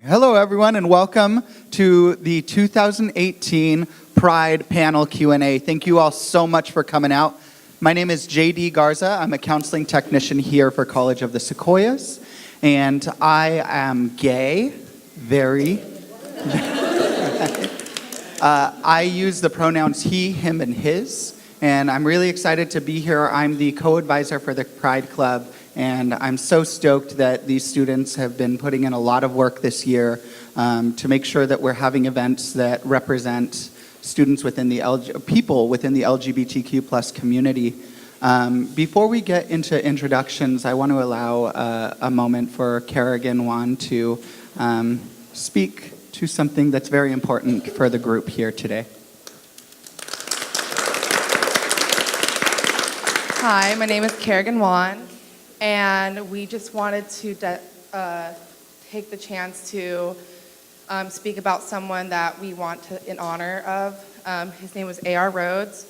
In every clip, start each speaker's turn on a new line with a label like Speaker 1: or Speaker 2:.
Speaker 1: Hello, everyone, and welcome to the 2018 Pride Panel Q&A. Thank you all so much for coming out. My name is JD Garza. I'm a counseling technician here for College of the Sequoias, and I am gay, I use the pronouns he, him, and his, and I'm really excited to be here. I'm the co-advisor for the Pride Club, and I'm so stoked that these students have been putting in a lot of work this year to make sure that we're having events that represent students within the people within the LGBTQ plus community. Before we get into introductions, I want to allow a moment for Kerrigan Wan to speak to something that's very important for the group here today.
Speaker 2: Hi, my name is Kerrigan Wan, and we just wanted to take the chance to speak about someone that we want to in honor of. His name was A.R. Rhodes.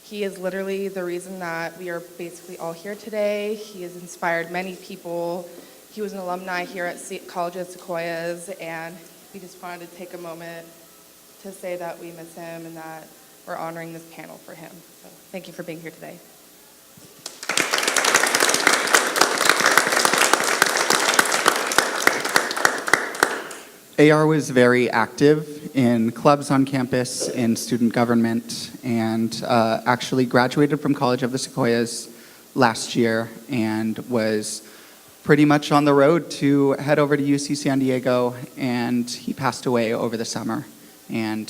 Speaker 2: He is literally the reason that we are basically all here today. He has inspired many people. He was an alumni here at College of Sequoias, and we just wanted to take a moment to say that we miss him and that we're honoring this panel for him. So thank you for being here today.
Speaker 1: AR was very active in clubs on campus, in student government, and actually graduated from College of the Sequoias last year and was pretty much on the road to head over to UC San Diego, and he passed away over the summer. And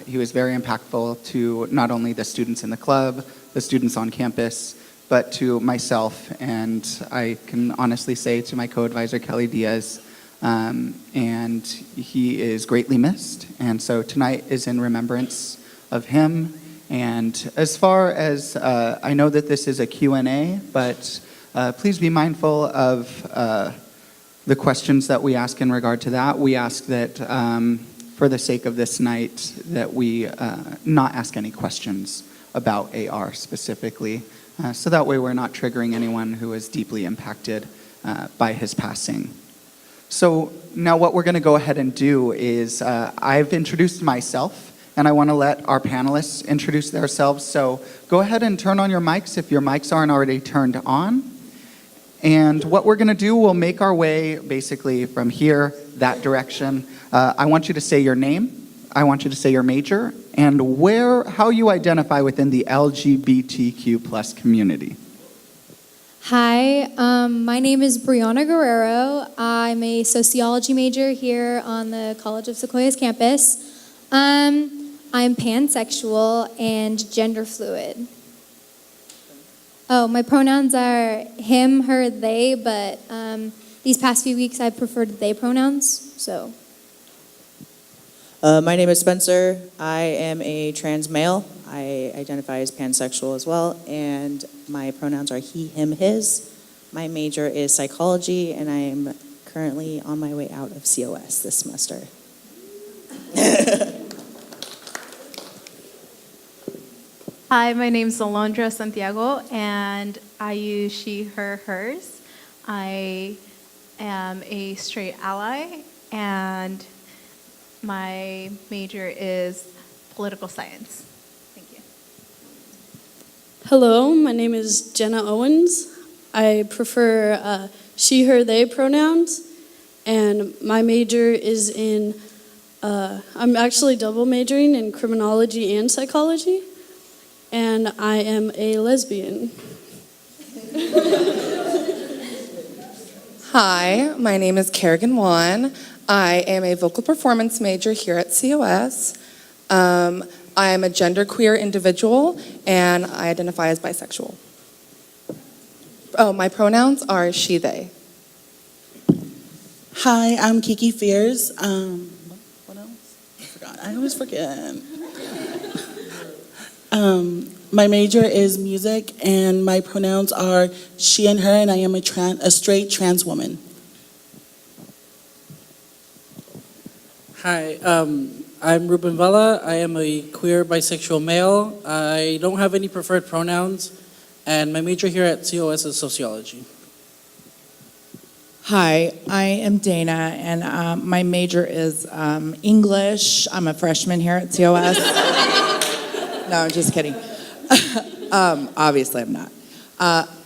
Speaker 1: he was very impactful to not only the students in the club, the students on campus, but to myself, and I can honestly say to my co-advisor, Kelly Diaz, and he is greatly missed. And so tonight is in remembrance of him. And as far as, I know that this is a Q&A, but please be mindful of the questions that we ask in regard to that. We ask that for the sake of this night that we not ask any questions about AR specifically, so that way we're not triggering anyone who is deeply impacted by his passing. So now what we're going to go ahead and do is I've introduced myself, and I want to let our panelists introduce themselves. So go ahead and turn on your mics if your mics aren't already turned on. And what we're going to do, we'll make our way basically from here, that direction. I want you to say your name, I want you to say your major, and how you identify within the LGBTQ plus community.
Speaker 3: Hi, my name is Brianna Guerrero. I'm a sociology major here on the College of Sequoias campus. I'm pansexual and gender fluid. Oh, my pronouns are him, her, they, but these past few weeks I've preferred they pronouns, so.
Speaker 4: My name is Spencer. I am a trans male. I identify as pansexual as well, and my pronouns are he, him, his. My major is psychology, and I am currently on my way out of COS this semester.
Speaker 5: Hi, my name is Alondra Santiago, and I use she, her, hers. I am a straight ally, and my major is political science. Thank you.
Speaker 6: Hello, my name is Jenna Owens. I prefer she, her, they pronouns, and my major is in, I'm actually double majoring in criminology and psychology, and I am a lesbian.
Speaker 2: Hi, my name is Kerrigan Wan. I am a vocal performance major here at COS. I am a genderqueer individual, and I identify as bisexual. Oh, my pronouns are she, they.
Speaker 7: Hi, I'm Kiki Fears. What else? I forgot. I always forget. My major is music, and my pronouns are she and her, and I am a straight trans woman.
Speaker 8: Hi, I'm Ruben Vela. I am a queer bisexual male. I don't have any preferred pronouns, and my major here at COS is sociology.
Speaker 9: Hi, I am Dana, and my major is English. I'm a freshman here at COS. No, I'm just kidding. Obviously, I'm not.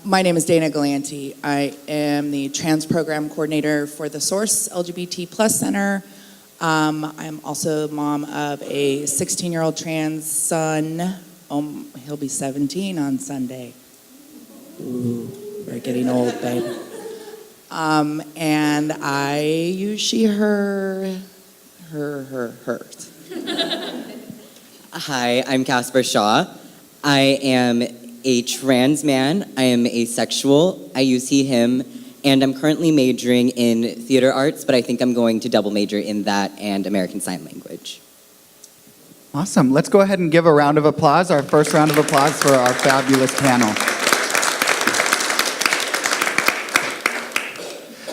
Speaker 9: My name is Dana Galanti. I am the trans program coordinator for the Source LGBT Plus Center. I'm also mom of a 16-year-old trans son. He'll be 17 on Sunday. Ooh, we're getting old, babe. And I use she, her, hers.
Speaker 10: Hi, I'm Casper Shaw. I am a trans man. I am asexual. I use he, him, and I'm currently majoring in theater arts, but I think I'm going to double major in that and American Sign Language.
Speaker 1: Awesome. Let's go ahead and give a round of applause, our first round of applause for our fabulous panel.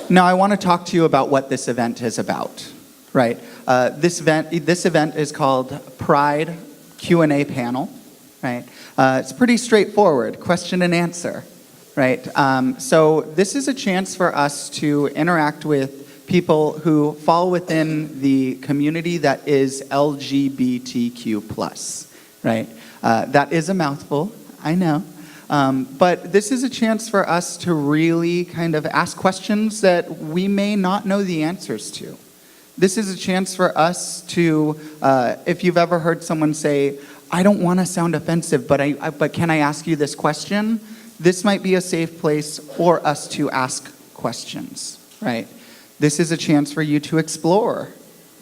Speaker 1: Now, I want to talk to you about what this event is about, right? This event is called Pride Q&A Panel, right? It's pretty straightforward, question and answer, right? So this is a chance for us to interact with people who fall within the community that is LGBTQ+, right? That is a mouthful, I know. But this is a chance for us to really kind of ask questions that we may not know the answers to. This is a chance for us to, if you've ever heard someone say, I don't want to sound offensive, but can I ask you this question? This might be a safe place for us to ask questions, right? This is a chance for you to explore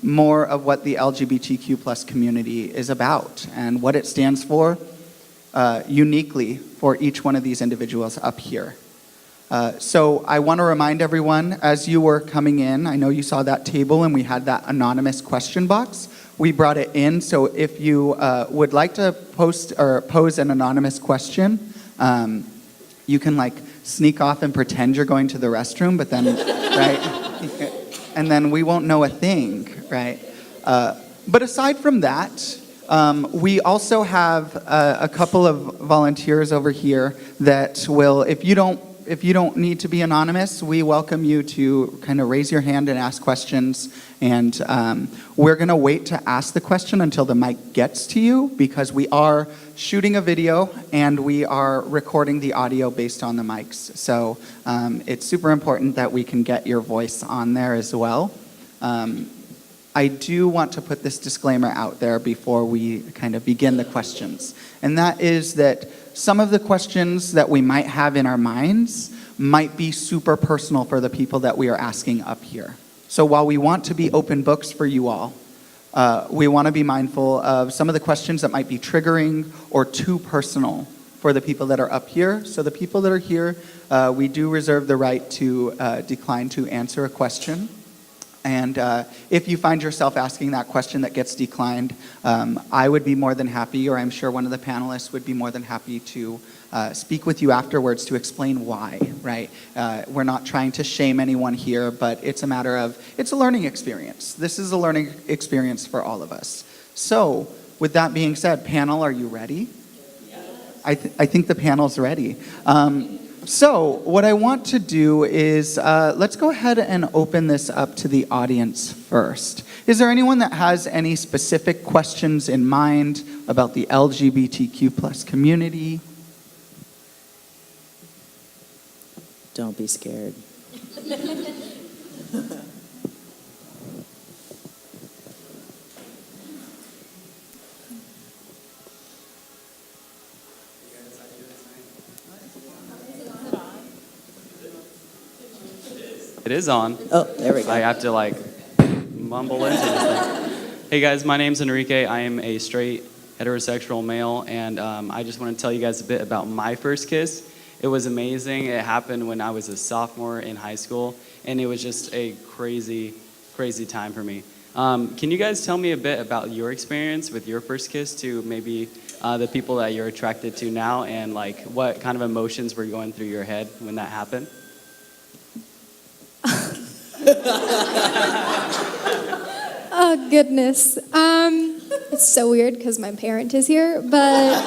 Speaker 1: more of what the LGBTQ+ community is about and what it stands for uniquely for each one of these individuals up here. So I want to remind everyone, as you were coming in, I know you saw that table and we had that anonymous question box. We brought it in, so if you would like to post or pose an anonymous question, you can like sneak off and pretend you're going to the restroom, but then, right? And then we won't know a thing, right? But aside from that, we also have a couple of volunteers over here that will, if you don't need to be anonymous, we welcome you to kind of raise your hand and ask questions. And we're going to wait to ask the question until the mic gets to you, because we are shooting a video and we are recording the audio based on the mics. So it's super important that we can get your voice on there as well. I do want to put this disclaimer out there before we kind of begin the questions. And that is that some of the questions that we might have in our minds might be super personal for the people that we are asking up here. So while we want to be open books for you all, we want to be mindful of some of the questions that might be triggering or too personal for the people that are up here. So the people that are here, we do reserve the right to decline to answer a question. And if you find yourself asking that question that gets declined, I would be more than happy, or I'm sure one of the panelists would be more than happy to speak with you afterwards to explain why, right? We're not trying to shame anyone here, but it's a matter of, it's a learning experience. This is a learning experience for all of us. So, with that being said, panel, are you ready? Yes. I think the panel's ready. So what I want to do is, let's go ahead and open this up to the audience first. Is there anyone that has any specific questions in mind about the LGBTQ+ community?
Speaker 4: Don't be scared.
Speaker 11: It is on.
Speaker 4: Oh, there we go.
Speaker 11: I have to like mumble into this thing. Hey guys, my name's Enrique. I am a straight heterosexual male, and I just want to tell you guys a bit about my first kiss. It was amazing. It happened when I was a sophomore in high school, and it was just a crazy, crazy time for me. Can you guys tell me a bit about your experience with your first kiss to maybe the people that you're attracted to now, and like what kind of emotions were going through your head when that happened?
Speaker 3: Oh, goodness. It's so weird because my parent is here, but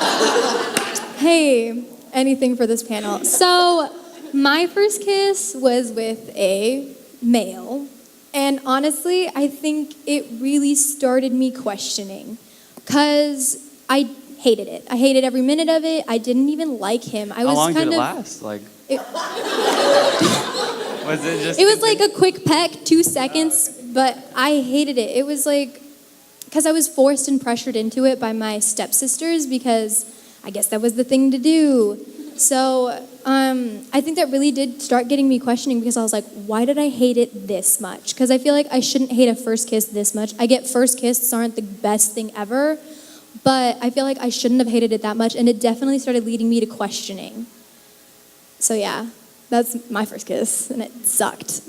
Speaker 3: hey, anything for this panel. So, My first kiss was with a male. And honestly, I think it really started me questioning. Because I hated it. I hated every minute of it. I didn't even like him. I
Speaker 11: How
Speaker 3: was
Speaker 11: long
Speaker 3: kind
Speaker 11: did it
Speaker 3: of,
Speaker 11: last? Like,
Speaker 3: It,
Speaker 11: was it just?
Speaker 3: it was like a quick peck, 2 seconds, but I hated it. It was like, because I was forced and pressured into it by my stepsisters because I guess that was the thing to do. So I think that really did start getting me questioning because I was like, why did I hate it this much? Because I feel like I shouldn't hate a first kiss this much. I get first kisses aren't the best thing ever, but I feel like I shouldn't have hated it that much, and it definitely started leading me to questioning. So yeah, that's my first kiss, and it sucked.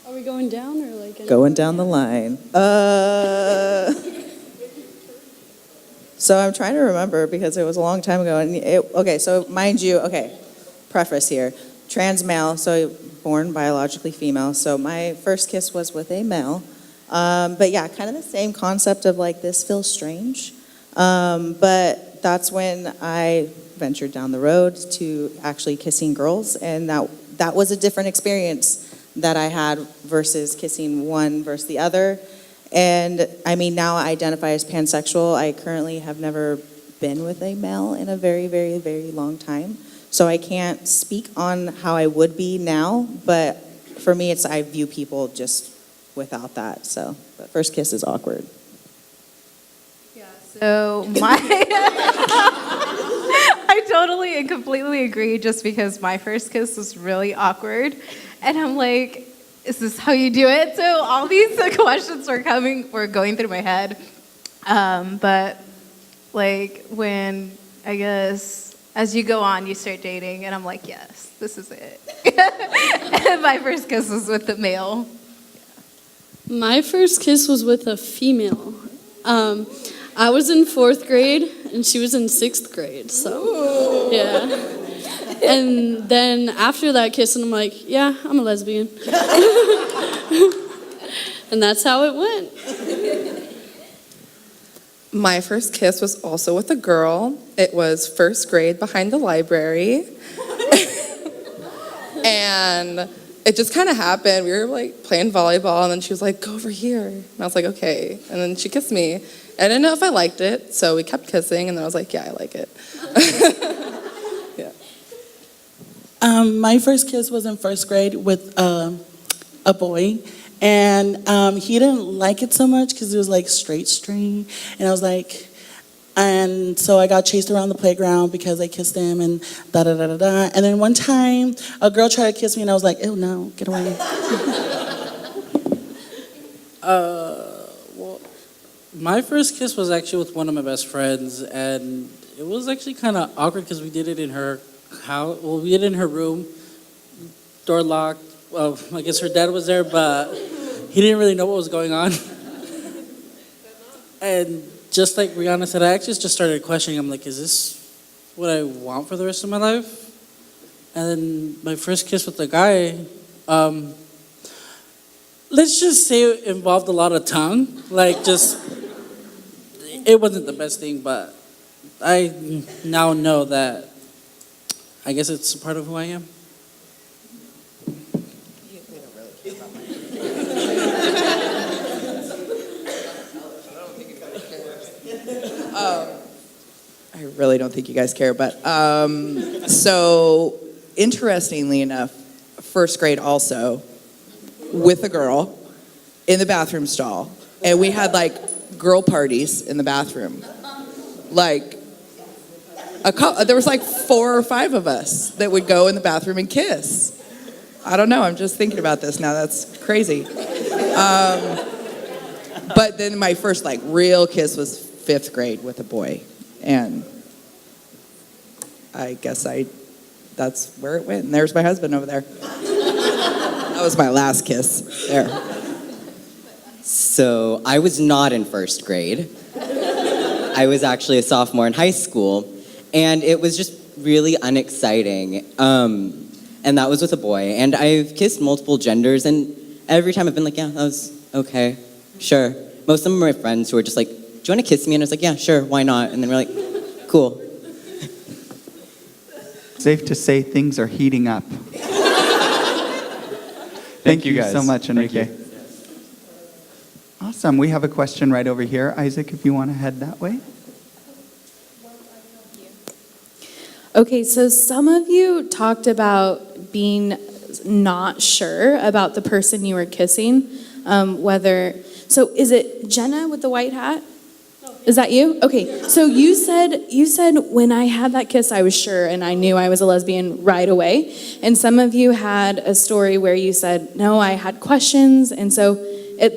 Speaker 6: Are we going down or like?
Speaker 4: Going down the line. So I'm trying to remember because it was a long time ago. And okay, so mind you, preface here. Trans male, so born biologically female. So my first kiss was with a male. But yeah, kind of the same concept of like, this feels strange. But that's when I ventured down the road to actually kissing girls. And that was a different experience that I had versus kissing one versus the other. And I mean, now I identify as pansexual. I currently have never been with a male in a very, very, very long time. So I can't speak on how I would be now, but for me, I view people just without that. So, but first kiss is awkward.
Speaker 5: Yeah, so I totally and completely agree just because my first kiss was really awkward. And I'm like, is this how you do it? So all these questions were going through my head. But like when, I guess, as you go on, you start dating, and I'm like, yes, this is it. And my first kiss was with the male.
Speaker 6: My first kiss was with a female. I was in 4th grade, and she was in 6th grade, so, yeah. And then after that kiss, and I'm like, yeah, I'm a lesbian. And that's how it went.
Speaker 12: My first kiss was also with a girl. It was 1st grade behind the library. And it just kind of happened. We were like playing volleyball, and then she was like, go over here. And I was like, okay. And then she kissed me. I didn't know if I liked it, so we kept kissing, and then I was like, yeah, I like it. Yeah.
Speaker 7: My first kiss was in 1st grade with a boy, and he didn't like it so much because it was like straight string, and I was like, and so I got chased around the playground because I kissed him and da da da da da. And then one time, a girl tried to kiss me, and I was like, ew, no, get away.
Speaker 8: Well, my first kiss was actually with one of my best friends, and it was actually kind of awkward because we did it in her house. Well, we did it in her room, door locked. Well, I guess her dad was there, but he didn't really know what was going on. And just like Brianna said, I actually just started questioning. I'm like, is this what I want for the rest of my life? And then my first kiss with the guy, let's just say it involved a lot of tongue. Like, just, it wasn't the best thing, but I now know that I guess it's a part of who I am.
Speaker 9: I really don't think you guys care, but so interestingly enough, 1st grade also with a girl in the bathroom stall, and we had like girl parties in the bathroom. Like there was like 4 or 5 of us that would go in the bathroom and kiss. I don't know. I'm just thinking about this now. That's crazy. But then my first like real kiss was 5th grade with a boy. And I guess that's where it went. And there's my husband over there. That was my last kiss there.
Speaker 10: So I was not in 1st grade. I was actually a sophomore in high school, and it was just really unexciting. And that was with a boy. And I've kissed multiple genders, and every time I've been like, yeah, that was okay, sure. Most of them are my friends who are just like, do you want to kiss me? And I was like, yeah, sure, why not? And then we're like, cool.
Speaker 1: Safe to say things are heating up. Thank you
Speaker 11: guys
Speaker 1: so much,
Speaker 11: Thank
Speaker 1: Enrique.
Speaker 11: you.
Speaker 1: Awesome. We have a question right over here. Isaac, if you want to head that way.
Speaker 13: Okay, so some of you talked about being not sure about the person you were kissing, so is it Jenna with the white hat? Is that you? Okay, so you said when I had that kiss, I was sure and I knew I was a lesbian right away. And some of you had a story where you said, no, I had questions. And so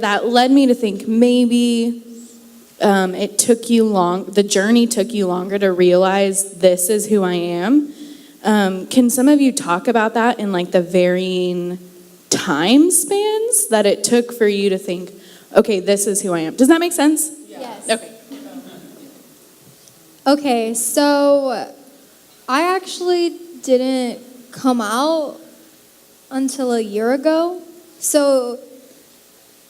Speaker 13: that led me to think maybe the journey took you longer to realize this is who I am. Can some of you talk about that in like the varying time spans that it took for you to think, okay, this is who I am? Does that make sense?
Speaker 3: Yes.
Speaker 13: Okay.
Speaker 3: Okay, so I actually didn't come out until a year ago. So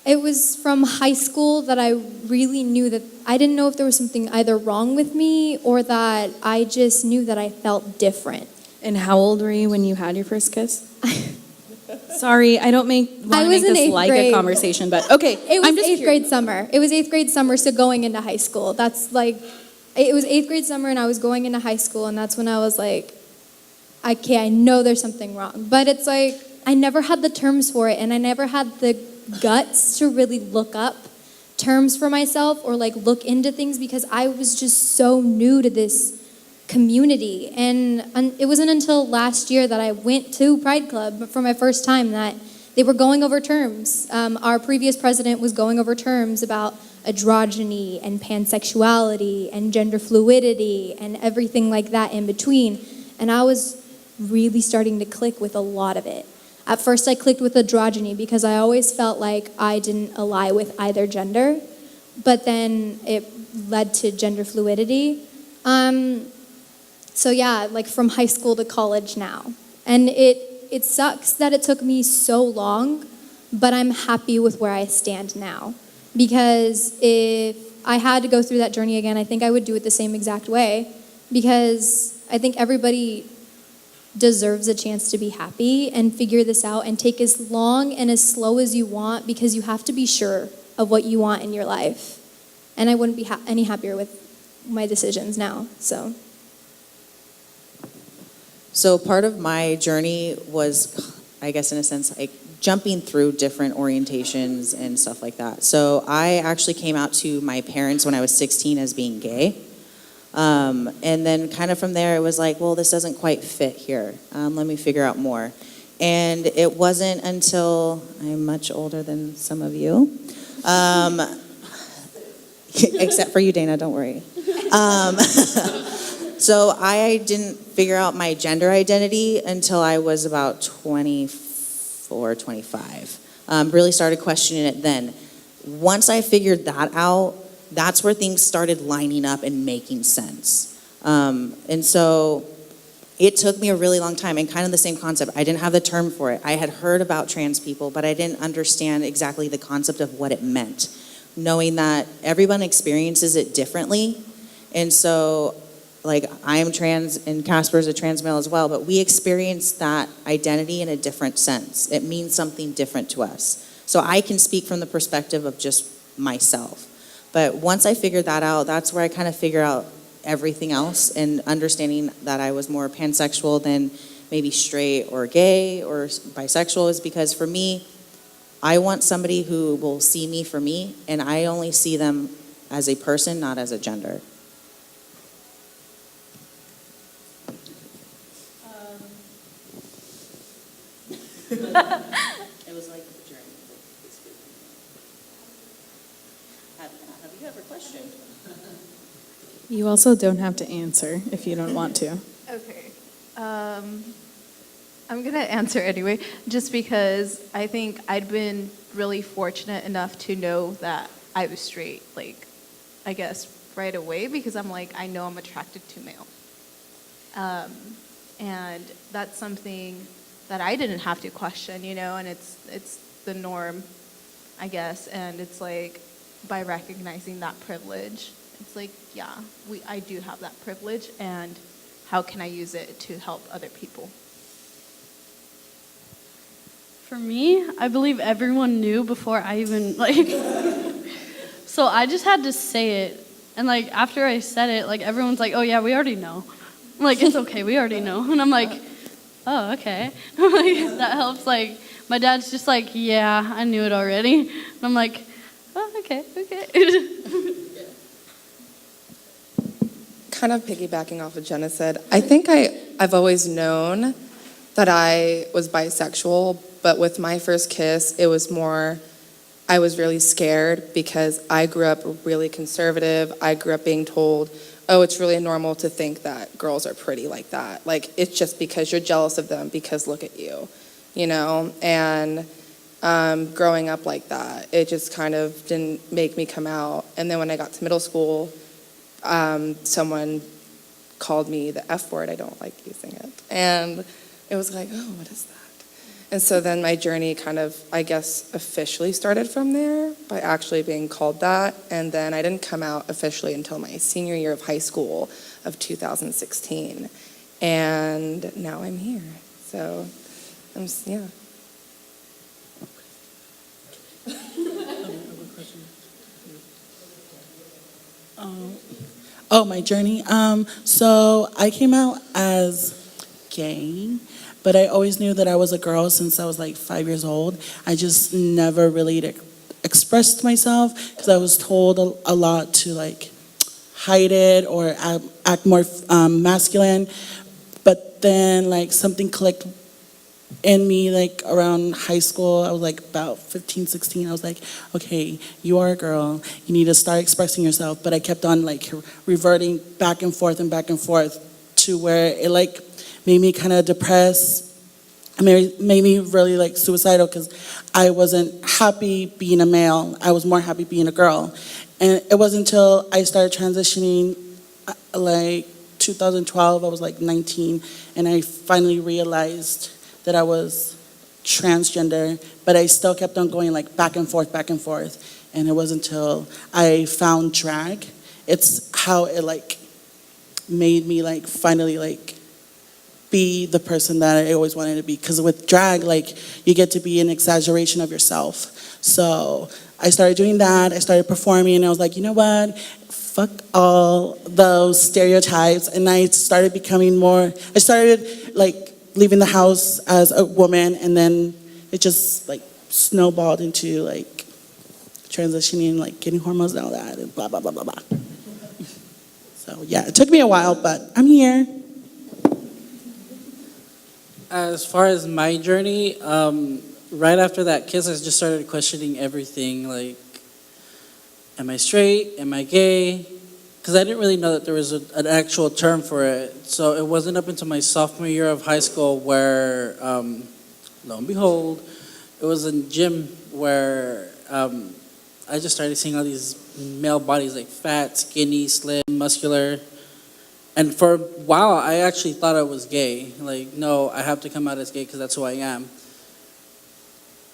Speaker 3: it was from high school that I really knew that I didn't know if there was something either wrong with me or that I just knew that I felt different.
Speaker 13: And how old were you when you had your first kiss? Sorry, I don't want to
Speaker 3: I was
Speaker 13: make
Speaker 3: in
Speaker 13: this
Speaker 3: eighth
Speaker 13: like
Speaker 3: grade.
Speaker 13: a conversation, but okay.
Speaker 3: It was
Speaker 13: I'm just
Speaker 3: eighth
Speaker 13: curious.
Speaker 3: grade summer. It was eighth grade summer, so going into high school. That's like, it was eighth grade summer and I was going into high school, and that's when I was like, okay, I know there's something wrong. But it's like, I never had the terms for it, and I never had the guts to really look up terms for myself or like look into things because I was just so new to this community. And it wasn't until last year that I went to Pride Club for my first time that they were going over terms. Our previous president was going over terms about androgyny and pansexuality and gender fluidity and everything like that in between. And I was really starting to click with a lot of it. At first I clicked with androgyny because I always felt like I didn't ally with either gender, but then it led to gender fluidity. So yeah, like from high school to college now. And it sucks that it took me so long, but I'm happy with where I stand now. Because if I had to go through that journey again, I think I would do it the same exact way. Because I think everybody deserves a chance to be happy and figure this out and take as long and as slow as you want, because you have to be sure of what you want in your life. And I wouldn't be any happier with my decisions now, so.
Speaker 4: So part of my journey was, I guess in a sense, like jumping through different orientations and stuff like that. So I actually came out to my parents when I was 16 as being gay. And then kind of from there, it was like, well, this doesn't quite fit here. Let me figure out more. And it wasn't until I'm much older than some of you, except for you, Dana, don't worry. So I didn't figure out my gender identity until I was about 24, 25. Really started questioning it then. Once I figured that out, that's where things started lining up and making sense. And so it took me a really long time, and kind of the same concept. I didn't have the term for it. I had heard about trans people, but I didn't understand exactly the concept of what it meant, knowing that everyone experiences it differently. And so, like, I am trans and Casper's a trans male as well, but we experience that identity in a different sense. It means something different to us. So I can speak from the perspective of just myself. But once I figured that out, that's where I kind of figure out everything else, and understanding that I was more pansexual than maybe straight or gay or bisexual is because for me, I want somebody who will see me for me, and I only see them as a person, not as a gender. It was like the journey. Have you ever questioned?
Speaker 13: You also don't have to answer if you don't want to.
Speaker 5: Okay. I'm going to answer anyway, just because I think I'd been really fortunate enough to know that I was straight, like, I guess, right away, because I'm like, I know I'm attracted to male. And that's something that I didn't have to question, you know, and it's the norm, I guess, and it's like, by recognizing that privilege, it's like, yeah, I do have that privilege, and how can I use it to help other people?
Speaker 6: For me, I believe everyone knew before I even so I just had to say it. And after I said it, everyone's like, "Oh yeah, we already know." I'm like, "It's okay, we already know." And I'm like, "Oh, okay." That helps. My dad's just like, "Yeah, I knew it already." And I'm like, "Oh, okay."
Speaker 12: Kind of piggybacking off what Jenna said, I think I've always known that I was bisexual, but with my first kiss, it was more, I was really scared because I grew up really conservative. I grew up being told, oh, it's really normal to think that girls are pretty like that. It's just because you're jealous of them because look at you, you know? And growing up like that, it just kind of didn't make me come out. And then when I got to middle school, someone called me the F word. I don't like using it. And it was like, oh, what is that? And so then my journey kind of, I guess, officially started from there by actually being called that. And then I didn't come out officially until my senior year of high school of 2016. And now I'm here. So, yeah.
Speaker 7: Oh, my journey. So I came out as gay, but I always knew that I was a girl since I was 5 years old. I just never really expressed myself because I was told a lot to hide it or act more masculine. But then something clicked in me around high school. I was about 15, 16. I was like, okay, you are a girl. You need to start expressing yourself. But I kept on reverting back and forth to where it made me kind of depressed. It made me really suicidal because I wasn't happy being a male. I was more happy being a girl. And it wasn't until I started transitioning 2012, I was 19, and I finally realized that I was transgender, but I still kept on going back and forth. And it wasn't until I found drag, it's how it made me finally be the person that I always wanted to be. Because with drag, you get to be an exaggeration of yourself. So I started doing that, I started performing, and I was like, you know what? Fuck all those stereotypes. And I started becoming more, I started leaving the house as a woman, and then it just snowballed into transitioning, getting hormones and all that, and blah, blah, blah, blah, blah. So yeah, it took me a while, but I'm here.
Speaker 8: As far as my journey, right after that kiss, I just started questioning everything. Am I straight? Am I gay? Because I didn't really know that there was an actual term for it. So it wasn't up until my sophomore year of high school where, lo and behold, it was in gym where I just started seeing all these male bodies, fat, skinny, slim, muscular. And for a while, I actually thought I was gay. No, I have to come out as gay because that's who I am.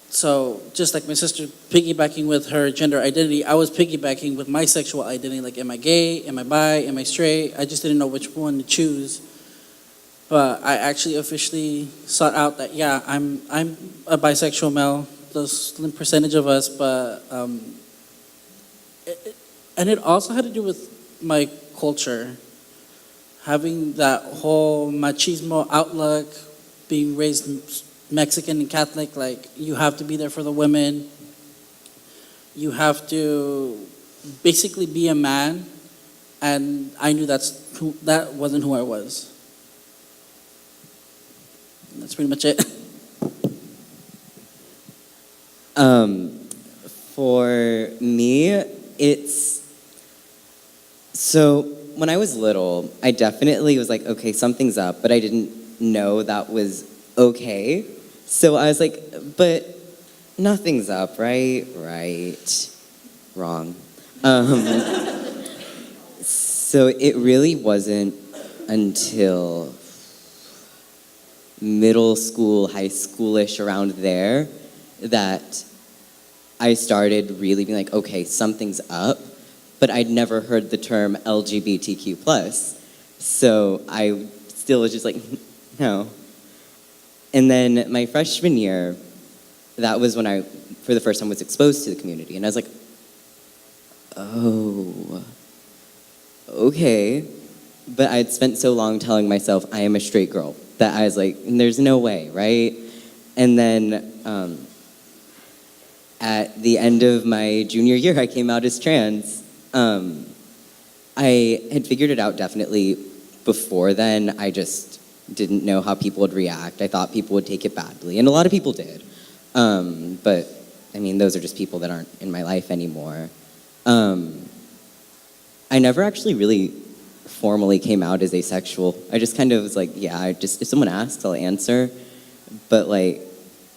Speaker 8: So just like my sister piggybacking with her gender identity, I was piggybacking with my sexual identity. Am I gay? Am I bi? Am I straight? I just didn't know which one to choose. But I actually officially sought out that, yeah, I'm a bisexual male, the slim percentage of us, but, and it also had to do with my culture. Having that whole machismo outlook, being raised Mexican and Catholic, you have to be there for the women. You have to basically be a man, and I knew that wasn't who I was. And that's pretty much it.
Speaker 10: For me, so when I was little, I definitely was okay, something's up, but I didn't know that was okay. So I was like, but nothing's up, right? Right. Wrong. So it really wasn't until middle school, high schoolish, around there, that I started really being okay, something's up, but I'd never heard the term LGBTQ+. So I still was just like, no. And then my freshman year, that was when I, for the first time, was exposed to the community. And I was like, oh, okay. But I'd spent so long telling myself I am a straight girl that I was like, there's no way, right? And then at the end of my junior year, I came out as trans. I had figured it out definitely before then. I just didn't know how people would react. I thought people would take it badly, and a lot of people did. But, I mean, those are just people that aren't in my life anymore. I never actually really formally came out as asexual. I just kind of was like, yeah, if someone asks, I'll answer. But, like,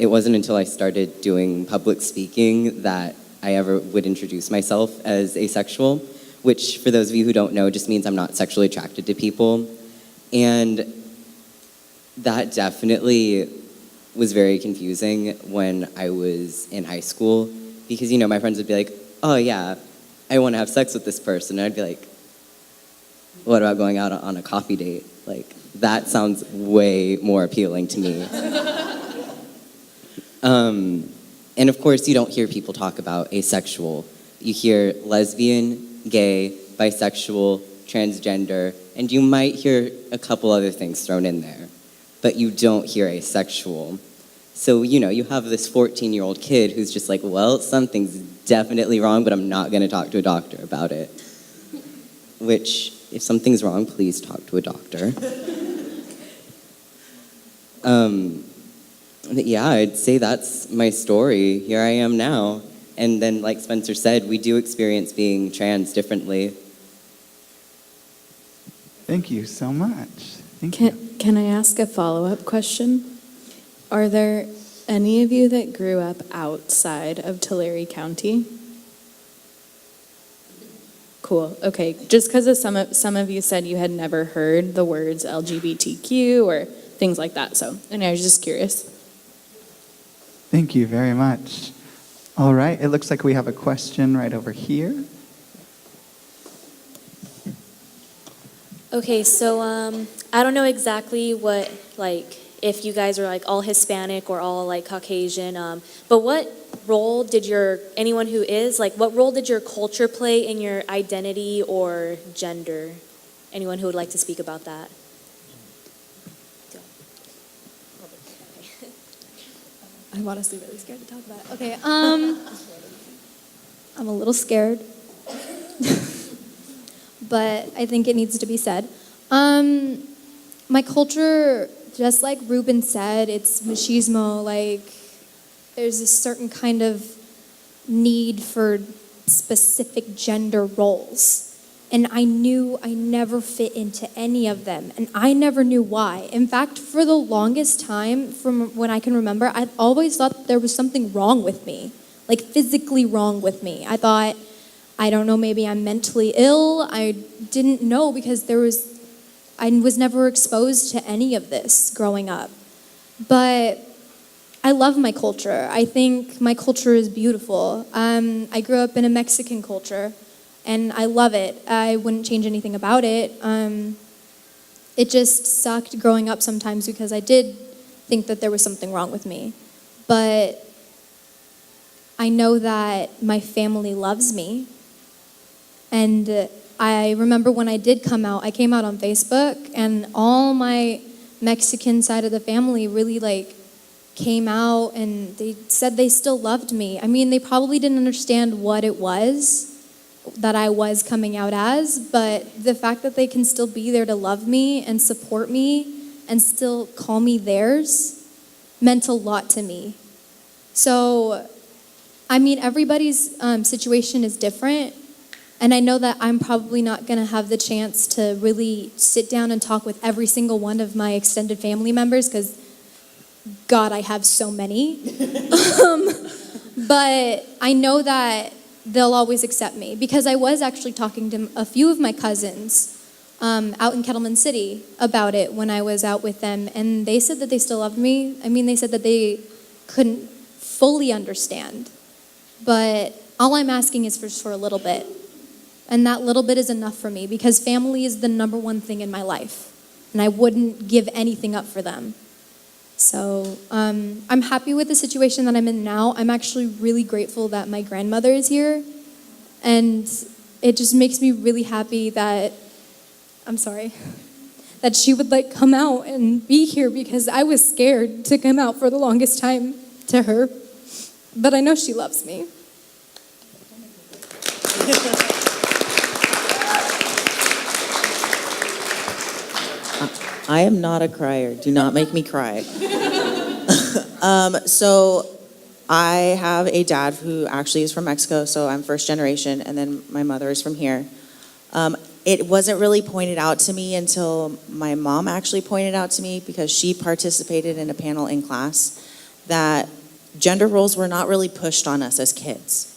Speaker 10: it wasn't until I started doing public speaking that I ever would introduce myself as asexual, which, for those of you who don't know, just means I'm not sexually attracted to people. And that definitely was very confusing when I was in high school, because, my friends would be like, oh yeah, I want to have sex with this person. And I'd be like, what about going out on a coffee date? Like, that sounds way more appealing to me. And of course, you don't hear people talk about asexual. You hear lesbian, gay, bisexual, transgender, and you might hear a couple other things thrown in there, but you don't hear asexual. So, you have this 14-year-old kid who's just like, well, something's definitely wrong, but I'm not going to talk to a doctor about it. Which, if something's wrong, please talk to a doctor. Yeah, I'd say that's my story. Here I am now. And then, like Spencer said, we do experience being trans differently.
Speaker 1: Thank you so much. Thank you.
Speaker 13: Can I ask a follow-up question? Are there any of you that grew up outside of Tulare County? Cool. Okay. Just because some of you said you had never heard the words LGBTQ or things like that, so I was just curious.
Speaker 1: Thank you very much. All right, it looks like we have a question right over here.
Speaker 14: Okay, so I don't know exactly what, if you guys are all Hispanic or all Caucasian, but what role did anyone who is, what role did your culture play in your identity or gender? Anyone who would like to speak about that?
Speaker 3: I'm honestly really scared to talk about it. Okay, I'm a little scared, but I think it needs to be said. My culture, just like Ruben said, it's machismo. There's a certain kind of need for specific gender roles. And I knew I never fit into any of them, and I never knew why. In fact, for the longest time, from when I can remember, I always thought there was something wrong with me, physically wrong with me. I thought, I don't know, maybe I'm mentally ill. I didn't know because I was never exposed to any of this growing up. But I love my culture. I think my culture is beautiful. I grew up in a Mexican culture, and I love it. I wouldn't change anything about it. It just sucked growing up sometimes because I did think that there was something wrong with me. But I know that my family loves me. And I remember when I did come out, I came out on Facebook, and all my Mexican side of the family really came out, and they said they still loved me. I mean, they probably didn't understand what it was that I was coming out as, but the fact that they can still be there to love me and support me and still call me theirs meant a lot to me. So, I mean, everybody's situation is different, and I know that I'm probably not going to have the chance to really sit down and talk with every single one of my extended family members, because, God, I have so many. But I know that they'll always accept me, because I was actually talking to a few of my cousins out in Kettleman City about it when I was out with them, and they said that they still loved me. I mean, they said that they couldn't fully understand, but all I'm asking is for a little bit, and that little bit is enough for me, because family is the number one thing in my life. and I wouldn't give anything up for them. So I'm happy with the situation that I'm in now. I'm actually really grateful that my grandmother is here, and it just makes me really happy that, that she would like come out and be here, because I was scared to come out for the longest time to her. But I know she loves me.
Speaker 4: I am not a crier. Do not make me cry. So I have a dad who actually is from Mexico, so I'm first generation, and then my mother is from here. It wasn't really pointed out to me until my mom actually pointed out to me, because she participated in a panel in class, that gender roles were not really pushed on us as kids.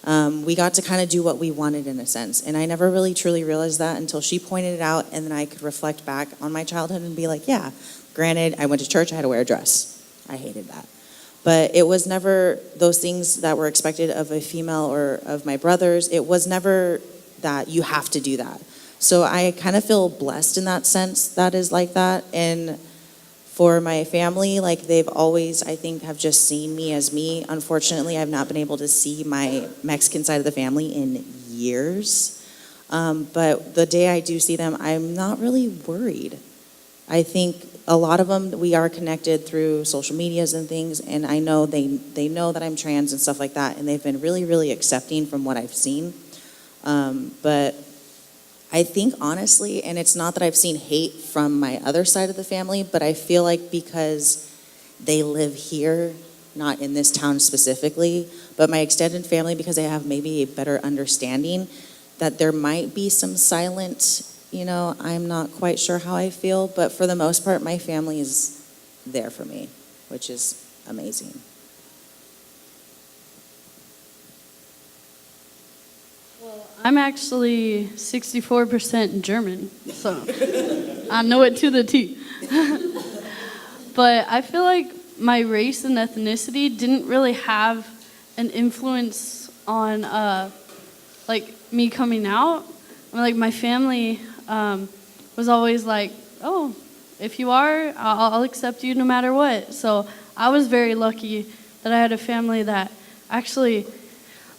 Speaker 4: We got to kind of do what we wanted in a sense. And I never really truly realized that until she pointed it out, and then I could reflect back on my childhood and be like, yeah, granted, I went to church, I had to wear a dress. I hated that. But it was never those things that were expected of a female or of my brothers. It was never that you have to do that. So I kind of feel blessed in that sense that is like that. And for my family, like they've always, I think, have just seen me as me. Unfortunately, I've not been able to see my Mexican side of the family in years. But the day I do see them, I'm not really worried. I think a lot of them, we are connected through social medias and things, and I know they know that I'm trans and stuff like that, and they've been really, really accepting from what I've seen. But I think honestly, and it's not that I've seen hate from my other side of the family, but I feel like because they live here, not in this town specifically, but my extended family, because they have maybe a better understanding, that there might be some silent, I'm not quite sure how I feel, but for the most part, my family is there for me, which is amazing.
Speaker 6: I'm actually 64% German, so I know it to the T. But I feel like my race and ethnicity didn't really have an influence on like me coming out. Like my family was always like, oh, if you are, I'll accept you no matter what. So I was very lucky that I had a family that actually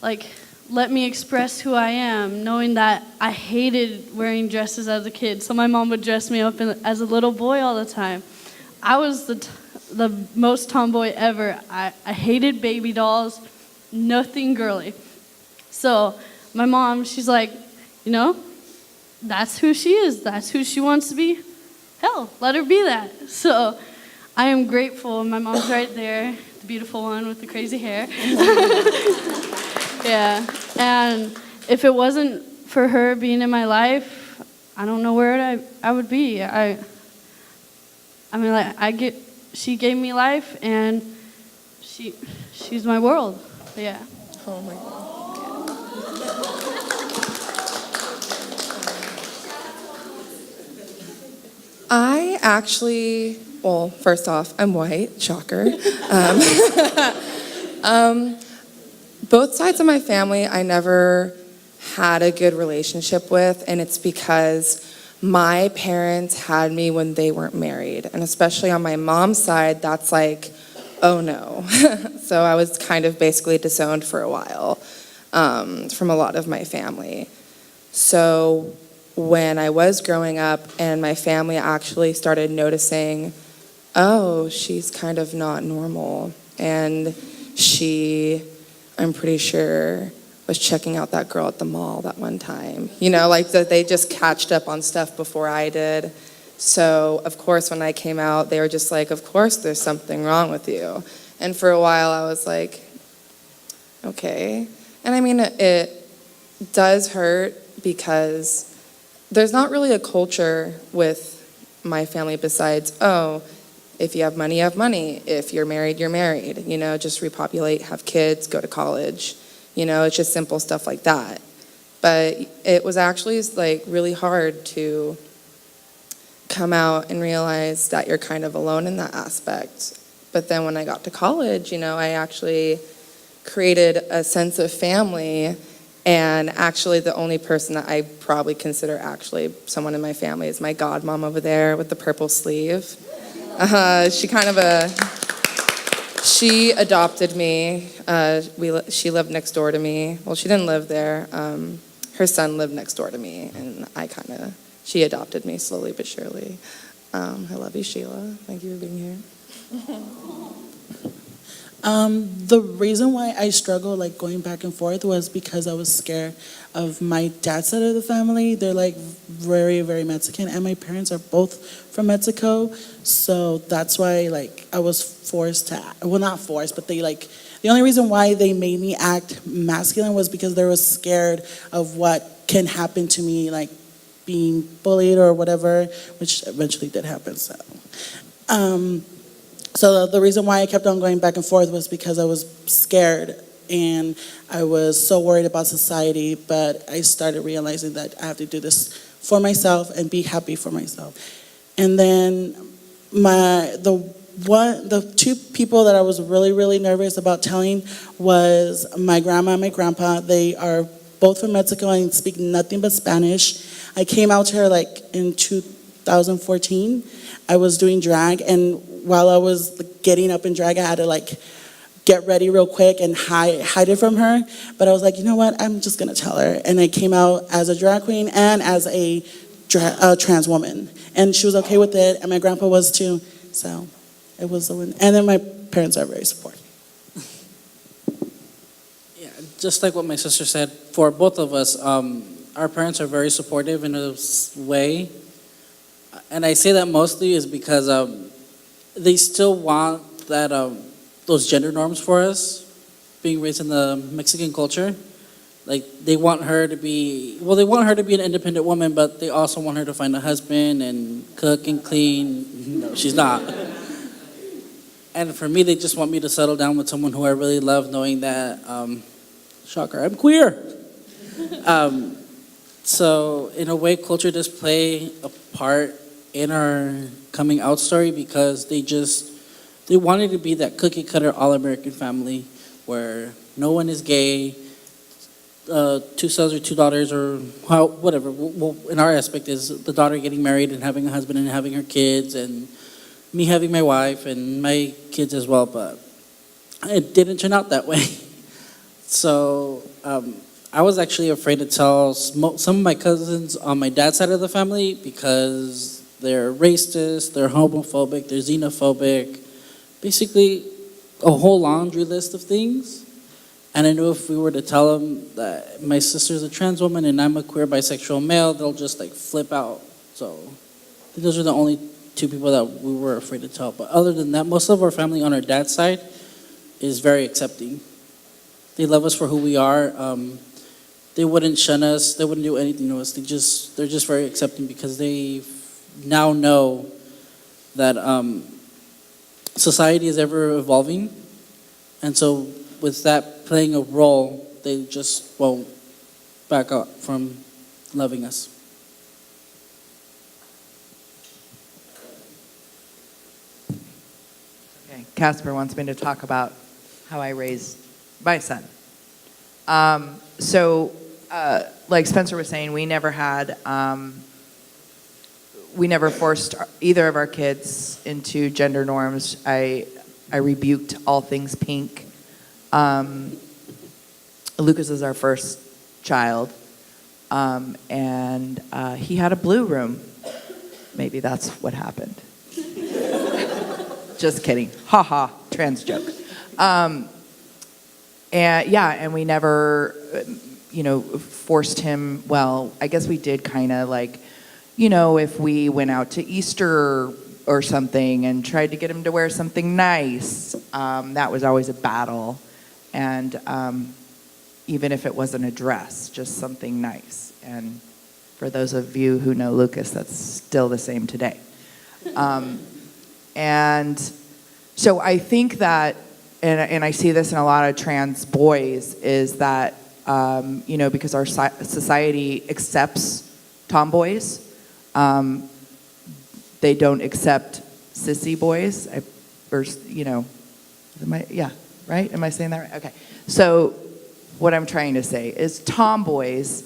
Speaker 6: like let me express who I am, knowing that I hated wearing dresses as a kid. So my mom would dress me up as a little boy all the time. I was the most tomboy ever. I hated baby dolls, nothing girly. So my mom, she's like, that's who she is. That's who she wants to be. Hell, let her be that. So I am grateful. My mom's right there, the beautiful one with the crazy hair. Yeah, and if it wasn't for her being in my life, I don't know where I would be. She gave me life, and she's my world. Yeah.
Speaker 12: Oh my God. I actually, well, first off, I'm white, shocker. Both sides of my family I never had a good relationship with, and it's because my parents had me when they weren't married. And especially on my mom's side, that's like, oh no. So I was kind of basically disowned for a while from a lot of my family. So when I was growing up and my family actually started noticing, oh, she's kind of not normal, and I'm pretty sure, was checking out that girl at the mall that one time. Like that they just catched up on stuff before I did. So, of course, when I came out, they were just like, of course there's something wrong with you. And for a while, I was like, okay. And I mean, it does hurt because there's not really a culture with my family besides, oh, if you have money, you have money. If you're married, you're married. Just repopulate, have kids, go to college. It's just simple stuff like that. But it was actually like really hard to come out and realize that you're kind of alone in that aspect. But then when I got to college, I actually created a sense of family, And actually, the only person that I probably consider actually someone in my family is my godmom over there with the purple sleeve. She adopted me. She lived next door to me. Well, she didn't live there. Her son lived next door to me, and she adopted me slowly but surely. I love you, Sheila. Thank you for being here.
Speaker 7: The reason why I struggled like going back and forth was because I was scared of my dad's side of the family. They're like very, very Mexican, and my parents are both from Mexico. So that's why like I was forced to, well, not forced, but the only reason why they made me act masculine was because they were scared of what can happen to me, like being bullied or whatever, which eventually did happen. So the reason why I kept on going back and forth was because I was scared and I was so worried about society, but I started realizing that I have to do this for myself and be happy for myself. And then the two people that I was really, really nervous about telling was my grandma and my grandpa. They are both from Mexico and speak nothing but Spanish. I came out to her like in 2014. I was doing drag, and while I was getting up in drag, I had to like get ready real quick and hide it from her. But I was like, you know what? I'm just gonna tell her. And I came out as a drag queen and as a trans woman, and she was okay with it, and my grandpa was too. So it was a win. And then my parents are very supportive.
Speaker 8: Yeah, just like what my sister said, for both of us, our parents are very supportive in a way. And I say that mostly is because they still want that those gender norms for us, being raised in the Mexican culture. Like they want her to be an independent woman, but they also want her to find a husband and cook and clean. No, she's not. And for me, they just want me to settle down with someone who I really love, knowing that, shocker, I'm queer. So in a way, culture does play a part in our coming out story because they wanted to be that cookie cutter all-American family where no one is gay, two sons or two daughters or whatever. Well, in our aspect is the daughter getting married and having a husband and having her kids, and me having my wife and my kids as well, but it didn't turn out that way. So I was actually afraid to tell some of my cousins on my dad's side of the family because they're racist, they're homophobic, they're xenophobic, basically a whole laundry list of things. And I knew if we were to tell them that my sister's a trans woman and I'm a queer bisexual male, they'll just like flip out. So I think those are the only two people that we were afraid to tell. But other than that, most of our family on our dad's side is very accepting. They love us for who we are. They wouldn't shun us. They wouldn't do anything to us. They're just very accepting because they now know that society is ever evolving. And so with that playing a role, they just won't back up from loving us.
Speaker 15: Okay, Casper wants me to talk about how I raised my son. Like Spencer was saying, we never forced either of our kids into gender norms. I rebuked all things pink. Lucas is our first child, and he had a blue room. Maybe that's what happened. Just kidding. Ha ha, trans joke. And we never, forced him. Well, I guess we did kind of like, if we went out to Easter or something and tried to get him to wear something nice, that was always a battle. And even if it wasn't a dress, just something nice. And for those of you who know Lucas, that's still the same today. And so I think that, and I see this in a lot of trans boys, is that, because our society accepts tomboys, they don't accept sissy boys, right? Am I saying that right? Okay. So what I'm trying to say is tomboys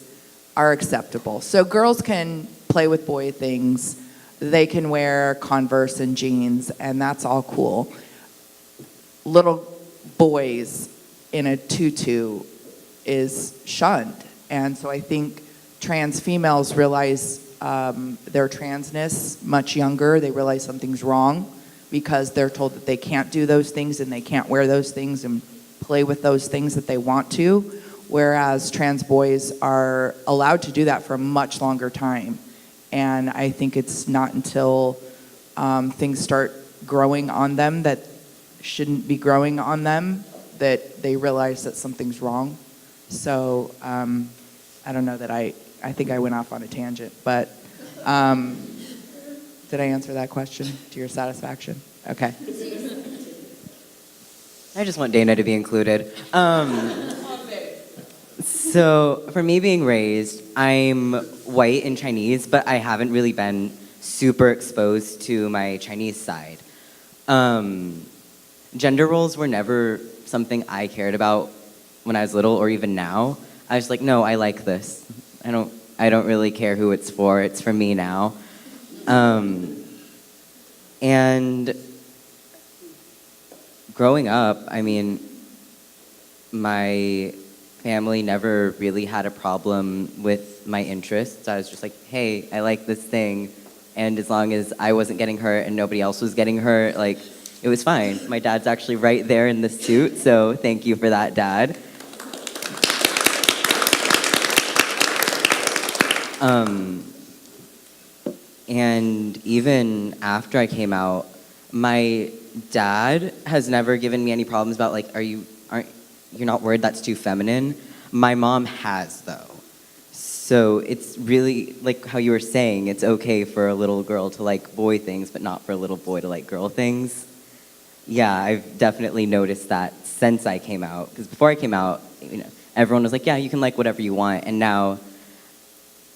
Speaker 15: are acceptable. So girls can play with boy things. They can wear Converse and jeans, and that's all cool. Little boys in a tutu is shunned. And so I think trans females realize their transness much younger. They realize something's wrong because they're told that they can't do those things and they can't wear those things and play with those things that they want to, whereas trans boys are allowed to do that for a much longer time. And I think it's not until things start growing on them that shouldn't be growing on them that they realize that something's wrong. So I don't know that I think I went off on a tangent, but did I answer that question to your satisfaction? Okay.
Speaker 10: I just want Dana to be included. So, for me being raised, I'm white and Chinese, but I haven't really been super exposed to my Chinese side. Gender roles were never something I cared about when I was little or even now. I was like, no, I like this. I don't really care who it's for me now. And growing up, I mean, my family never really had a problem with my interests. I was just like, hey, I like this thing. And as long as I wasn't getting hurt and nobody else was getting hurt, like, it was fine. My dad's actually right there in the suit, so thank you for that, Dad. And even after I came out, my dad has never given me any problems about like, you're not worried that's too feminine? My mom has, though. So it's really, like how you were saying, it's okay for a little girl to like boy things, but not for a little boy to like girl things. Yeah, I've definitely noticed that since I came out. Because before I came out, everyone was like, yeah, you can like whatever you want. And now,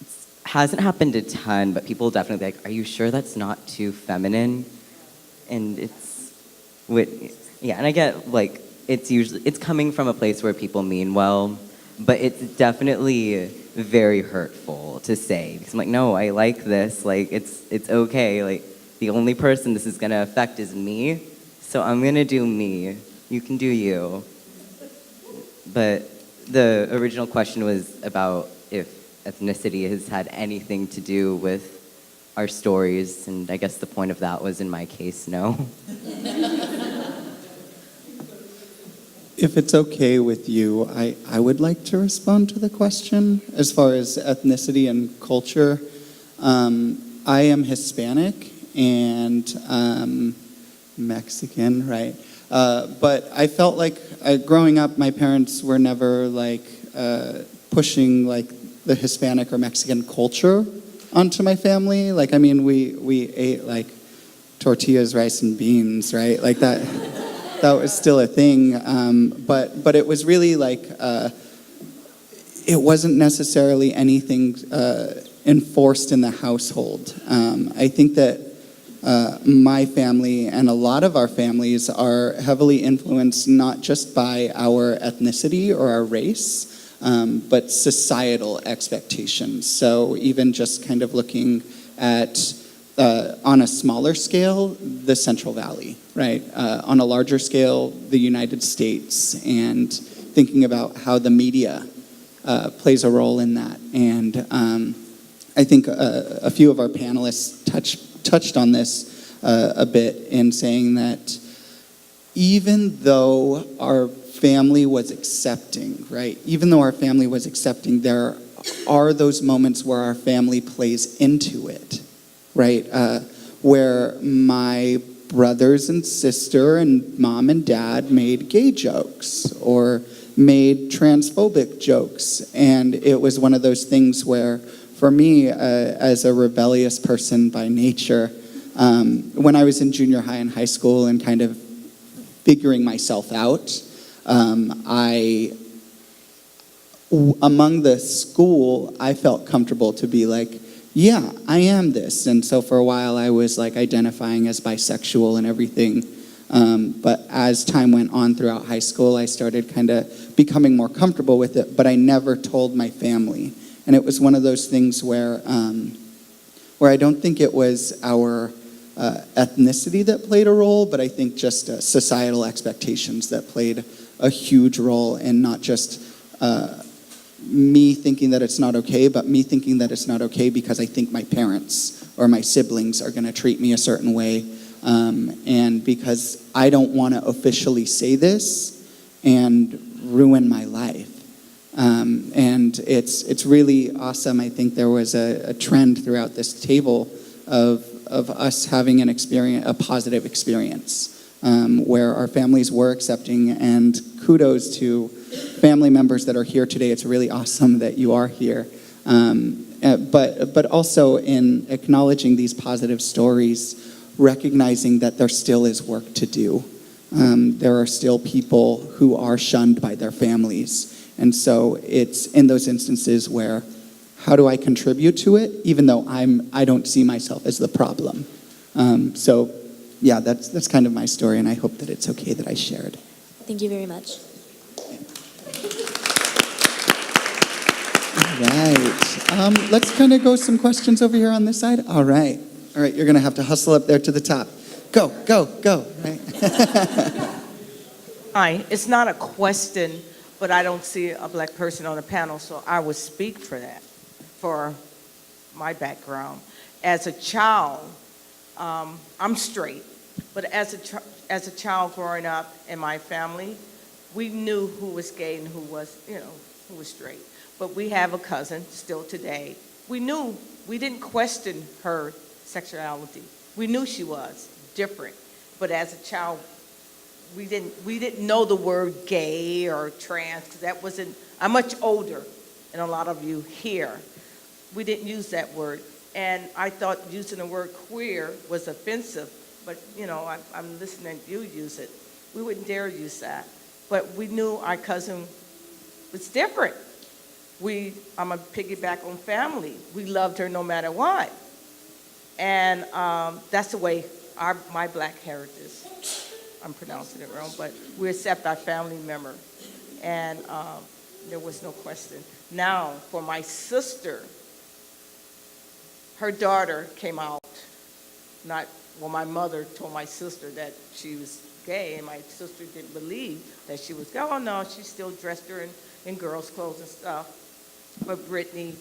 Speaker 10: it hasn't happened a ton, but people definitely like, are you sure that's not too feminine? And and I get like, it's coming from a place where people mean well, but it's definitely very hurtful to say, because I'm like, no, I like this, like, it's okay, like, the only person this is gonna affect is me, so I'm gonna do me, you can do you. But the original question was about if ethnicity has had anything to do with our stories, and I guess the point of that was, in my case, no.
Speaker 1: If it's okay with you, I would like to respond to the question as far as ethnicity and culture. I am Hispanic and Mexican, right? But I felt like growing up, my parents were never like pushing like the Hispanic or Mexican culture onto my family. Like, I mean, we ate like tortillas, rice, and beans, right? Like that. That was still a thing, but it was really like, it wasn't necessarily anything enforced in the household. I think that my family and a lot of our families are heavily influenced not just by our ethnicity or our race, but societal expectations. So even just kind of looking at, on a smaller scale, the Central Valley, right? On a larger scale, the United States, and thinking about how the media plays a role in that. And I think a few of our panelists touched on this a bit in saying that even though our family was accepting, right? Even though our family was accepting, there are those moments where our family plays into it, right? Where my brothers and sister and mom and dad made gay jokes or made transphobic jokes. And it was one of those things where, for me, as a rebellious person by nature, when I was in junior high and high school and kind of figuring myself out, among the school, I felt comfortable to be like, yeah, I am this. And so for a while I was like identifying as bisexual and everything. But as time went on throughout high school, I started kind of becoming more comfortable with it, but I never told my family. And it was one of those things where I don't think it was our ethnicity that played a role, but I think just societal expectations that played a huge role in not just me thinking that it's not okay, but me thinking that it's not okay because I think my parents or my siblings are going to treat me a certain way. And because I don't want to officially say this and ruin my life. And it's really awesome. I think there was a trend throughout this table of us having a positive experience, where our families were accepting, and kudos to family members that are here today. It's really awesome that you are here. But also in acknowledging these positive stories, recognizing that there still is work to do. There are still people who are shunned by their families. And so it's in those instances where, how do I contribute to it, even though I don't see myself as the problem? So yeah, that's kind of my story, and I hope that it's okay that I shared.
Speaker 14: Thank you very much.
Speaker 1: All right. Let's kind of go some questions over here on this side. All right, you're going to have to hustle up there to the top. Go, right?
Speaker 16: Hi, it's not a question, but I don't see a black person on the panel, so I would speak for that, for my background. As a child, I'm straight, but as a child growing up in my family, we knew who was gay and who was straight. But we have a cousin still today. We didn't question her sexuality. We knew she was different, but as a child, we didn't know the word gay or trans, because that wasn't. I'm much older than a lot of you here. We didn't use that word, and I thought using the word queer was offensive. But I'm listening to you use it. We wouldn't dare use that. But we knew our cousin was different. I'm a piggyback on family. We loved her no matter what, and that's the way my black heritage. I'm pronouncing it wrong, but we accept our family member, and there was no question. Now, for my sister, her daughter came out. My mother told my sister that she was gay, and my sister didn't believe that she was gay. Oh no, she still dressed her in girls' clothes and stuff. But Brittany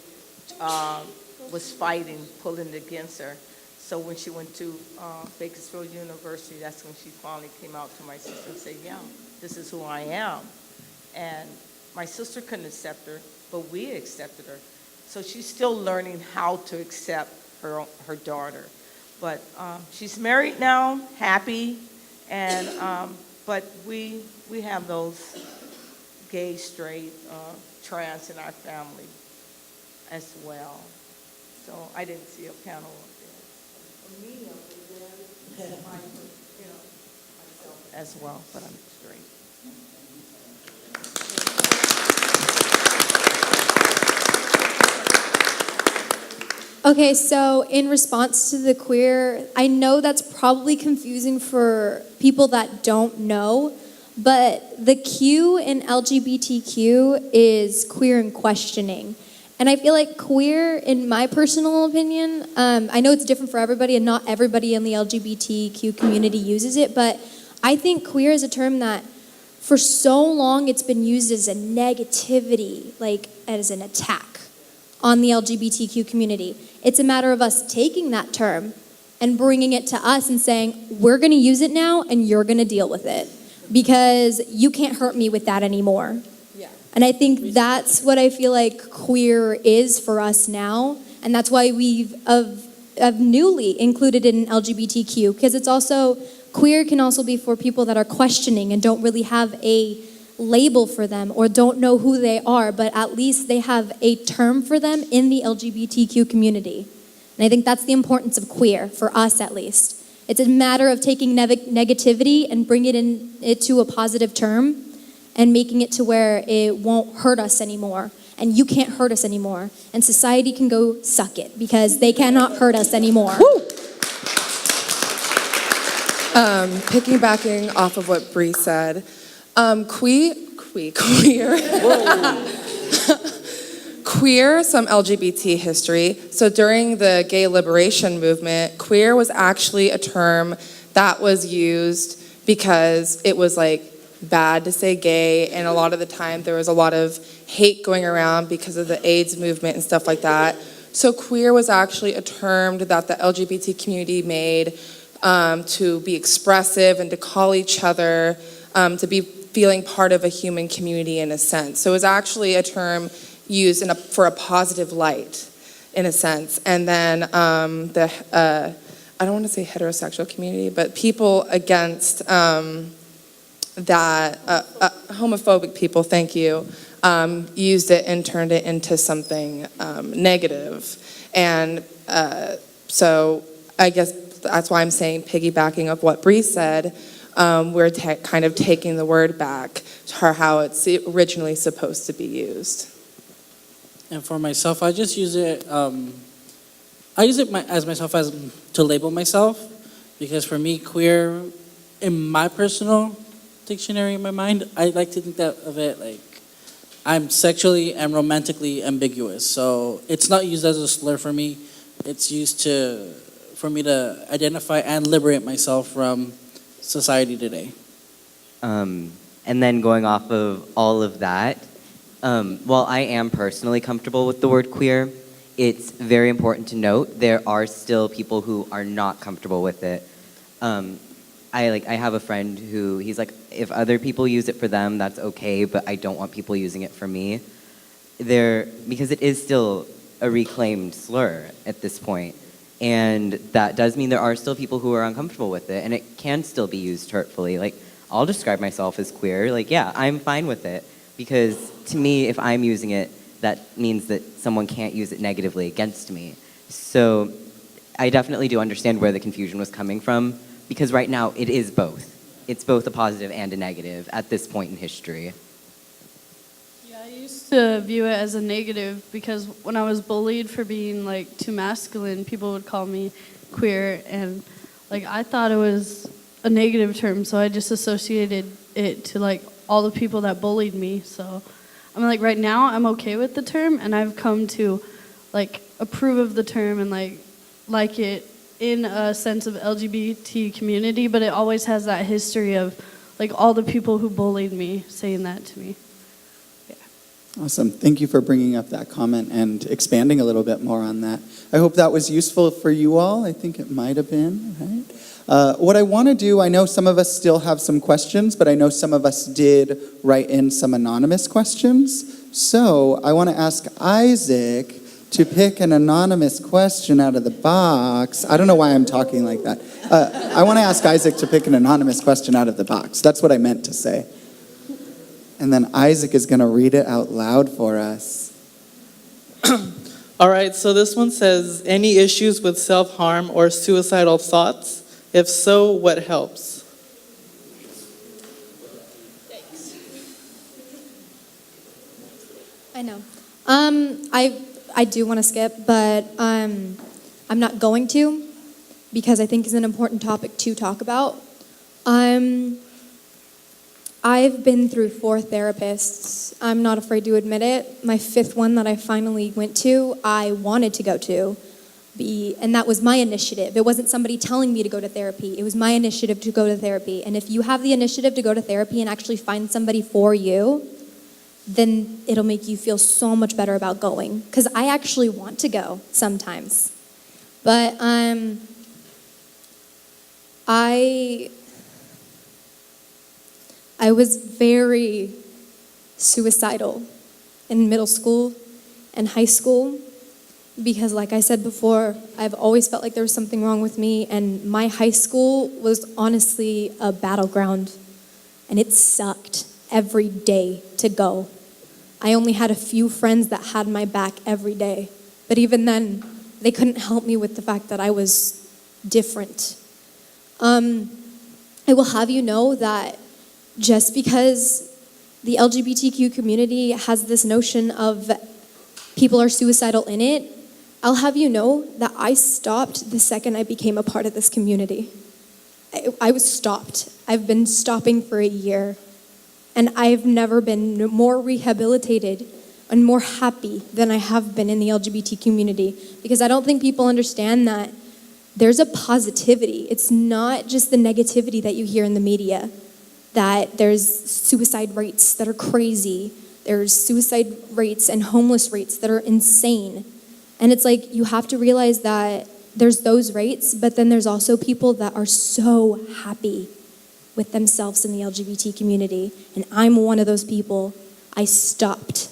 Speaker 16: was fighting, pulling against her. So when she went to Bakersfield University, that's when she finally came out to my sister and said, yeah, this is who I am. And my sister couldn't accept her, but we accepted her. So she's still learning how to accept her daughter. But she's married now, happy, and but we have those gay, straight, trans in our family as well. So I didn't see a panel up there. For me, myself as well, but I'm straight.
Speaker 3: Okay, so in response to the queer, I know that's probably confusing for people that don't know, but the Q in LGBTQ is queer and questioning. And I feel like queer, in my personal opinion, I know it's different for everybody and not everybody in the LGBTQ community uses it, but I think queer is a term that for so long it's been used as a negativity, like as an attack on the LGBTQ community. It's a matter of us taking that term and bringing it to us and saying, we're gonna use it now and you're gonna deal with it because you can't hurt me with that anymore.
Speaker 12: Yeah.
Speaker 3: And I think that's what I feel like queer is for us now. And that's why we've newly included it in LGBTQ, because it's also, queer can also be for people that are questioning and don't really have a label for them or don't know who they are, but at least they have a term for them in the LGBTQ community. And I think that's the importance of queer, for us at least. It's a matter of taking negativity and bringing it to a positive term and making it to where it won't hurt us anymore. And you can't hurt us anymore. And society can go suck it because they cannot hurt us anymore.
Speaker 16: Woo!
Speaker 12: Piggybacking off of what Bree said, queer, queer, some LGBT history. So during the gay liberation movement, queer was actually a term that was used because it was like bad to say gay, and a lot of the time there was a lot of hate going around because of the AIDS movement and stuff like that. So queer was actually a term that the LGBT community made to be expressive and to call each other, to be feeling part of a human community in a sense. So it was actually a term used for a positive light, in a sense. And then I don't want to say heterosexual community, but people against that, homophobic people, thank you, used it and turned it into something negative. And so I guess that's why I'm saying, piggybacking of what Bree said, we're kind of taking the word back to how it's originally supposed to be used.
Speaker 8: And for myself, I just use it. I use it as myself as to label myself, because for me, queer, in my personal dictionary in my mind, I like to think that of it like I'm sexually and romantically ambiguous. So it's not used as a slur for me. It's used for me to identify and liberate myself from society today.
Speaker 10: And then going off of all of that, while I am personally comfortable with the word queer, it's very important to note there are still people who are not comfortable with it. I have a friend who, he's like, if other people use it for them, that's okay, but I don't want people using it for me. Because it is still a reclaimed slur at this point. And that does mean there are still people who are uncomfortable with it, and it can still be used hurtfully. Like, I'll describe myself as queer. Like, yeah, I'm fine with it. Because to me, if I'm using it, that means that someone can't use it negatively against me. So I definitely do understand where the confusion was coming from, because right now it is both. It's both a positive and a negative at this point in history.
Speaker 6: Yeah, I used to view it as a negative because when I was bullied for being like too masculine, people would call me queer, and like I thought it was a negative term, so I just associated it to like all the people that bullied me. So I'm like, right now I'm okay with the term, and I've come to like approve of the term and like it in a sense of LGBT community, but it always has that history of like all the people who bullied me saying that to me.
Speaker 1: Awesome. Thank you for bringing up that comment and expanding a little bit more on that. I hope that was useful for you all. I think it might have been, right? What I want to do, I know some of us still have some questions, but I know some of us did write in some anonymous questions. So I want to ask Isaac to pick an anonymous question out of the box. I don't know why I'm talking like that. I want to ask Isaac to pick an anonymous question out of the box. That's what I meant to say. And then Isaac is going to read it out loud for us.
Speaker 17: All right, so this one says, any issues with self-harm or suicidal thoughts? If so, what helps?
Speaker 3: I know. I do want to skip, but I'm not going to, because I think it's an important topic to talk about. I've been through 4 therapists. I'm not afraid to admit it. My 5th one that I finally went to, I wanted to go to. And that was my initiative. It wasn't somebody telling me to go to therapy. It was my initiative to go to therapy. And if you have the initiative to go to therapy and actually find somebody for you, then it'll make you feel so much better about going. Because I actually want to go sometimes. But I was very suicidal in middle school and high school because, like I said before, I've always felt like there was something wrong with me, and my high school was honestly a battleground, and it sucked every day to go. I only had a few friends that had my back every day, but even then, they couldn't help me with the fact that I was different. I will have you know that just because the LGBTQ community has this notion of people are suicidal in it, I'll have you know that I stopped the second I became a part of this community. I was stopped. I've been stopping for a year, and I've never been more rehabilitated and more happy than I have been in the LGBT community, because I don't think people understand that there's a positivity. It's not just the negativity that you hear in the media, that there's suicide rates that are crazy, there's suicide rates and homeless rates that are insane. And it's like, you have to realize that there's those rates, but then there's also people that are so happy with themselves in the LGBT community. And I'm one of those people. I stopped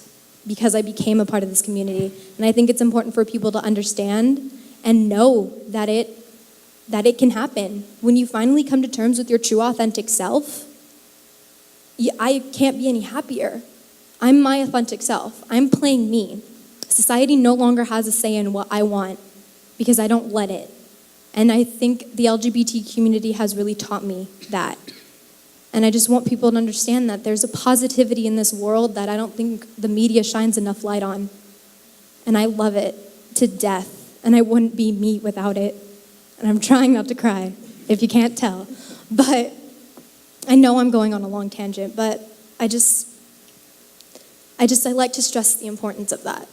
Speaker 3: because I became a part of this community. And I think it's important for people to understand and know that it can happen. When you finally come to terms with your true authentic self, I can't be any happier. I'm my authentic self. I'm playing me. Society no longer has a say in what I want because I don't let it. And I think the LGBT community has really taught me that. And I just want people to understand that there's a positivity in this world that I don't think the media shines enough light on. And I love it to death. And I wouldn't be me without it. And I'm trying not to cry, if you can't tell. But I know I'm going on a long tangent, but I like to stress the importance of that.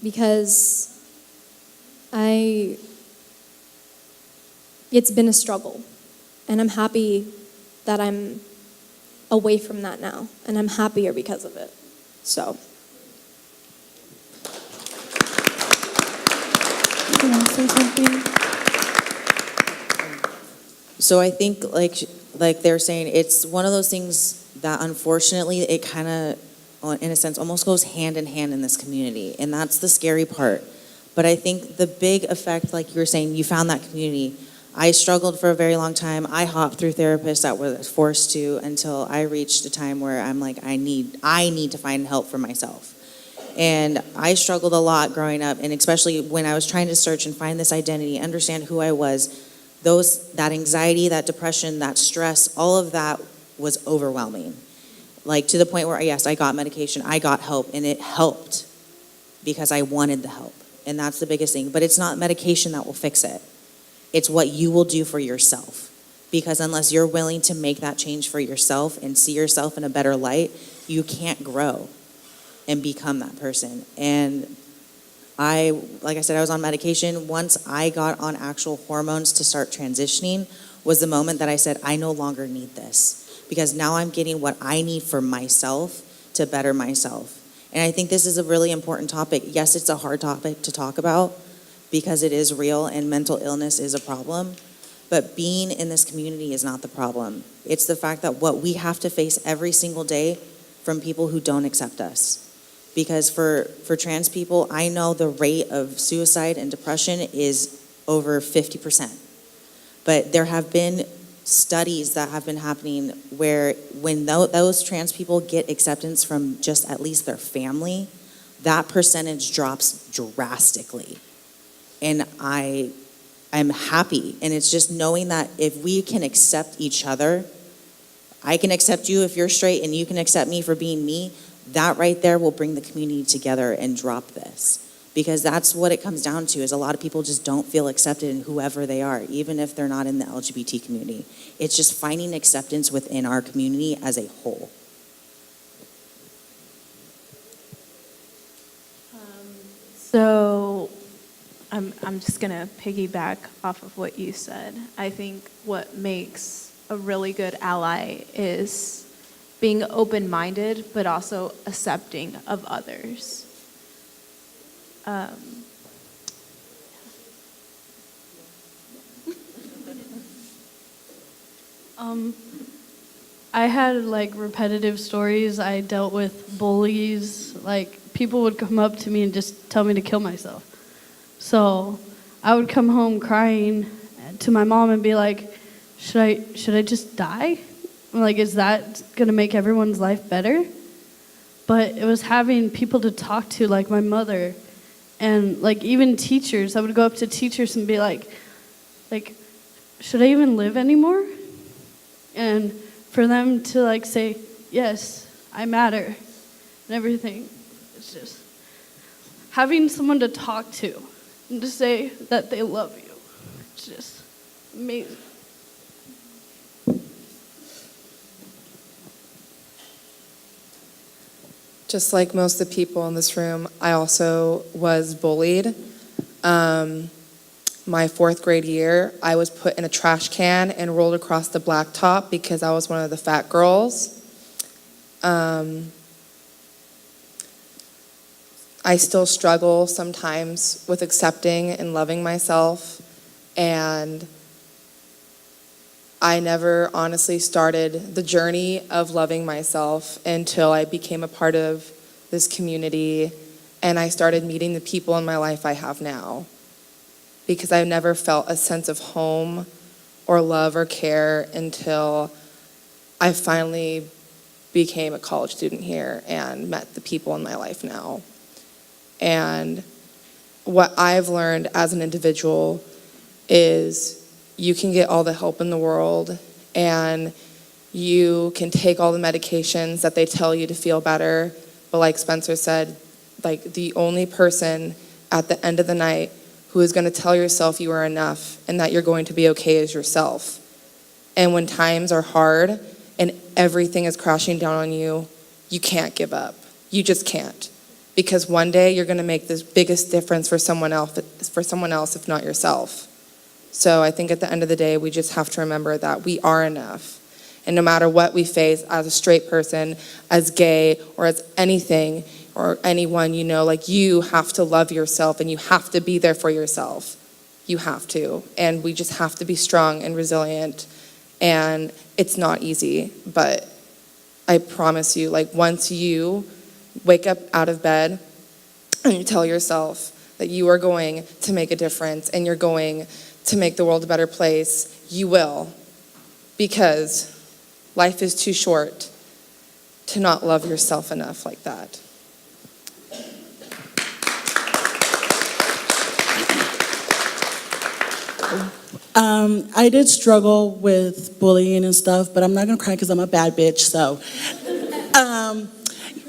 Speaker 3: Because it's been a struggle. And I'm happy that I'm away from that now. And I'm happier because of it. So. Can I say something?
Speaker 4: So I think, like they're saying, it's one of those things that unfortunately it kind of, in a sense, almost goes hand in hand in this community. And that's the scary part. But I think the big effect, like you were saying, you found that community. I struggled for a very long time. I hopped through therapists that were forced to until I reached a time where I'm like, I need to find help for myself. And I struggled a lot growing up, and especially when I was trying to search and find this identity, understand who I was, that anxiety, that depression, that stress, all of that was overwhelming. Like to the point where, yes, I got medication, I got help, and it helped because I wanted the help. And that's the biggest thing. But it's not medication that will fix it. It's what you will do for yourself. Because unless you're willing to make that change for yourself and see yourself in a better light, you can't grow and become that person. And like I said, I was on medication. Once I got on actual hormones to start transitioning was the moment that I said, I no longer need this. Because now I'm getting what I need for myself to better myself. And I think this is a really important topic. Yes, it's a hard topic to talk about because it is real and mental illness is a problem. But being in this community is not the problem. It's the fact that what we have to face every single day from people who don't accept us. Because for trans people, I know the rate of suicide and depression is over 50%. But there have been studies that have been happening where when those trans people get acceptance from just at least their family, that percentage drops drastically. And I'm happy. And it's just knowing that if we can accept each other, I can accept you if you're straight and you can accept me for being me, that right there will bring the community together and drop this. Because that's what it comes down to, is a lot of people just don't feel accepted in whoever they are, even if they're not in the LGBT community. It's just finding acceptance within our community as a whole.
Speaker 5: So I'm just going to piggyback off of what you said. I think what makes a really good ally is being open-minded, but also accepting of others.
Speaker 6: I had like repetitive stories. I dealt with bullies. Like people would come up to me and just tell me to kill myself. So I would come home crying to my mom and be like, should I just die? I'm like, is that gonna make everyone's life better? But it was having people to talk to, like my mother, and like even teachers. I would go up to teachers and be like, should I even live anymore? And for them to like say, yes, I matter, and everything. It's just having someone to talk to and to say that they love you. It's just amazing.
Speaker 12: Just like most of the people in this room, I also was bullied. My 4th grade year, I was put in a trash can and rolled across the blacktop because I was one of the fat girls. I still struggle sometimes with accepting and loving myself, and I never honestly started the journey of loving myself until I became a part of this community and I started meeting the people in my life I have now. Because I never felt a sense of home or love or care until I finally became a college student here and met the people in my life now. And what I've learned as an individual is you can get all the help in the world and you can take all the medications that they tell you to feel better. But like Spencer said, like the only person at the end of the night who is going to tell yourself you are enough and that you're going to be okay is yourself. And when times are hard and everything is crashing down on you, you can't give up. You just can't. Because one day you're going to make the biggest difference for someone else if not yourself. So I think at the end of the day, we just have to remember that we are enough. And no matter what we face as a straight person, as gay, or as anything, or anyone, you know, like you have to love yourself and you have to be there for yourself. You have to. And we just have to be strong and resilient. And it's not easy, but I promise you, like once you wake up out of bed and you tell yourself that you are going to make a difference and you're going to make the world a better place, you will. Because life is too short to not love yourself enough like that.
Speaker 7: I did struggle with bullying and stuff, but I'm not gonna cry because I'm a bad bitch, so.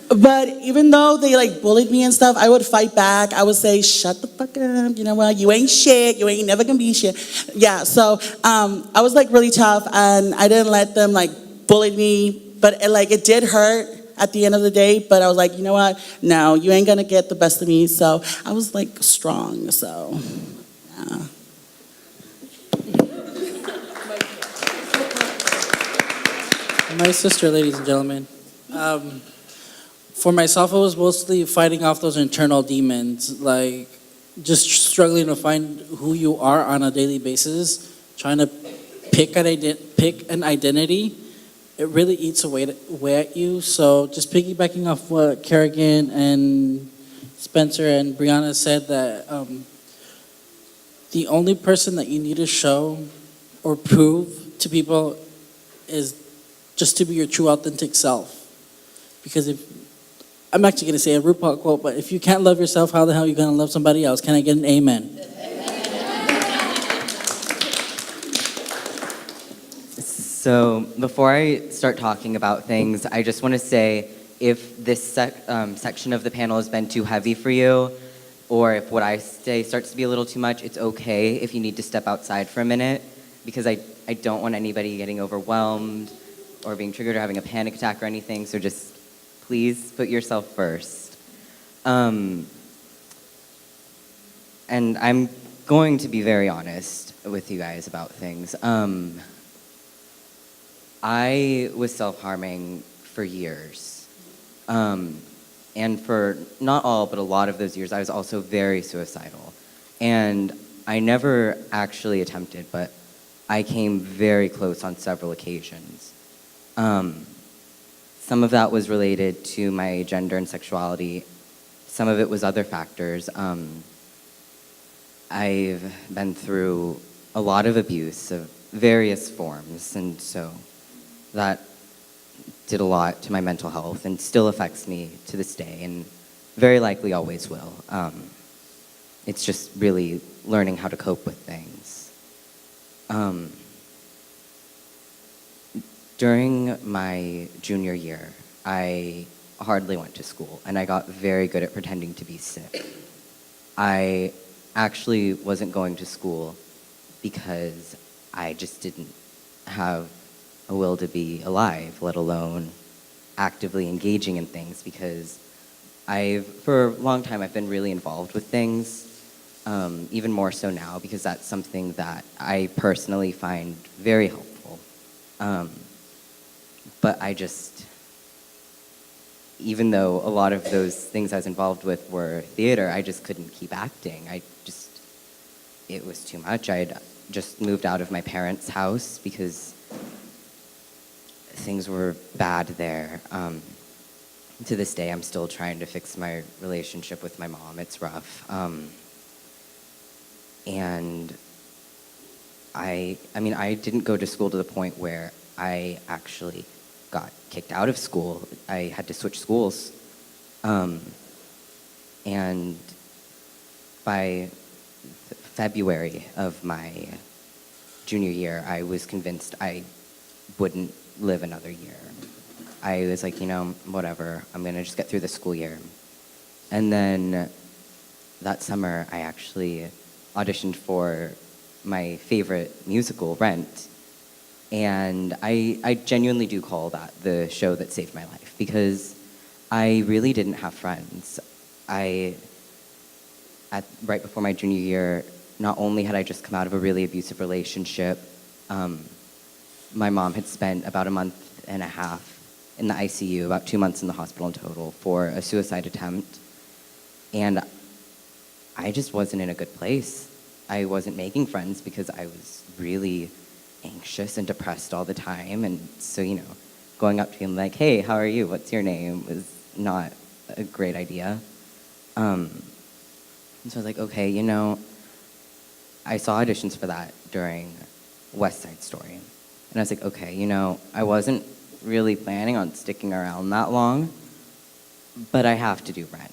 Speaker 7: But even though they like bullied me and stuff, I would fight back. I would say, shut the fuck up, you know what, you ain't shit, you ain't never gonna be shit. Yeah, so I was like really tough and I didn't let them like bully me, but it did hurt at the end of the day, but I was like, you know what, no, you ain't gonna get the best of me, so I was like strong, so, yeah.
Speaker 8: My sister, ladies and gentlemen. For myself, it was mostly fighting off those internal demons, like just struggling to find who you are on a daily basis, trying to pick an identity. It really eats away at you. So just piggybacking off what Kerrigan and Spencer and Brianna said, that the only person that you need to show or prove to people is just to be your true authentic self. Because I'm actually going to say a RuPaul quote, but if you can't love yourself, how the hell are you going to love somebody else? Can I get an amen?
Speaker 10: So before I start talking about things, I just want to say if this section of the panel has been too heavy for you, or if what I say starts to be a little too much, it's okay if you need to step outside for a minute, because I don't want anybody getting overwhelmed or being triggered or having a panic attack or anything, so just please put yourself first. And I'm going to be very honest with you guys about things. I was self-harming for years. And for not all, but a lot of those years, I was also very suicidal. And I never actually attempted, but I came very close on several occasions. Some of that was related to my gender and sexuality. Some of it was other factors. I've been through a lot of abuse of various forms, and so that did a lot to my mental health and still affects me to this day and very likely always will. It's just really learning how to cope with things. During my junior year, I hardly went to school, and I got very good at pretending to be sick. I actually wasn't going to school because I just didn't have a will to be alive, let alone actively engaging in things, because for a long time, I've been really involved with things, even more so now because that's something that I personally find very helpful. But even though a lot of those things I was involved with were theater, I just couldn't keep acting. It was too much. I had just moved out of my parents' house because things were bad there. To this day, I'm still trying to fix my relationship with my mom. It's rough. And I didn't go to school to the point where I actually got kicked out of school. I had to switch schools. And by February of my junior year, I was convinced I wouldn't live another year. I was like, whatever, I'm gonna just get through the school year. And then that summer, I actually auditioned for my favorite musical, Rent. And I genuinely do call that the show that saved my life because I really didn't have friends. Right before my junior year, not only had I just come out of a really abusive relationship, my mom had spent about a month and a half in the ICU, about 2 months in the hospital in total for a suicide attempt. And I just wasn't in a good place. I wasn't making friends because I was really anxious and depressed all the time. And so, going up to him like, hey, how are you? What's your name? Was not a great idea. And so I was like, okay, I saw auditions for that during West Side Story. And I was like, okay, I wasn't really planning on sticking around that long, but I have to do Rent.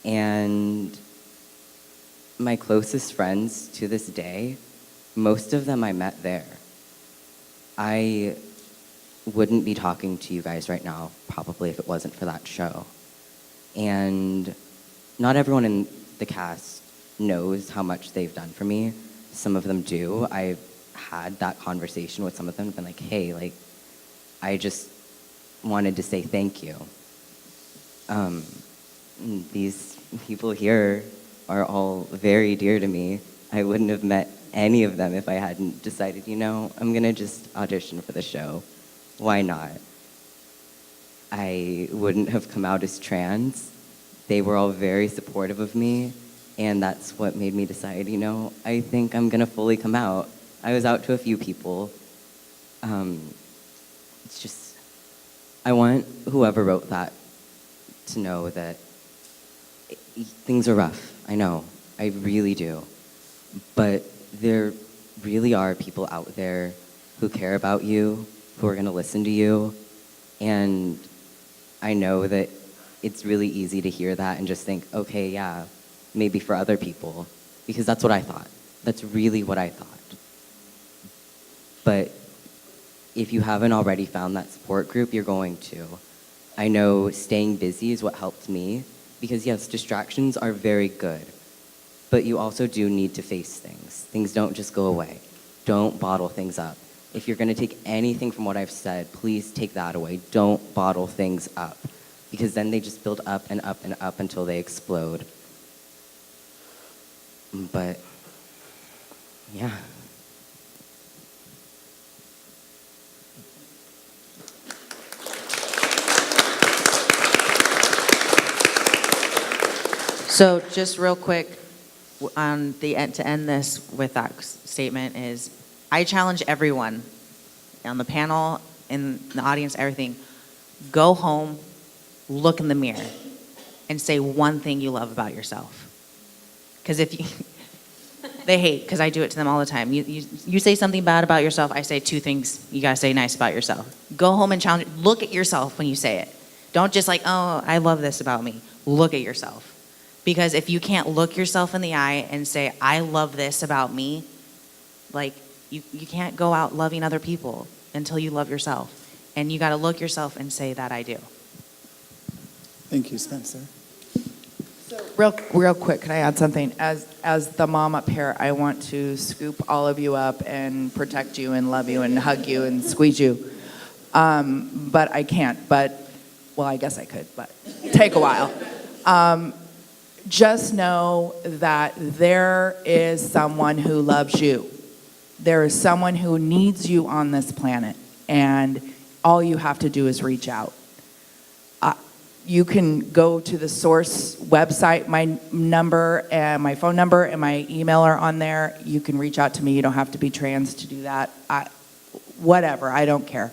Speaker 10: And my closest friends to this day, most of them I met there. I wouldn't be talking to you guys right now, probably, if it wasn't for that show. And not everyone in the cast knows how much they've done for me. Some of them do. I've had that conversation with some of them and been like, hey, I just wanted to say thank you. These people here are all very dear to me. I wouldn't have met any of them if I hadn't decided, I'm gonna just audition for the show. Why not? I wouldn't have come out as trans. They were all very supportive of me, and that's what made me decide, I think I'm gonna fully come out. I was out to a few people. It's just, I want whoever wrote that to know that things are rough. I know, I really do. But there really are people out there who care about you, who are gonna listen to you. And I know that it's really easy to hear that and just think, okay, yeah, maybe for other people, because that's what I thought. That's really what I thought. But if you haven't already found that support group, you're going to. I know staying busy is what helped me, because yes, distractions are very good, but you also do need to face things. Things don't just go away. Don't bottle things up. If you're gonna take anything from what I've said, please take that away. Don't bottle things up, because then they just build up and up and up until they explode. But, yeah.
Speaker 18: So just real quick, on the end, to end this with that statement is, I challenge everyone on the panel, in the audience, everything, go home, look in the mirror, and say one thing you love about yourself. Because if you, they hate, because I do it to them all the time. You say something bad about yourself, I say 2 things you gotta say nice about yourself. Go home and challenge, look at yourself when you say it. Don't just oh, I love this about me. Look at yourself. Because if you can't look yourself in the eye and say, I love this about me, you can't go out loving other people until you love yourself. And you gotta look yourself and say that I do.
Speaker 1: Thank you, Spencer.
Speaker 15: Real quick, can I add something? As the mom up here, I want to scoop all of you up and protect you and love you and hug you and squeeze you. But I can't, well, I guess I could, but. take a while. Just know that there is someone who loves you. There is someone who needs you on this planet, and all you have to do is reach out. You can go to the Source website. My number and my phone number and my email are on there. You can reach out to me. You don't have to be trans to do that. Whatever, I don't care.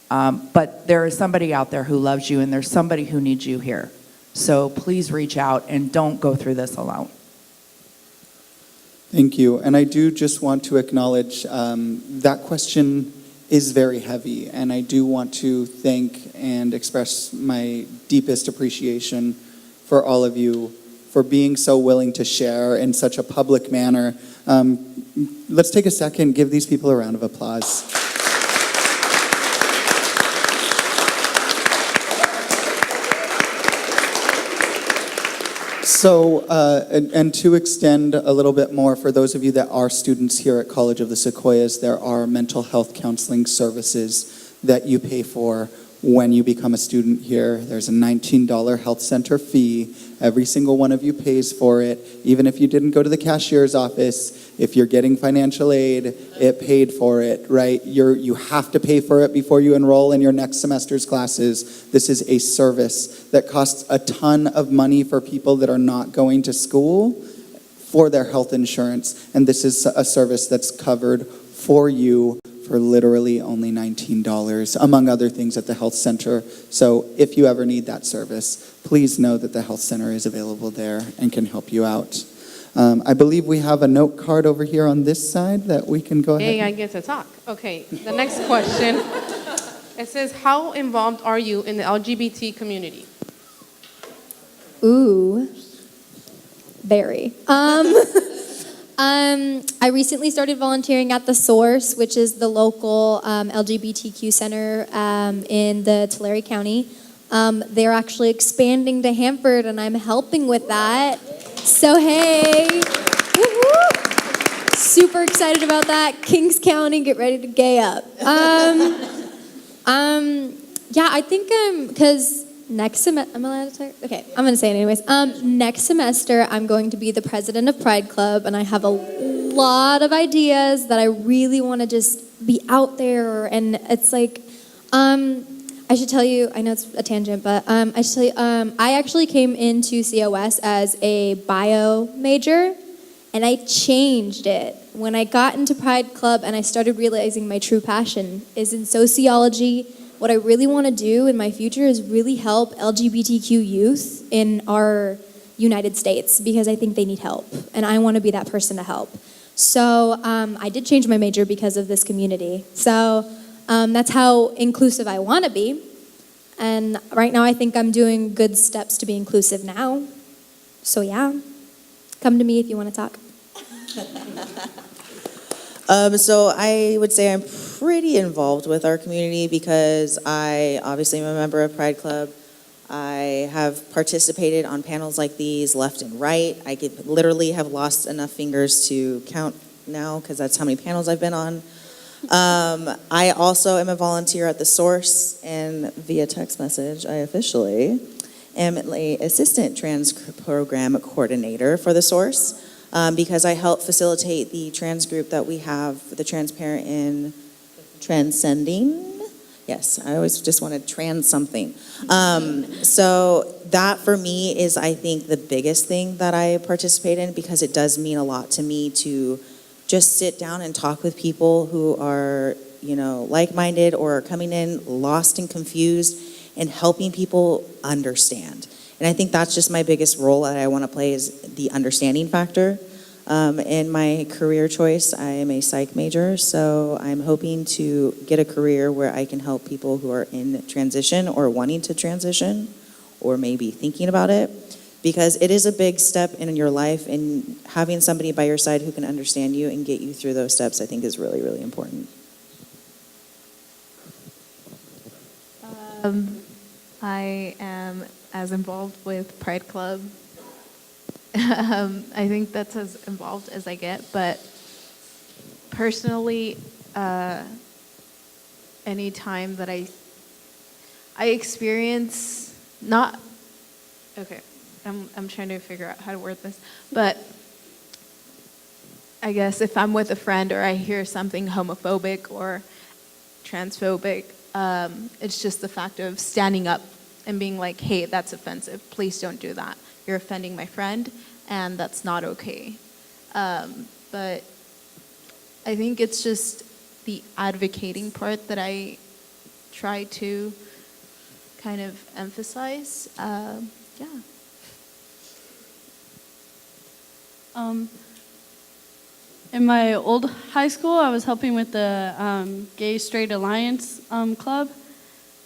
Speaker 15: But there is somebody out there who loves you, and there's somebody who needs you here. So please reach out and don't go through this alone.
Speaker 1: Thank you. And I do just want to acknowledge that question is very heavy, and I do want to thank and express my deepest appreciation for all of you for being so willing to share in such a public manner. Let's take a second, give these people a round of applause. So, and to extend a little bit more, for those of you that are students here at College of the Sequoias, there are mental health counseling services that you pay for when you become a student here. There's a $19 health center fee. Every single one of you pays for it. Even if you didn't go to the cashier's office, if you're getting financial aid, it paid for it, right? You have to pay for it before you enroll in your next semester's classes. This is a service that costs a ton of money for people that are not going to school for their health insurance. And this is a service that's covered for you for literally only $19, among other things, at the health center. So if you ever need that service, please know that the health center is available there and can help you out. I believe we have a note card over here on this side that we can go ahead.
Speaker 19: Hey, I get to talk. Okay, the next question. It says, how involved are you in the LGBT community?
Speaker 3: Ooh, very. I recently started volunteering at The Source, which is the local LGBTQ center in the Tulare County. They're actually expanding to Hanford, and I'm helping with that. So hey, woo-hoo. Super excited about that. Kings County, get ready to gay up. Yeah, I think because next semester, am I allowed to talk? Okay, I'm going to say it anyways. Next semester, I'm going to be the president of Pride Club, and I have a lot of ideas that I really want to just be out there. And it's like, I should tell you, I know it's a tangent, but I should tell you, I actually came into COS as a bio major, and I changed it when I got into Pride Club and I started realizing my true passion is in sociology. What I really want to do in my future is really help LGBTQ youth in our United States, because I think they need help, and I want to be that person to help. So I did change my major because of this community. So that's how inclusive I want to be. And right now I think I'm doing good steps to be inclusive now. So yeah, come to me if you want to talk.
Speaker 4: So I would say I'm pretty involved with our community because I obviously am a member of Pride Club. I have participated on panels like these left and right. I could literally have lost enough fingers to count now because that's how many panels I've been on. I also am a volunteer at The Source, and via text message, I officially am an assistant trans program coordinator for The Source. Because I help facilitate the trans group that we have, the Transparent in Transcending. Yes, I always just want to trans something. So that for me is, I think, the biggest thing that I participate in, because it does mean a lot to me to just sit down and talk with people who are, like-minded or are coming in lost and confused, and helping people understand. And I think that's just my biggest role that I want to play, is the understanding factor. In my career choice, I am a psych major, so I'm hoping to get a career where I can help people who are in transition or wanting to transition or maybe thinking about it, because it is a big step in your life, and having somebody by your side who can understand you and get you through those steps, I think, is really, really important.
Speaker 5: I am as involved with Pride Club. I think that's as involved as I get, but personally, any time that I experience, not Okay, I'm trying to figure out how to word this, but I guess if I'm with a friend or I hear something homophobic or transphobic, it's just the fact of standing up and being like, hey, that's offensive. Please don't do that. You're offending my friend, and that's not okay. But I think it's just the advocating part that I try to kind of emphasize. Yeah.
Speaker 6: In my old high school, I was helping with the Gay Straight Alliance club.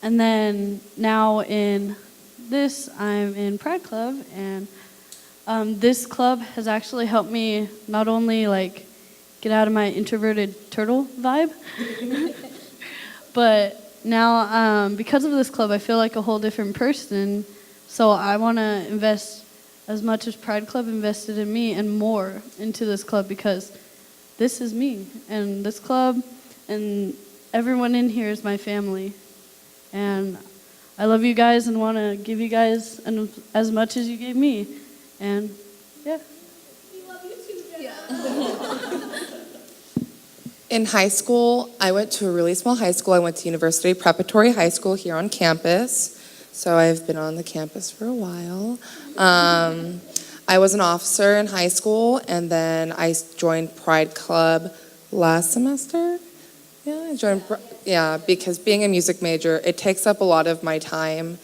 Speaker 6: And then now in this, I'm in Pride Club. And this club has actually helped me not only like get out of my introverted turtle vibe, but now because of this club, I feel like a whole different person. So I want to invest as much as Pride Club invested in me and more into this club, because this is me, and this club and everyone in here is my family. And I love you guys and want to give you guys as much as you gave me. And yeah. We love you too,
Speaker 12: In high school, I went to a really small high school. I went to University Preparatory High School here on campus. So I've been on the campus for a while. I was an officer in high school, and then I joined Pride Club last semester. Yeah, I joined, because being a music major, it takes up a lot of my time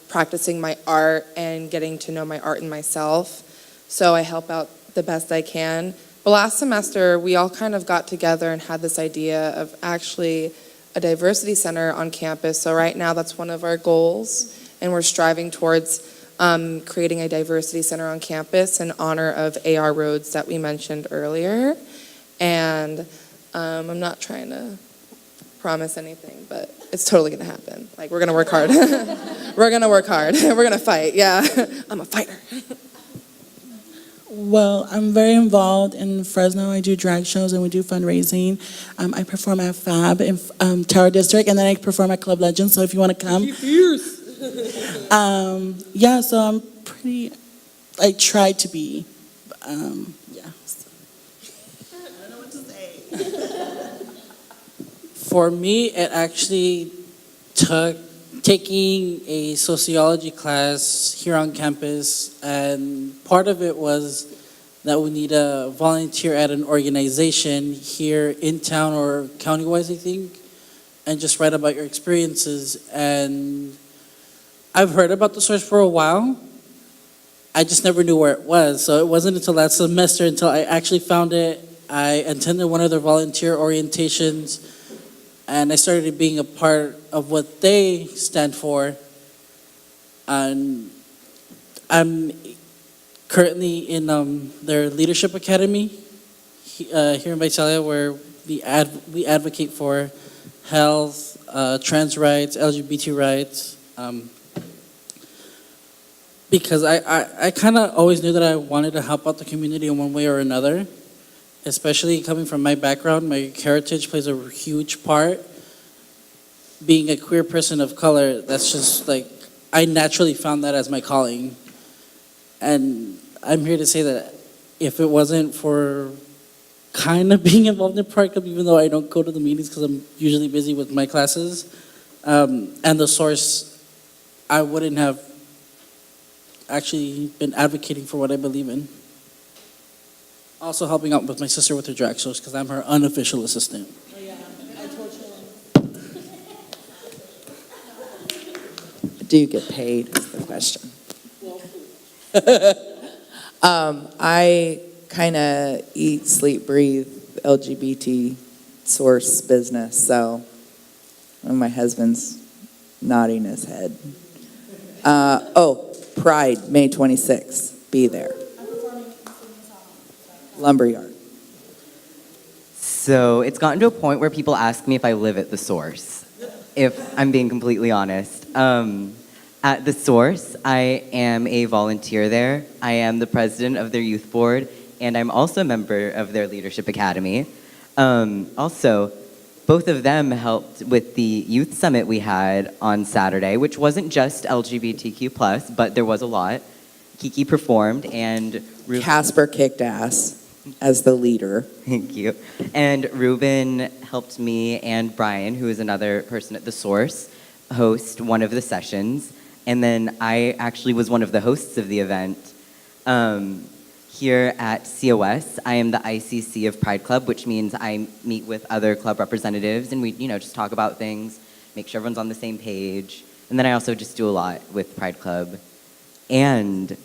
Speaker 12: practicing my art and getting to know my art and myself. So I help out the best I can. But last semester, we all kind of got together and had this idea of actually a diversity center on campus. So right now, that's one of our goals, and we're striving towards creating a diversity center on campus in honor of AR Rhodes that we mentioned earlier. And I'm not trying to promise anything, but it's totally gonna happen. Like, we're gonna work hard. We're gonna work hard. We're gonna fight, yeah. I'm a fighter.
Speaker 7: Well, I'm very involved in Fresno. I do drag shows and we do fundraising. I perform at Fab in Tower District, and then I perform at Club Legends. So if you want to come, yeah. So I'm pretty. I try to be. Yeah. So. I don't know what to say.
Speaker 8: For me, it actually took taking a sociology class here on campus, and part of it was that we need a volunteer at an organization here in town or county-wise, I think, and just write about your experiences. And I've heard about the source for a while. I just never knew where it was. So it wasn't until last semester until I actually found it. I attended one of their volunteer orientations, and I started being a part of what they stand for. And I'm currently in their leadership academy here in Visalia, where we advocate for health, trans rights, LGBT rights. Because I kind of always knew that I wanted to help out the community in one way or another. Especially coming from my background, my heritage plays a huge part. Being a queer person of color, that's just like, I naturally found that as my calling. And I'm here to say that if it wasn't for kind of being involved in Pride Club, even though I don't go to the meetings because I'm usually busy with my classes, and the source, I wouldn't have actually been advocating for what I believe in. Also helping out with my sister with her drag shows because I'm her unofficial assistant.
Speaker 7: Oh yeah, I told you.
Speaker 15: Do you get paid is the question. I kind of eat, sleep, breathe LGBT source business, so my husband's nodding his head. Pride, May 26th, be there. Lumberyard.
Speaker 10: So it's gotten to a point where people ask me if I live at the source, if I'm being completely honest. At the source, I am a volunteer there. I am the president of their youth board, and I'm also a member of their leadership academy. Also, both of them helped with the youth summit we had on Saturday, which wasn't just LGBTQ+, but there was a lot. Kiki performed, and
Speaker 15: Casper kicked ass as the leader.
Speaker 10: Thank you. And Ruben helped me and Brian, who is another person at The Source, host one of the sessions. And then I actually was one of the hosts of the event. Here at COS, I am the ICC of Pride Club, which means I meet with other club representatives and we, just talk about things, make sure everyone's on the same page. And then I also just do a lot with Pride Club. And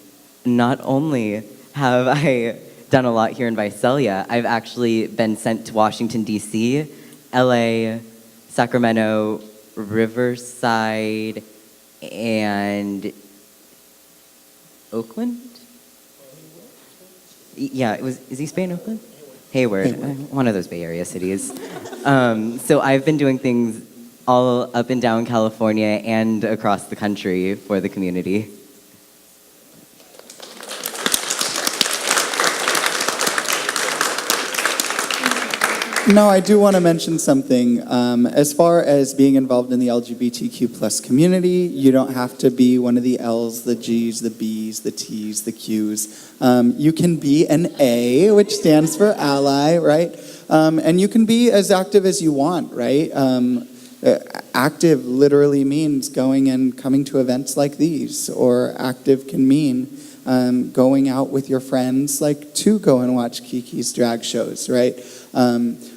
Speaker 10: not only have I done a lot here in Visalia, I've actually been sent to Washington, D.C., LA, Sacramento, Riverside, and Oakland? Yeah, is East Bay in Oakland? Hayward, one of those Bay Area cities. So I've been doing things all up and down California and across the country for the community.
Speaker 1: No, I do want to mention something. As far as being involved in the LGBTQ plus community, you don't have to be one of the L's, the G's, the B's, the T's, the Q's. You can be an A, which stands for ally, right? And you can be as active as you want, right? Active literally means going and coming to events like these, or active can mean going out with your friends, like to go and watch Kiki's drag shows, right?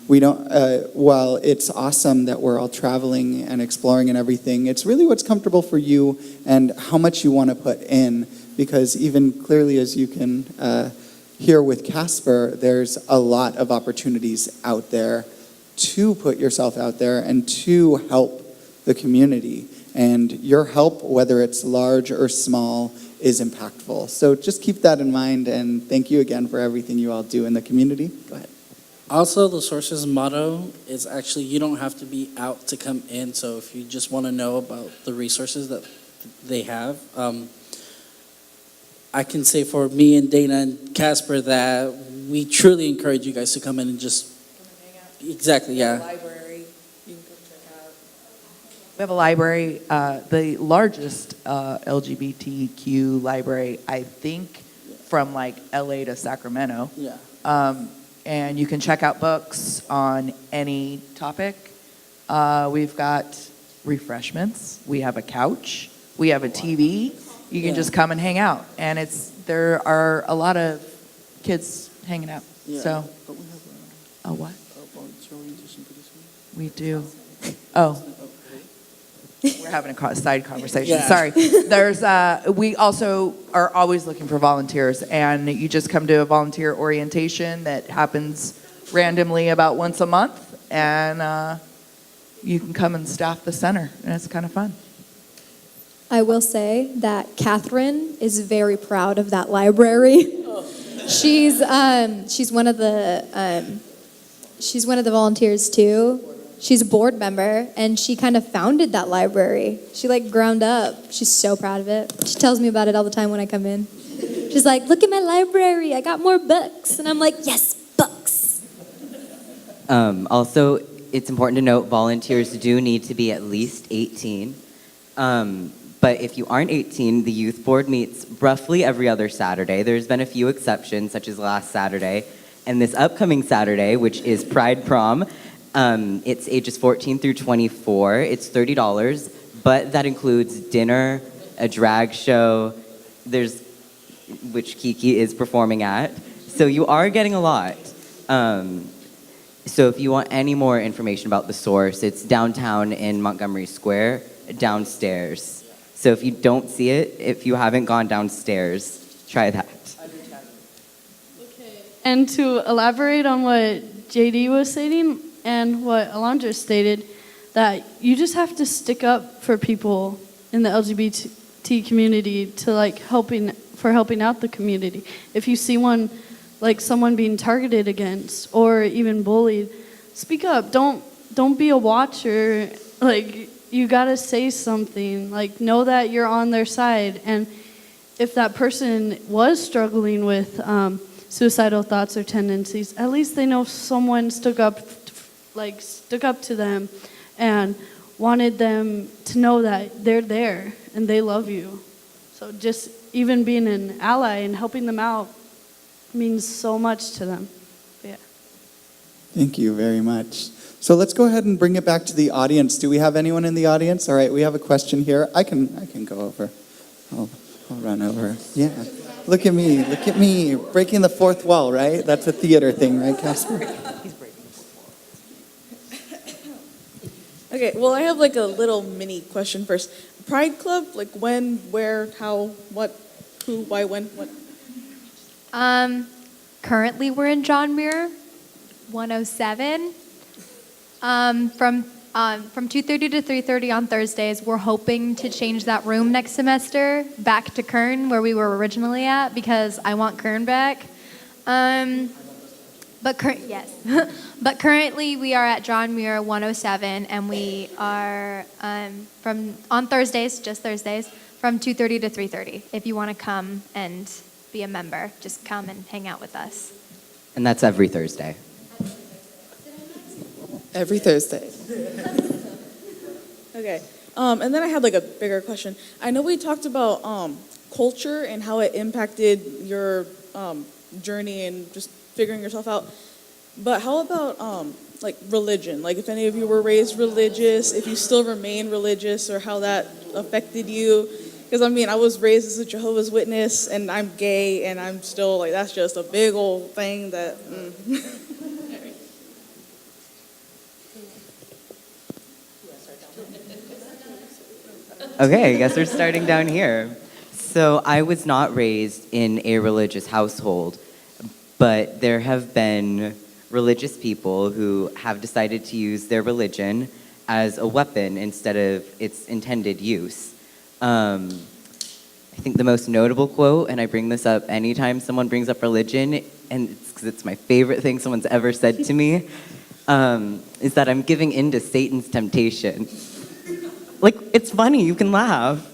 Speaker 1: We don't, while it's awesome that we're all traveling and exploring and everything, it's really what's comfortable for you and how much you want to put in, because even clearly as you can hear with Casper, there's a lot of opportunities out there to put yourself out there and to help the community. And your help, whether it's large or small, is impactful. So just keep that in mind, and thank you again for everything you all do in the community. Go ahead.
Speaker 8: Also, the Source's motto is actually, you don't have to be out to come in. So if you just want to know about the resources that they have, I can say for me and Dana and Casper that we truly encourage you guys to come in and just exactly, yeah.
Speaker 15: Library, you can come check out. We have a library, the largest LGBTQ library, I think, from like LA to Sacramento.
Speaker 8: Yeah.
Speaker 15: And you can check out books on any topic. We've got refreshments. We have a couch. We have a TV. You can just come and hang out. And there are a lot of kids hanging out.
Speaker 8: Yeah.
Speaker 15: So,
Speaker 8: But we have
Speaker 15: oh, what?
Speaker 8: volunteer orientation pretty soon.
Speaker 15: We do. Oh. We're having a side conversation.
Speaker 8: Yeah.
Speaker 15: Sorry. We also are always looking for volunteers, and you just come to a volunteer orientation that happens randomly about once a month, and you can come and staff the center, and it's kind of fun.
Speaker 3: I will say that Catherine is very proud of that library. She's one of the volunteers too. She's a board member, and she kind of founded that library. She ground up. She's so proud of it. She tells me about it all the time when I come in. She's like, look at my library. I got more books. And I'm like, yes, books.
Speaker 10: Also, it's important to note volunteers do need to be at least 18. But if you aren't 18, the youth board meets roughly every other Saturday. There's been a few exceptions, such as last Saturday. And this upcoming Saturday, which is Pride Prom, it's ages 14 through 24. It's $30, but that includes dinner, a drag show, which Kiki is performing at. So you are getting a lot. So if you want any more information about The Source, it's downtown in Montgomery Square, downstairs. So if you don't see it, if you haven't gone downstairs, try that.
Speaker 6: And to elaborate on what JD was saying and what Alondra stated, that you just have to stick up for people in the LGBT community to helping out the community. If you see someone being targeted against or even bullied, speak up. Don't be a watcher. You gotta say something. Know that you're on their side. And if that person was struggling with suicidal thoughts or tendencies, at least they know someone stuck up like stuck up to them and wanted them to know that they're there and they love you. So just even being an ally and helping them out means so much to them. But yeah.
Speaker 1: Thank you very much. So let's go ahead and bring it back to the audience. Do we have anyone in the audience? All right, we have a question here. I can go over. I'll run over. Yeah. Look at me, breaking the fourth wall, right? That's a theater thing, right, Casper?
Speaker 20: Okay, well, I have like a little mini question first. Pride Club, like when, where, how, what, who, why, when, what?
Speaker 3: Currently we're in John Muir 107. From 2:30 to 3:30 on Thursdays. We're hoping to change that room next semester back to Kern, where we were originally at, because I want Kern back. Yes. But currently we are at John Muir 107, and we are on Thursdays, just Thursdays, from 2:30 to 3:30. If you want to come and be a member, just come and hang out with us.
Speaker 10: And that's every Thursday.
Speaker 12: Every Thursday.
Speaker 20: Okay, and then I had like a bigger question. I know we talked about culture and how it impacted your journey and just figuring yourself out. But how about like religion? Like if any of you were raised religious, if you still remain religious, or how that affected you? Because I mean, I was raised as a Jehovah's Witness, and I'm gay, and I'm still like, that's just a big old thing that.
Speaker 10: Okay, I guess we're starting down here. So I was not raised in a religious household, but there have been religious people who have decided to use their religion as a weapon instead of its intended use. I think the most notable quote, and I bring this up anytime someone brings up religion, and it's because it's my favorite thing someone's ever said to me, is that I'm giving in to Satan's temptation. Like, it's funny, you can laugh.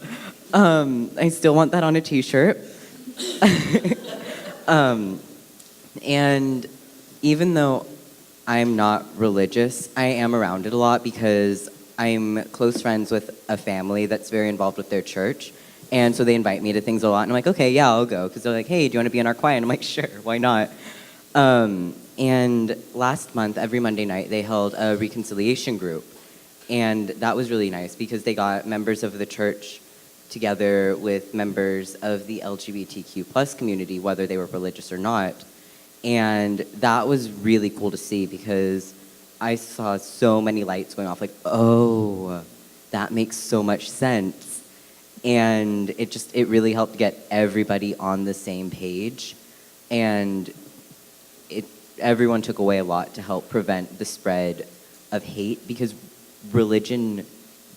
Speaker 10: I still want that on a t-shirt. And even though I'm not religious, I am around it a lot because I'm close friends with a family that's very involved with their church. And so they invite me to things a lot. And I'm like, okay, yeah, I'll go. Because they're like, hey, do you want to be in our choir? And I'm like, sure, why not? And last month, every Monday night, they held a reconciliation group. And that was really nice because they got members of the church together with members of the LGBTQ plus community, whether they were religious or not. And that was really cool to see because I saw so many lights going off, like, oh, that makes so much sense. And it really helped get everybody on the same page. And everyone took away a lot to help prevent the spread of hate because religion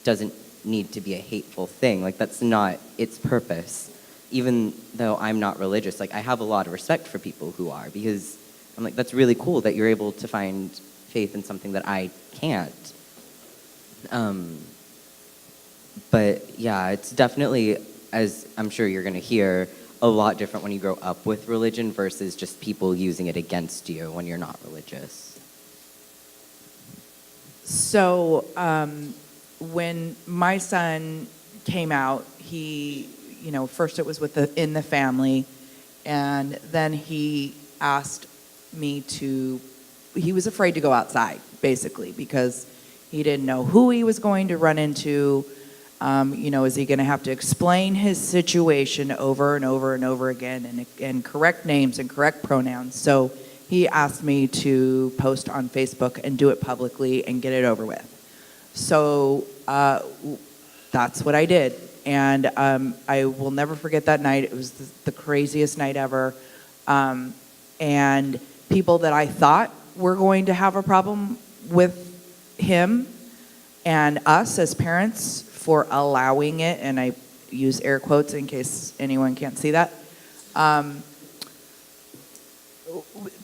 Speaker 10: doesn't need to be a hateful thing. Like, that's not its purpose. Even though I'm not religious, like, I have a lot of respect for people who are, because I'm like, that's really cool that you're able to find faith in something that I can't. But yeah, it's definitely, as I'm sure you're gonna hear, a lot different when you grow up with religion versus just people using it against you when you're not religious.
Speaker 15: So when my son came out, he, first it was in the family, and then he asked me he was afraid to go outside, basically, because he didn't know who he was going to run into. Is he going to have to explain his situation over and over and over again and correct names and correct pronouns? So he asked me to post on Facebook and do it publicly and get it over with. So that's what I did. And I will never forget that night. It was the craziest night ever. And people that I thought were going to have a problem with him and us as parents for allowing it, and I use air quotes in case anyone can't see that.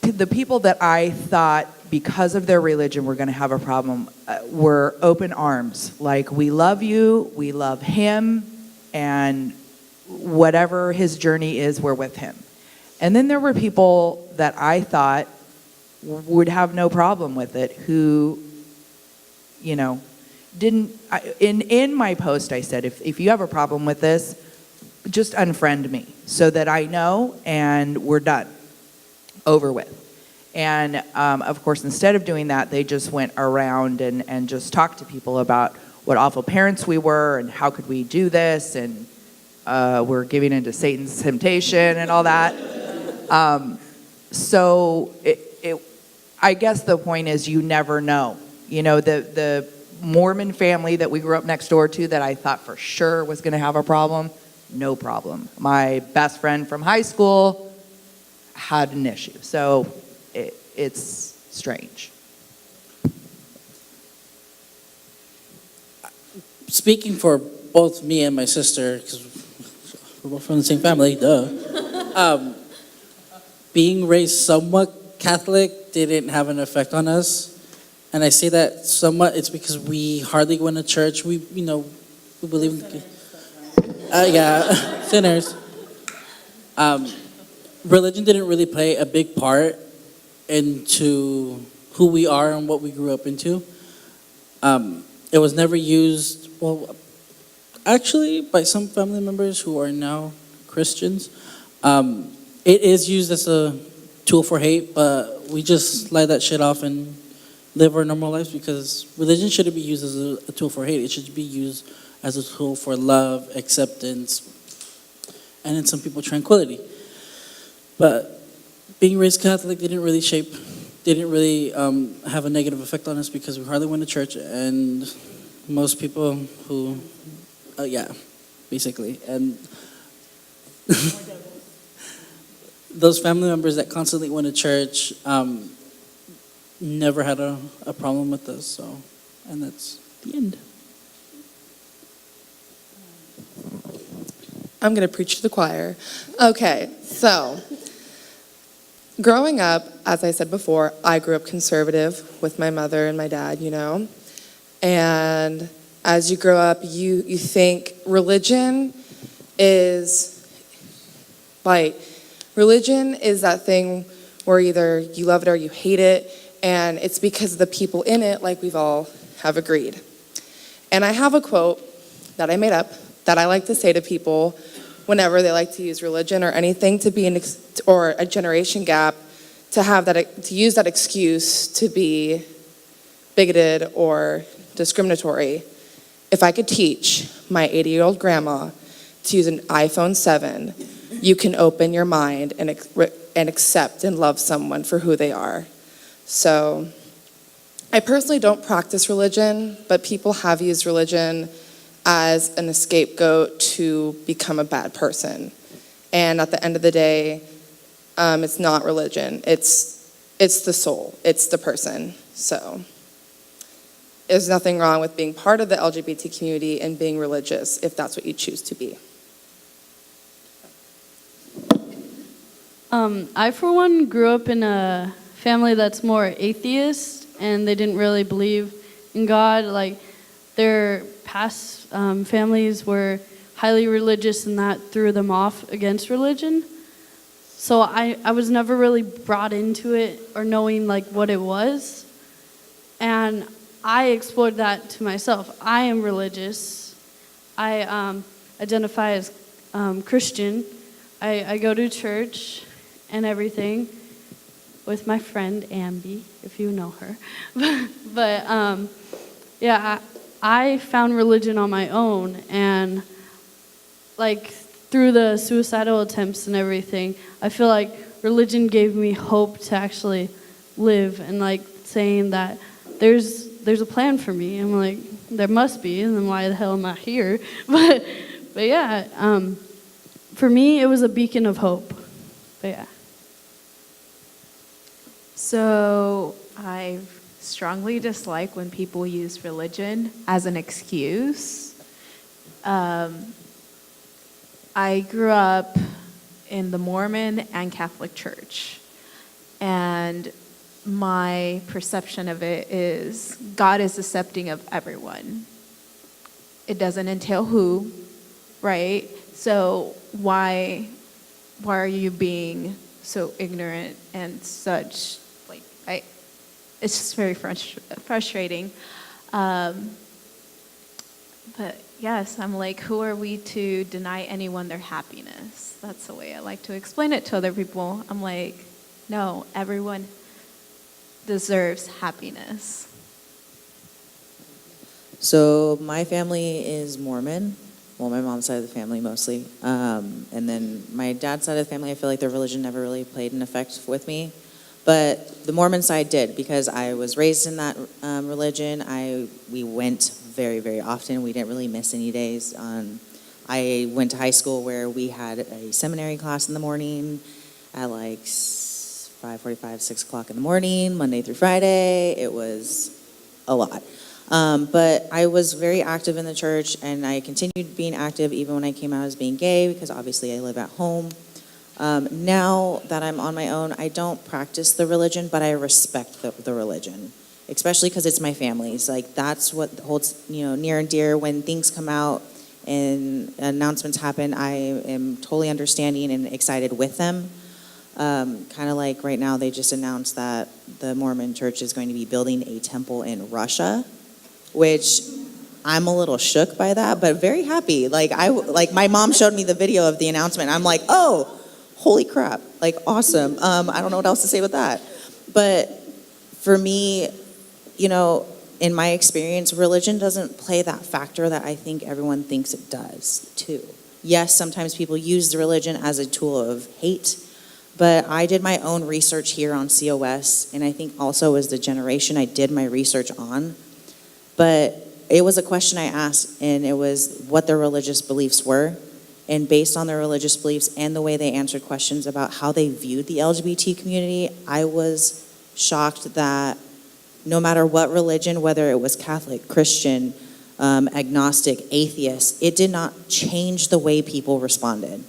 Speaker 15: The people that I thought, because of their religion, were going to have a problem were open arms. Like, we love you, we love him, and whatever his journey is, we're with him. And then there were people that I thought would have no problem with it, who In my post, I said, if you have a problem with this, just unfriend me so that I know and we're done, over with. And of course, instead of doing that, they just went around and just talked to people about what awful parents we were and how could we do this, and we're giving into Satan's temptation and all that. So I guess the point is you never know. The Mormon family that we grew up next door to that I thought for sure was going to have a problem, no problem. My best friend from high school had an issue. So it's strange.
Speaker 8: Speaking for both me and my sister, because we're both from the same family, duh. Being raised somewhat Catholic didn't have an effect on us. And I say that somewhat, it's because we hardly went to church. We believe in, sinners. Religion didn't really play a big part into who we are and what we grew up into. It was never used, well, actually, by some family members who are now Christians. It is used as a tool for hate, but we just slide that shit off and live our normal lives, because religion shouldn't be used as a tool for hate. It should be used as a tool for love, acceptance, and in some people, tranquility. But being raised Catholic didn't really have a negative effect on us, because we hardly went to church, and most people who, basically. And those family members that constantly went to church never had a problem with us, so, and that's the end.
Speaker 12: I'm going to preach to the choir. Okay, so growing up, as I said before, I grew up conservative with my mother and my dad, And as you grow up, you think religion is that thing where either you love it or you hate it, and it's because of the people in it, like we've all have agreed. And I have a quote that I made up that I like to say to people whenever they like to use religion or anything to be or a generation gap, to use that excuse to be bigoted or discriminatory. If I could teach my 80-year-old grandma to use an iPhone 7, you can open your mind and accept and love someone for who they are. So I personally don't practice religion, but people have used religion as an scapegoat to become a bad person. And at the end of the day, it's not religion. It's the soul. It's the person. So there's nothing wrong with being part of the LGBT community and being religious if that's what you choose to be.
Speaker 6: I, for one, grew up in a family that's more atheist, and they didn't really believe in God. Like, their past families were highly religious, and that threw them off against religion. So I was never really brought into it or knowing like what it was. And I explored that to myself. I am religious. I identify as Christian. I go to church and everything with my friend Ambi, if you know her. But I found religion on my own, and like through the suicidal attempts and everything, I feel like religion gave me hope to actually live, and like saying that there's a plan for me. I'm like, there must be, and then why the hell am I here? But yeah, for me, it was a beacon of hope. But yeah.
Speaker 21: So I strongly dislike when people use religion as an excuse. I grew up in the Mormon and Catholic Church, and my perception of it is God is accepting of everyone. It doesn't entail who, right? So why are you being so ignorant and such? Like, it's just very frustrating. But yes, I'm like, who are we to deny anyone their happiness? That's the way I like to explain it to other people. I'm like, no, everyone deserves happiness.
Speaker 4: So my family is Mormon. Well, my mom's side of the family mostly. And then my dad's side of the family, I feel like their religion never really played an effect with me. But the Mormon side did, because I was raised in that religion. We went very, very often. We didn't really miss any days. I went to high school where we had a seminary class in the morning at like 5:45, 6 o'clock in the morning, Monday through Friday. It was a lot. But I was very active in the church, and I continued being active even when I came out as being gay, because obviously I live at home. Now that I'm on my own, I don't practice the religion, but I respect the religion, especially because it's my family. It's like that's what holds near and dear. When things come out and announcements happen, I am totally understanding and excited with them. Kind of like right now, they just announced that the Mormon Church is going to be building a temple in Russia, which I'm a little shook by that, but very happy. Like my mom showed me the video of the announcement. I'm like, oh, holy crap! Like awesome. I don't know what else to say with that. But for me, in my experience, religion doesn't play that factor that I think everyone thinks it does too. Yes, sometimes people use the religion as a tool of hate, but I did my own research here on COS, and I think also as the generation I did my research on. But it was a question I asked, and it was what their religious beliefs were. And based on their religious beliefs and the way they answered questions about how they viewed the LGBT community, I was shocked that no matter what religion, whether it was Catholic, Christian, agnostic, atheist, it did not change the way people responded.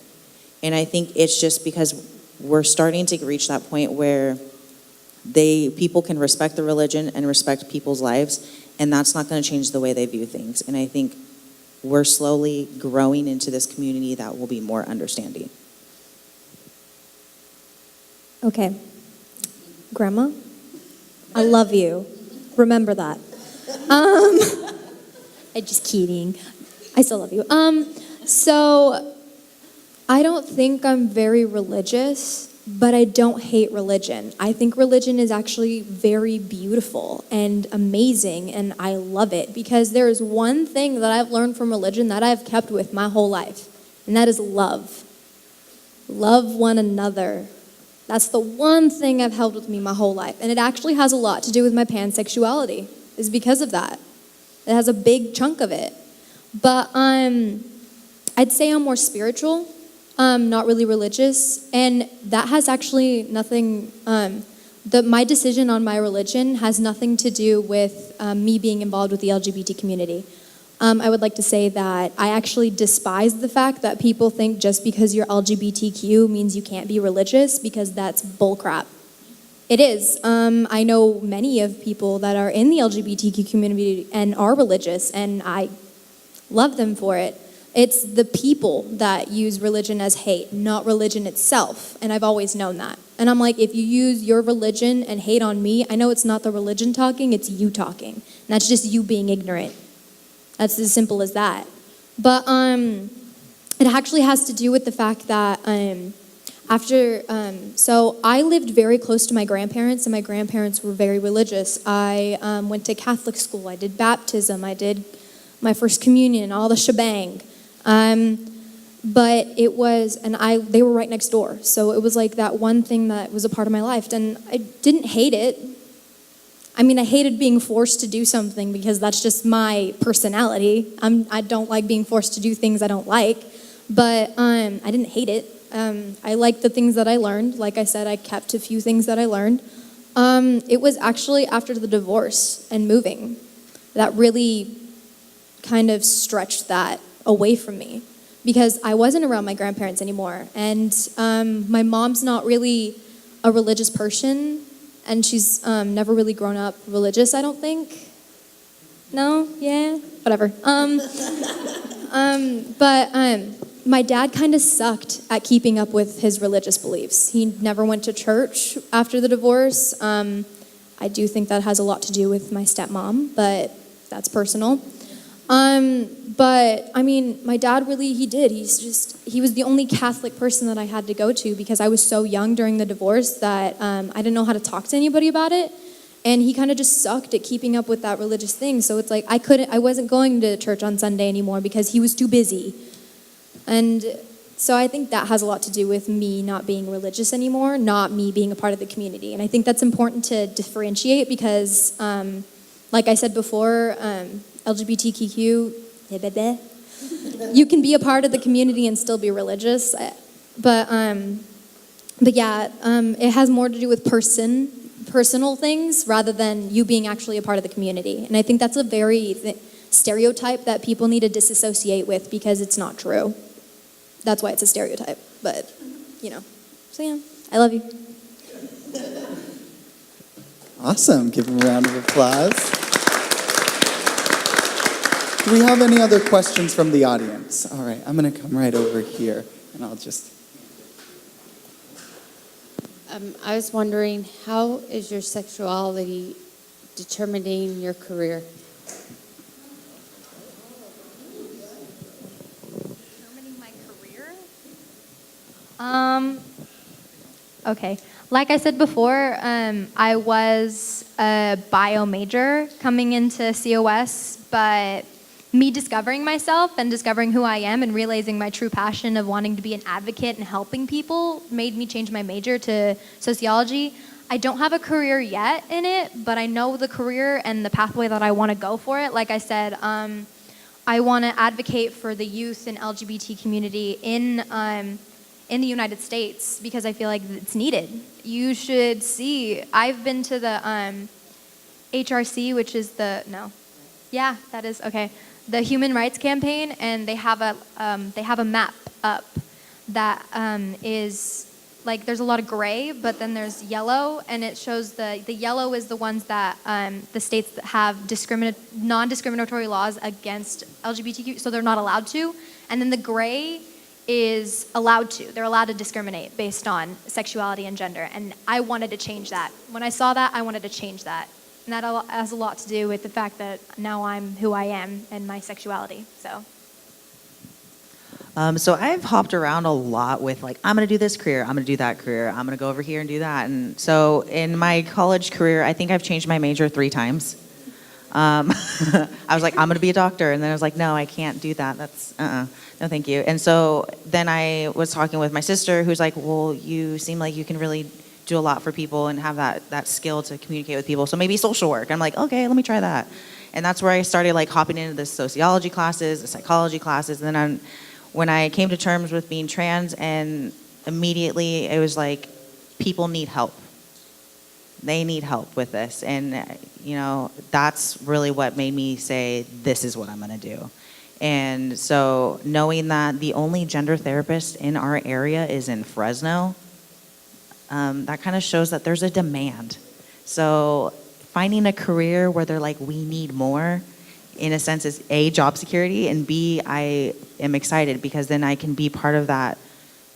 Speaker 4: And I think it's just because we're starting to reach that point where people can respect the religion and respect people's lives, and that's not going to change the way they view things. And I think we're slowly growing into this community that will be more understanding.
Speaker 3: Okay. Grandma, I love you. Remember that. I'm just kidding. I still love you. So I don't think I'm very religious, but I don't hate religion. I think religion is actually very beautiful and amazing, and I love it because there is one thing that I've learned from religion that I've kept with my whole life, and that is love. Love one another. That's the one thing I've held with me my whole life, and it actually has a lot to do with my pansexuality, is because of that. It has a big chunk of it. But I'd say I'm more spiritual. Not really religious, and that has actually nothing, my decision on my religion has nothing to do with me being involved with the LGBT community. I would like to say that I actually despise the fact that people think just because you're LGBTQ means you can't be religious, because that's bullcrap. It is. I know many of people that are in the LGBTQ community and are religious, and I love them for it. It's the people that use religion as hate, not religion itself. And I've always known that. And I'm like, if you use your religion and hate on me, I know it's not the religion talking, it's you talking. And that's just you being ignorant. That's as simple as that. But it actually has to do with the fact that so I lived very close to my grandparents, and my grandparents were very religious. I went to Catholic school, I did baptism, I did my first communion, all the shebang. But it was, they were right next door. So it was like that one thing that was a part of my life. And I didn't hate it. I mean, I hated being forced to do something because that's just my personality. I don't like being forced to do things I don't like. But I didn't hate it. I liked the things that I learned. Like I said, I kept a few things that I learned. It was actually after the divorce and moving that really kind of stretched that away from me, because I wasn't around my grandparents anymore, and my mom's not really a religious person, and she's never really grown up religious, I don't think. No? Yeah? Whatever. But my dad kind of sucked at keeping up with his religious beliefs. He never went to church after the divorce. I do think that has a lot to do with my stepmom, but that's personal. But I mean, my dad really, he was the only Catholic person that I had to go to because I was so young during the divorce that I didn't know how to talk to anybody about it. And he kind of just sucked at keeping up with that religious thing. So it's like I wasn't going to church on Sunday anymore because he was too busy. And so I think that has a lot to do with me not being religious anymore, not me being a part of the community. And I think that's important to differentiate because, like I said before, LGBTQ, you can be a part of the community and still be religious. But yeah, it has more to do with personal things rather than you being actually a part of the community. And I think that's a very stereotype that people need to disassociate with because it's not true. That's why it's a stereotype. But, so yeah, I love you.
Speaker 1: Awesome. Give him a round of applause. Do we have any other questions from the audience? All right, I'm going to come right over here, and I'll just...
Speaker 2: I was wondering, how is your sexuality determining your career?
Speaker 3: Determining my career? Okay. Like I said before, I was a bio major coming into COS, but me discovering myself and discovering who I am and realizing my true passion of wanting to be an advocate and helping people made me change my major to sociology. I don't have a career yet in it, but I know the career and the pathway that I want to go for it. Like I said, I want to advocate for the youth and LGBT community in the United States because I feel like it's needed. You should see, I've been to the HRC, which is the Human Rights Campaign, and they have a map up that is like there's a lot of gray, but then there's yellow, and it shows the yellow is the ones that the states that have non-discriminatory laws against LGBTQ, so they're not allowed to, and then the gray is allowed to. They're allowed to discriminate based on sexuality and gender, and I wanted to change that. When I saw that, I wanted to change that. And that has a lot to do with the fact that now I'm who I am and my sexuality, so.
Speaker 18: So I've hopped around a lot with like, I'm going to do this career, I'm going to do that career, I'm going to go over here and do that. And so in my college career, I think I've changed my major 3 times. I was like, I'm going to be a doctor. And then I was like, no, I can't do that. That's, no, thank you. And so then I was talking with my sister who's like, well, you seem like you can really do a lot for people and have that skill to communicate with people. So maybe social work. I'm like, okay, let me try that. And that's where I started like hopping into the sociology classes, the psychology classes. And then when I came to terms with being trans, and immediately it was like, people need help. They need help with this. And, that's really what made me say, this is what I'm going to do. And so knowing that the only gender therapist in our area is in Fresno, that kind of shows that there's a demand. So finding a career where they're like, we need more, in a sense, is A, job security, and B, I am excited because then I can be part of that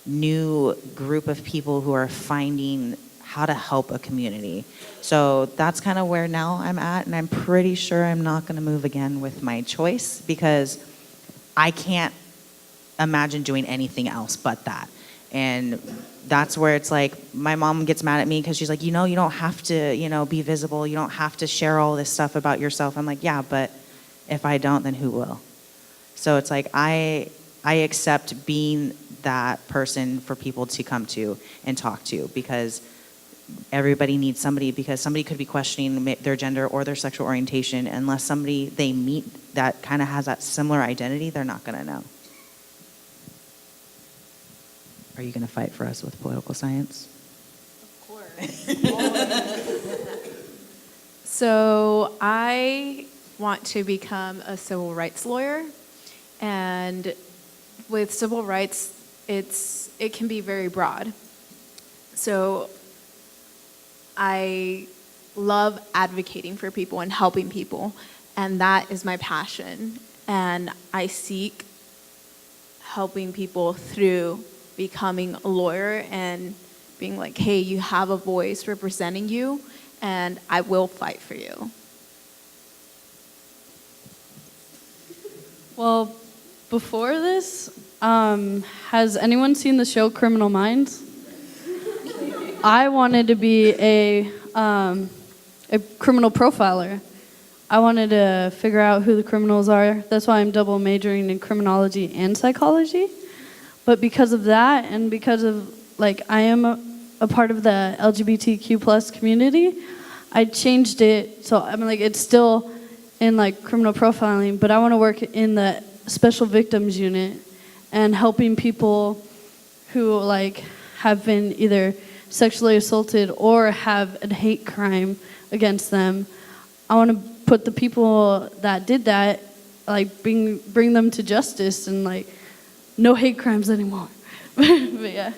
Speaker 18: new group of people who are finding how to help a community. So that's kind of where now I'm at, and I'm pretty sure I'm not going to move again with my choice because I can't imagine doing anything else but that. And that's where it's like, my mom gets mad at me because she's like, you don't have to, be visible. You don't have to share all this stuff about yourself. I'm like, yeah, but if I don't, then who will? So it's like, I accept being that person for people to come to and talk to because everybody needs somebody, because somebody could be questioning their gender or their sexual orientation. Unless somebody they meet that kind of has that similar identity, they're not going to know. Are you going to fight for us with political science?
Speaker 21: Of course. So I want to become a civil rights lawyer, and with civil rights, it can be very broad. So I love advocating for people and helping people, and that is my passion. And I seek helping people through becoming a lawyer and being like, hey, you have a voice representing you, and I will fight for you.
Speaker 6: Well, before this, has anyone seen the show Criminal Minds? I wanted to be a criminal profiler. I wanted to figure out who the criminals are. That's why I'm double majoring in criminology and psychology. But because of that, and because of, like, I am a part of the LGBTQ plus community, I changed it. So I'm like, it's still in like criminal profiling, but I want to work in the special victims unit and helping people who like have been either sexually assaulted or have a hate crime against them. I want to put the people that did that, like bring them to justice and like no hate crimes anymore. But yeah.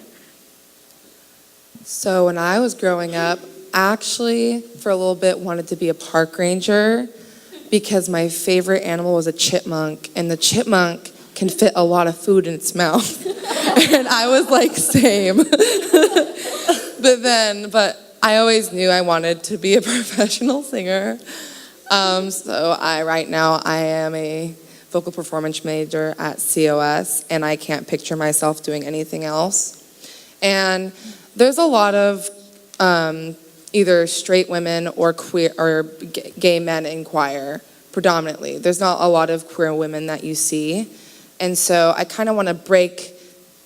Speaker 12: So when I was growing up, I actually, for a little bit, wanted to be a park ranger because my favorite animal was a chipmunk, and the chipmunk can fit a lot of food in its mouth. And I was like, same. But I always knew I wanted to be a professional singer. So right now I am a vocal performance major at COS, and I can't picture myself doing anything else. And there's a lot of either straight women or queer or gay men in choir predominantly. There's not a lot of queer women that you see. And so I kind of want to break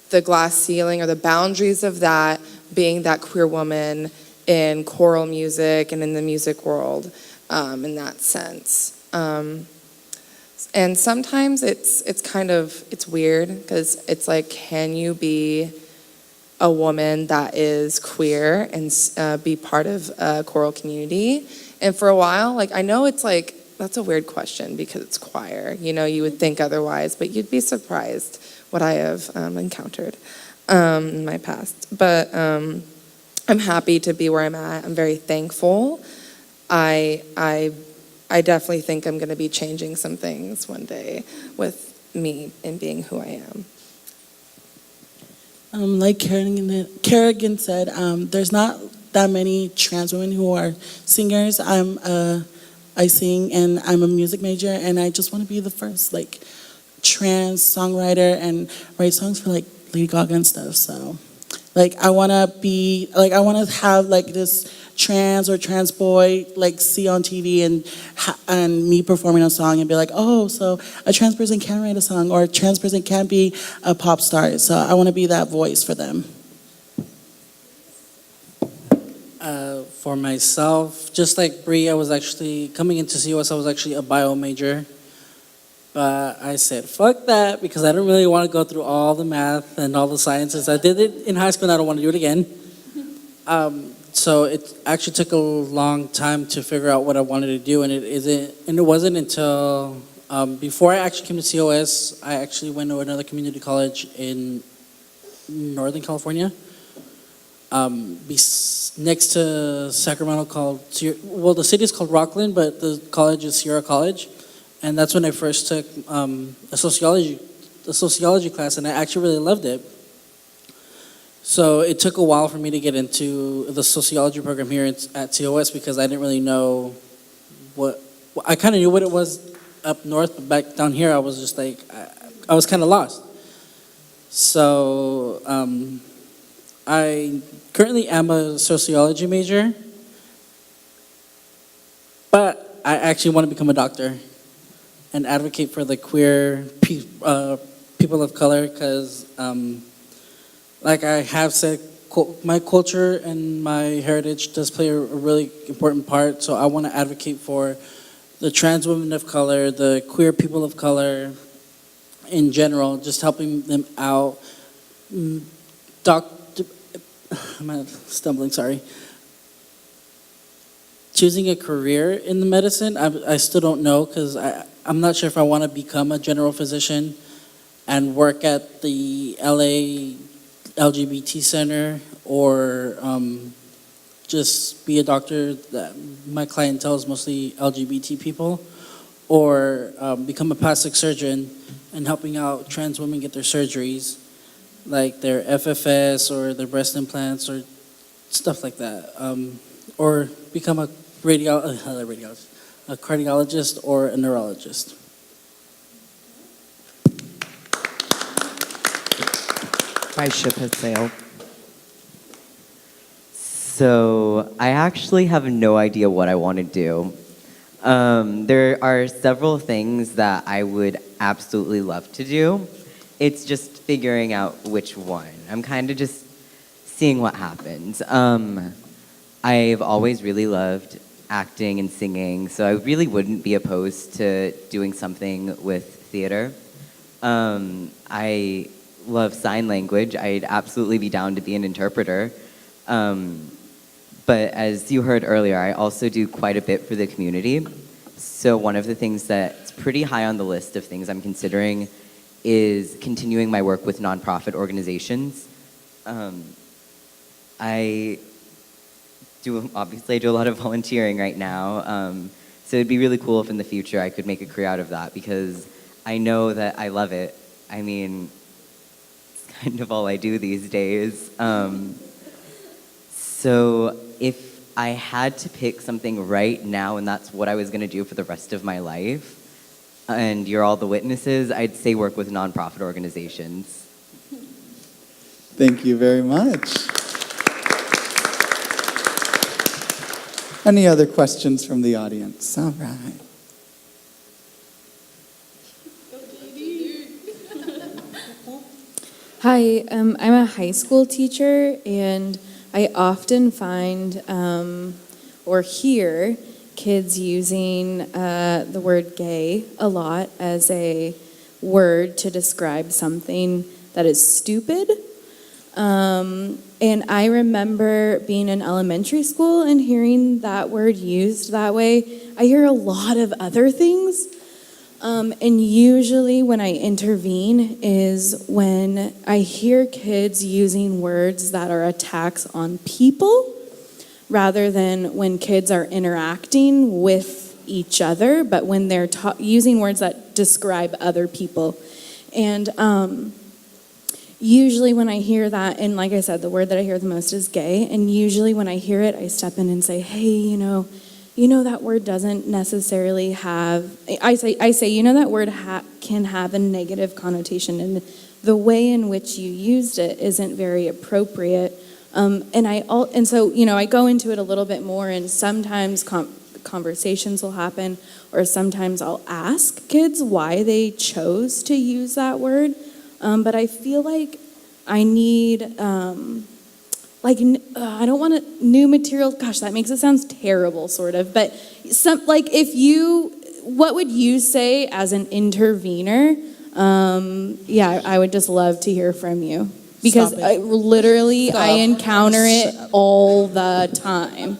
Speaker 12: the glass ceiling or the boundaries of that, being that queer woman in choral music and in the music world in that sense. And sometimes it's weird because it's like, can you be a woman that is queer and be part of a choral community? And for a while, like, I know it's like, that's a weird question because it's choir. You know, you would think otherwise, but you'd be surprised what I have encountered in my past. But I'm happy to be where I'm at. I'm very thankful. I definitely think I'm going to be changing some things one day with me and being who I am.
Speaker 7: Like Kerrigan said, there's not that many trans women who are singers. I sing and I'm a music major, and I just want to be the first like trans songwriter and write songs for like Lady Gaga and stuff. So like I want to have like this trans or trans boy like see on TV and me performing a song and be like, oh, so a trans person can write a song, or a trans person can be a pop star. So I want to be that voice for them.
Speaker 8: For myself, just like Bree, I was actually, coming into COS, I was actually a bio major. But I said, fuck that, because I don't really want to go through all the math and all the sciences. I did it in high school and I don't want to do it again. So it actually took a long time to figure out what I wanted to do, and it wasn't until before I actually came to COS, I actually went to another community college in Northern California, next to Sacramento, the city is called Rockland, but the college is Sierra College, and that's when I first took a sociology class, and I actually really loved it. So it took a while for me to get into the sociology program here at COS because I didn't really know I kind of knew what it was up north, but back down here I was just like, I was kind of lost. So I currently am a sociology major, but I actually want to become a doctor and advocate for the queer people of color because like I have said, my culture and my heritage does play a really important part, so I want to advocate for the trans women of color, the queer people of color in general, just helping them out. I'm stumbling, sorry. Choosing a career in the medicine, I still don't know because I'm not sure if I want to become a general physician and work at the LA LGBT Center, or just be a doctor that my clientele is mostly LGBT people, or become a plastic surgeon and helping out trans women get their surgeries, like their FFS or their breast implants or stuff like that, or become a cardiologist or a neurologist.
Speaker 15: My ship has sailed.
Speaker 10: So I actually have no idea what I want to do. There are several things that I would absolutely love to do. It's just figuring out which one. I'm kind of just seeing what happens. I've always really loved acting and singing, so I really wouldn't be opposed to doing something with theater. I love sign language. I'd absolutely be down to be an interpreter. But as you heard earlier, I also do quite a bit for the community. So one of the things that's pretty high on the list of things I'm considering is continuing my work with nonprofit organizations. I do a lot of volunteering right now. So it'd be really cool if in the future I could make a career out of that, because I know that I love it. I mean, it's kind of all I do these days. So if I had to pick something right now and that's what I was going to do for the rest of my life, and you're all the witnesses, I'd say work with nonprofit organizations.
Speaker 1: Thank you very much. Any other questions from the audience? All right.
Speaker 9: Hi, I'm a high school teacher, and I often find or hear kids using the word gay a lot as a word to describe something that is stupid. And I remember being in elementary school and hearing that word used that way. I hear a lot of other things. And usually when I intervene is when I hear kids using words that are attacks on people rather than when kids are interacting with each other, but when they're using words that describe other people. And usually when I hear that, and like I said, the word that I hear the most is gay, and usually when I hear it, I step in and say, hey, you know that word doesn't necessarily have, I say, that word can have a negative connotation, and the way in which you used it isn't very appropriate. And so I go into it a little bit more, and sometimes conversations will happen, or sometimes I'll ask kids why they chose to use that word. But I feel like I need, I don't want new material. Gosh, that makes it sound terrible, sort of. But what would you say as an intervener? I would just love to hear from you, because I encounter it all the time.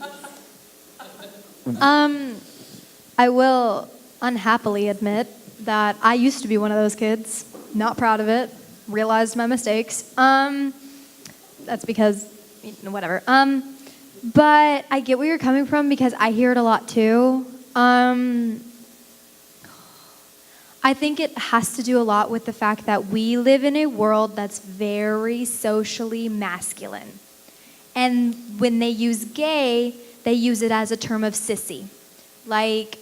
Speaker 22: I will unhappily admit that I used to be one of those kids. Not proud of it. Realized my mistakes. That's because, whatever. But I get where you're coming from, because I hear it a lot too. I think it has to do a lot with the fact that we live in a world that's very socially masculine. And when they use gay, they use it as a term of sissy. Like,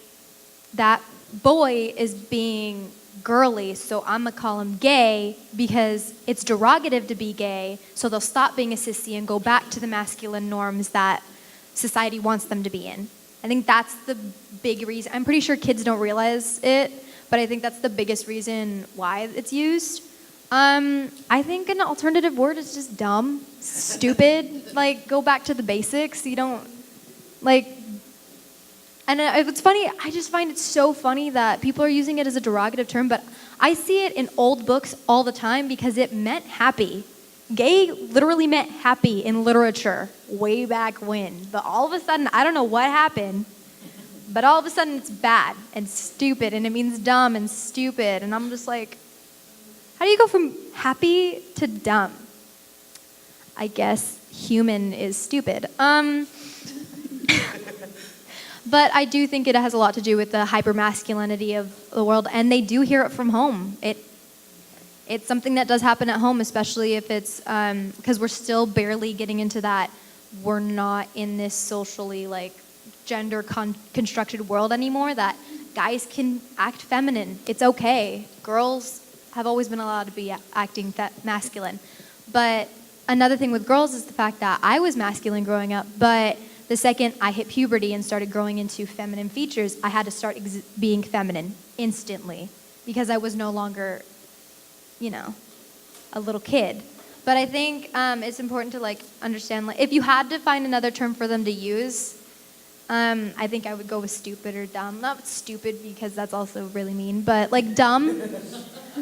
Speaker 22: that boy is being girly, so I'm gonna call him gay because it's derogative to be gay, so they'll stop being a sissy and go back to the masculine norms that society wants them to be in. I think that's the big reason. I'm pretty sure kids don't realize it, but I think that's the biggest reason why it's used. I think an alternative word is just dumb, stupid, go back to the basics. You don't, and it's funny, I just find it so funny that people are using it as a derogative term, but I see it in old books all the time because it meant happy. Gay literally meant happy in literature way back when. But all of a sudden, I don't know what happened, but all of a sudden it's bad and stupid, and it means dumb and stupid. And I'm just like, how do you go from happy to dumb? I guess human is stupid. But I do think it has a lot to do with the hypermasculinity of the world, and they do hear it from home. It's something that does happen at home, especially if it's, because we're still barely getting into that, we're not in this socially, gender constructed world anymore, that guys can act feminine. It's okay. Girls have always been allowed to be acting masculine. But another thing with girls is the fact that I was masculine growing up, but the second I hit puberty and started growing into feminine features, I had to start being feminine instantly because I was no longer, you know, a little kid. But I think it's important to like understand, like, if you had to find another term for them to use, I think I would go with stupid or dumb. Not stupid because that's also really mean, but like dumb.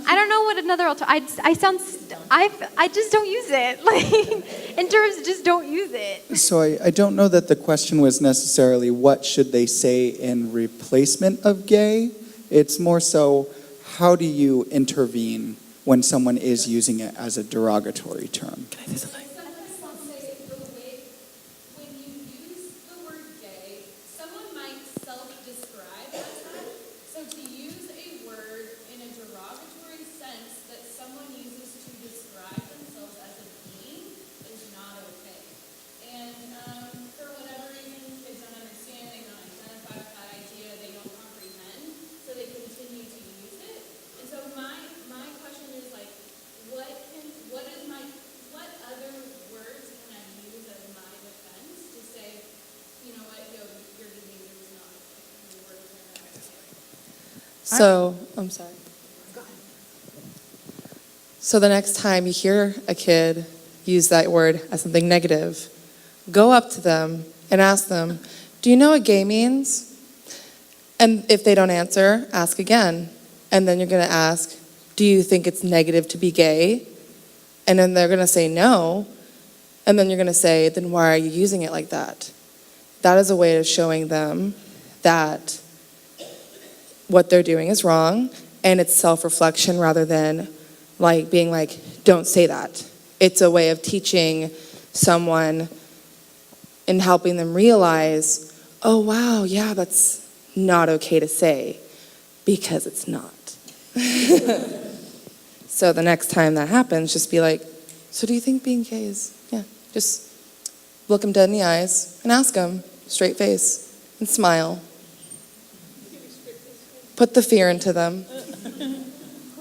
Speaker 22: I don't know what another alternative. I just don't use it. Like in terms, just don't use it.
Speaker 1: So I don't know that the question was necessarily what should they say in replacement of gay. It's more so how do you intervene when someone is using it as a derogatory term.
Speaker 11: Can I say something? When you use the word gay, someone might self-describe as that. So to use a word in a derogatory sense that someone uses to describe themselves as a being is not okay. And for whatever reason, kids don't understand, they don't identify with that idea, they don't comprehend, so they continue to use it. And so my question is like, what other words can I use as my defense to say, you know what, yo, your behavior was not okay, your words were not okay.
Speaker 12: So, I'm sorry. So the next time you hear a kid use that word as something negative, go up to them and ask them, do you know what gay means? And if they don't answer, ask again. And then you're going to ask, do you think it's negative to be gay? And then they're going to say no. And then you're going to say, then why are you using it like that? That is a way of showing them that what they're doing is wrong, and it's self-reflection rather than like being like, don't say that. It's a way of teaching someone and helping them realize, oh wow, yeah, that's not okay to say, because it's not. So the next time that happens, just be like, so do you think being gay is, yeah, just look them dead in the eyes and ask them, straight face, and smile. Put the fear into them.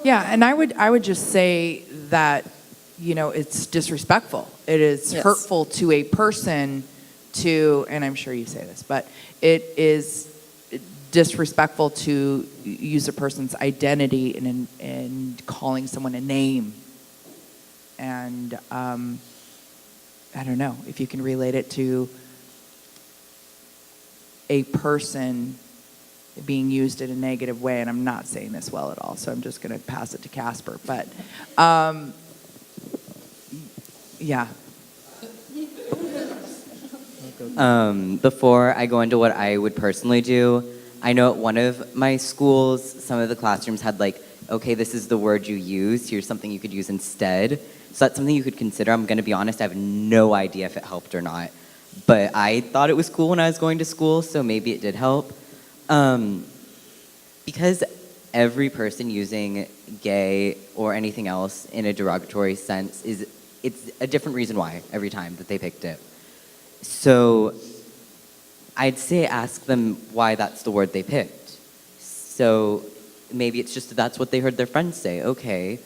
Speaker 15: Yeah, and I would just say that, you know, it's disrespectful. It is
Speaker 12: Yes.
Speaker 15: hurtful to a person to, and I'm sure you say this, but it is disrespectful to use a person's identity in calling someone a name. And I don't know if you can relate it to a person being used in a negative way, and I'm not saying this well at all, so I'm just going to pass it to Casper. But yeah.
Speaker 10: Before I go into what I would personally do, I know at one of my schools, some of the classrooms had like, okay, this is the word you use, here's something you could use instead. So that's something you could consider. I'm going to be honest, I have no idea if it helped or not. But I thought it was cool when I was going to school, so maybe it did help. Because every person using gay or anything else in a derogatory sense it's a different reason why every time that they picked it. So I'd say ask them why that's the word they picked. So maybe it's just that's what they heard their friends say. Okay,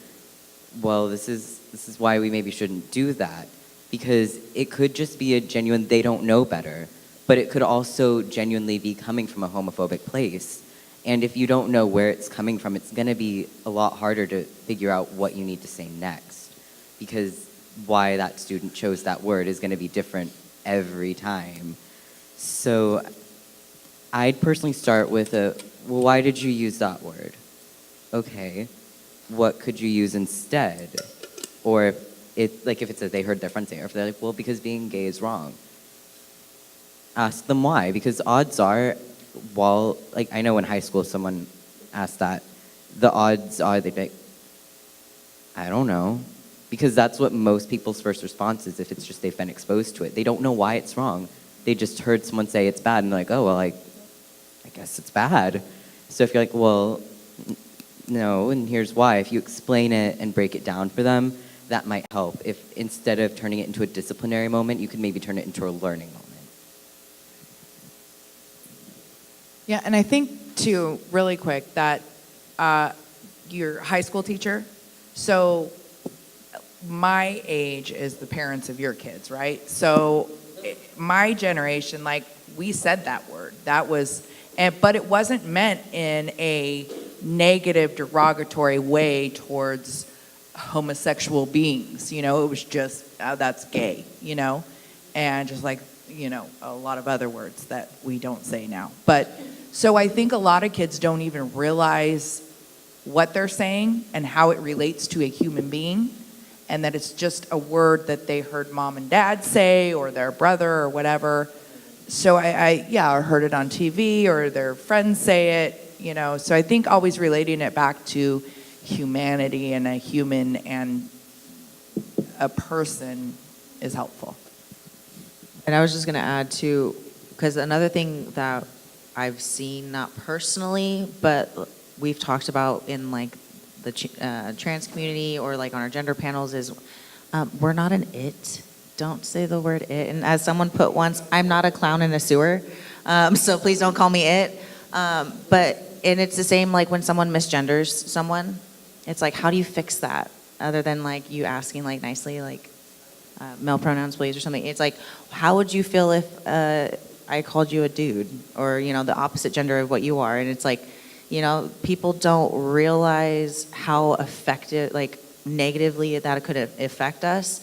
Speaker 10: well, this is why we maybe shouldn't do that. Because it could just be a genuine they don't know better, but it could also genuinely be coming from a homophobic place. And if you don't know where it's coming from, it's going to be a lot harder to figure out what you need to say next. Because why that student chose that word is going to be different every time. So I'd personally start with well, why did you use that word? Okay, what could you use instead? Or if it's they heard their friends say, or if they're like, well, because being gay is wrong. Ask them why, because odds are, I know in high school someone asked that, the odds are they'd be like, I don't know. Because that's what most people's first response is if it's just they've been exposed to it. They don't know why it's wrong. They just heard someone say it's bad and they're like, oh, well, I guess it's bad. So if you're like, well, no, and here's why. If you explain it and break it down for them, that might help. If instead of turning it into a disciplinary moment, you could maybe turn it into a learning moment.
Speaker 15: Yeah, and I think, too, really quick, that your high school teacher, so my age is the parents of your kids, right? So my generation, like, we said that word. That was, but it wasn't meant in a negative, derogatory way towards homosexual beings. You know, it was just, oh, that's gay, you know? And just like, you know, a lot of other words that we don't say now. But so I think a lot of kids don't even realize what they're saying and how it relates to a human being, and that it's just a word that they heard mom and dad say or their brother or whatever. So I heard it on TV or their friends say it, you know. So I think always relating it back to humanity and a human and a person is helpful.
Speaker 18: And I was just going to add too, because another thing that I've seen, not personally, but we've talked about in like the trans community or like on our gender panels is we're not an it. Don't say the word it. And as someone put once, I'm not a clown in a sewer, so please don't call me it. And it's the same like when someone misgenders someone. It's like, how do you fix that? Other than like you asking like nicely, like male pronouns please or something. It's like, how would you feel if I called you a dude or, you know, the opposite gender of what you are? And it's like, you know, people don't realize how effective, like negatively that could affect us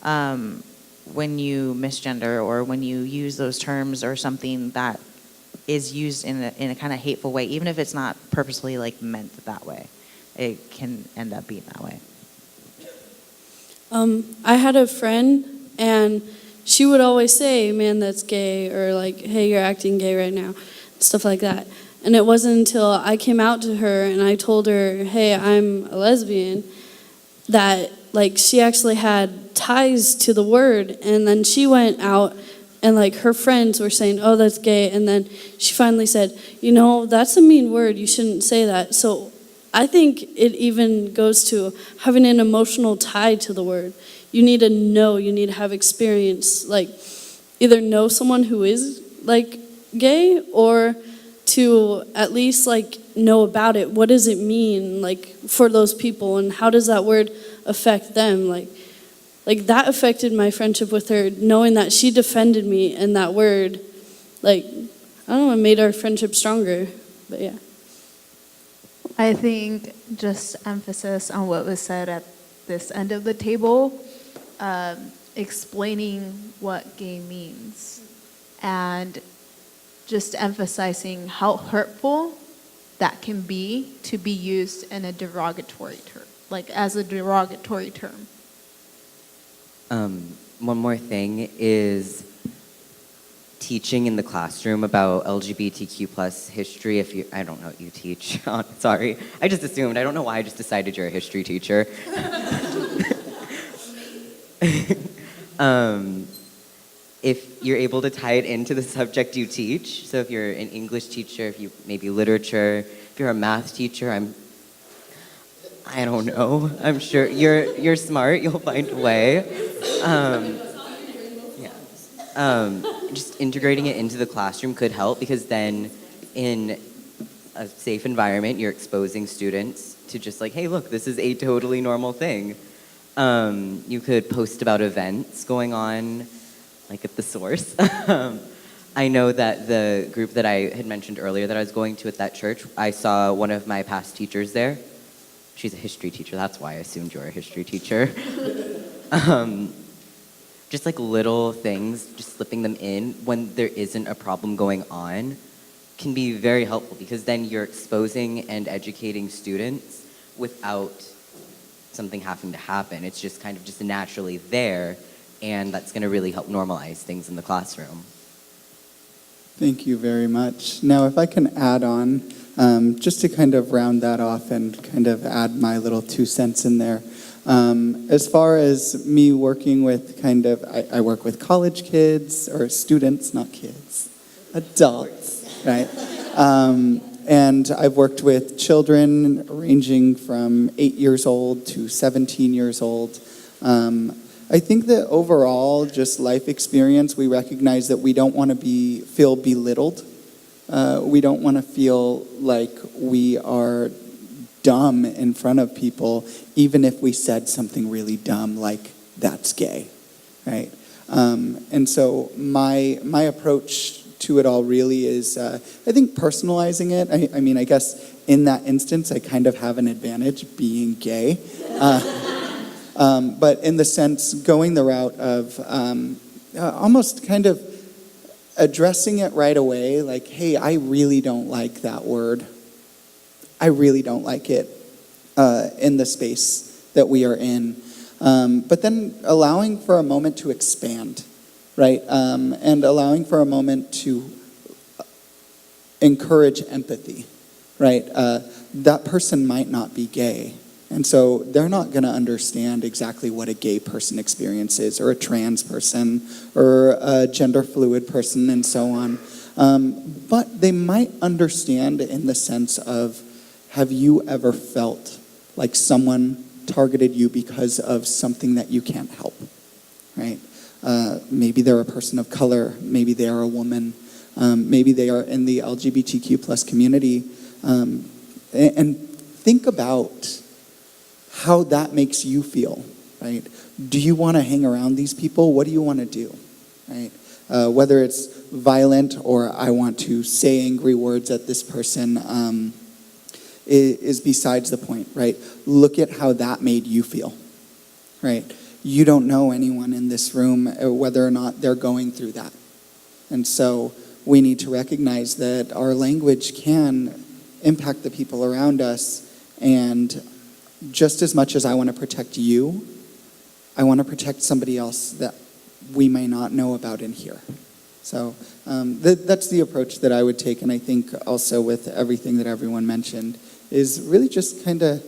Speaker 18: when you misgender or when you use those terms or something that is used in a kind of hateful way, even if it's not purposely like meant that way. It can end up being that way.
Speaker 6: I had a friend, and she would always say, man, that's gay, or like, hey, you're acting gay right now, stuff like that. And it wasn't until I came out to her and I told her, hey, I'm a lesbian, that like she actually had ties to the word. And then she went out and like her friends were saying, oh, that's gay. And then she finally said, you know, that's a mean word. You shouldn't say that. So I think it even goes to having an emotional tie to the word. You need to know, you need to have experience, like either know someone who is like gay or to at least like know about it. What does it mean like for those people and how does that word affect them? Like that affected my friendship with her, knowing that she defended me and that word, like, I don't know, it made our friendship stronger, but yeah.
Speaker 21: I think just emphasis on what was said at this end of the table, explaining what gay means and just emphasizing how hurtful that can be to be used in a derogatory term, like as a derogatory term.
Speaker 10: One more thing is teaching in the classroom about LGBTQ plus history. If you, I don't know what you teach. Sorry, I just assumed. I don't know why I just decided you're a history teacher. If you're able to tie it into the subject you teach, so if you're an English teacher, if you maybe literature, if you're a math teacher, I don't know. I'm sure you're smart. You'll find a way. Just integrating it into the classroom could help because then in a safe environment, you're exposing students to just like, hey, look, this is a totally normal thing. You could post about events going on, like at the source. I know that the group that I had mentioned earlier that I was going to at that church, I saw one of my past teachers there. She's a history teacher. That's why I assumed you were a history teacher. Just like little things, just slipping them in when there isn't a problem going on can be very helpful because then you're exposing and educating students without something having to happen. It's just kind of just naturally there, and that's going to really help normalize things in the classroom.
Speaker 1: Thank you very much. Now, if I can add on, just to kind of round that off and kind of add my little 2 cents in there. As far as me working with I work with college kids, or students, not kids, adults, right? And I've worked with children ranging from 8 years old to 17 years old. I think that overall, just life experience, we recognize that we don't want to feel belittled. We don't want to feel like we are dumb in front of people, even if we said something really dumb like, that's gay, right? And so my approach to it all really is, I think, personalizing it. I mean, I guess in that instance, I kind of have an advantage being gay. But in the sense, going the route of almost kind of addressing it right away, like, hey, I really don't like that word. I really don't like it in the space that we are in. But then allowing for a moment to expand, right? And allowing for a moment to encourage empathy, right? That person might not be gay. And so they're not going to understand exactly what a gay person experience is, or a trans person, or a gender fluid person, and so on. But they might understand in the sense of, have you ever felt like someone targeted you because of something that you can't help, right? Maybe they're a person of color, maybe they are a woman, maybe they are in the LGBTQ plus community, and think about how that makes you feel, right? Do you want to hang around these people? What do you want to do, right? Whether it's violent or I want to say angry words at this person is besides the point, right? Look at how that made you feel, right? You don't know anyone in this room whether or not they're going through that. And so we need to recognize that our language can impact the people around us, and just as much as I want to protect you, I want to protect somebody else that we may not know about in here. So that's the approach that I would take, and I think also with everything that everyone mentioned is really just kind of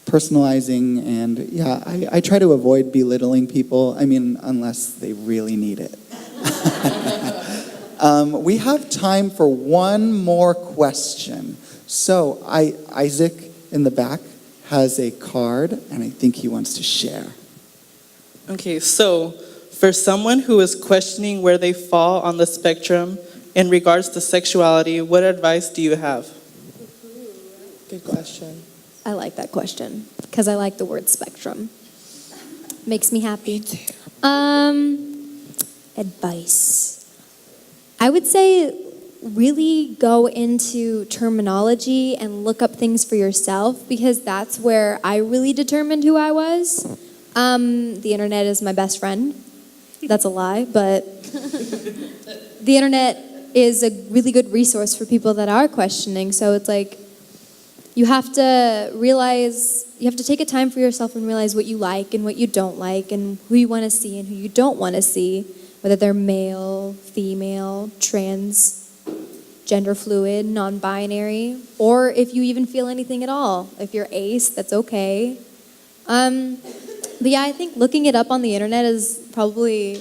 Speaker 1: personalizing, and yeah, I try to avoid belittling people, I mean, unless they really need it. We have time for one more question. So Isaac in the back has a card, and I think he wants to share.
Speaker 17: Okay, so for someone who is questioning where they fall on the spectrum in regards to sexuality, what advice do you have?
Speaker 4: Good question.
Speaker 3: I like that question because I like the word spectrum. Makes me happy. Advice. I would say really go into terminology and look up things for yourself, because that's where I really determined who I was. The internet is my best friend. That's a lie, but the internet is a really good resource for people that are questioning. So it's like, you have to take a time for yourself and realize what you like and what you don't like, and who you want to see and who you don't want to see, whether they're male, female, trans, gender fluid, non-binary, or if you even feel anything at all. If you're ace, that's okay. But yeah, I think looking it up on the internet is probably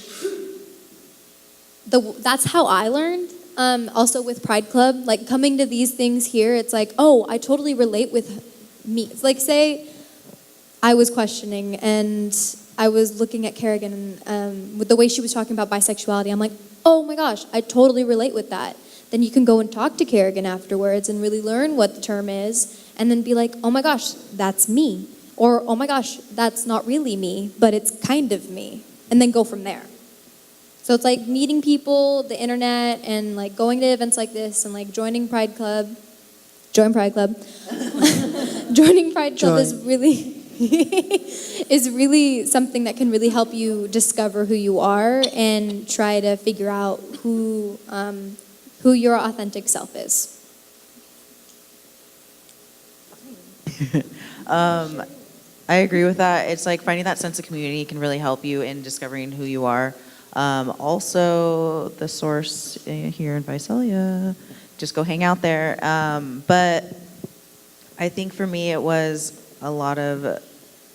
Speaker 3: that's how I learned. Also with Pride Club, like coming to these things here, it's like, oh, I totally relate with me. It's like, say I was questioning and I was looking at Kerrigan and with the way she was talking about bisexuality, I'm like, oh my gosh, I totally relate with that. Then you can go and talk to Kerrigan afterwards and really learn what the term is, and then be like, oh my gosh, that's me. Or, oh my gosh, that's not really me, but it's kind of me. And then go from there. So it's like meeting people, the internet, and like going to events like this, and like joining Pride Club. Join Pride Club. Joining Pride Club is really something that can really help you discover who you are and try to figure out who your authentic self is.
Speaker 18: I agree with that. It's like finding that sense of community can really help you in discovering who you are. Also, the source here in Visalia, just go hang out there. But I think for me, it was a lot of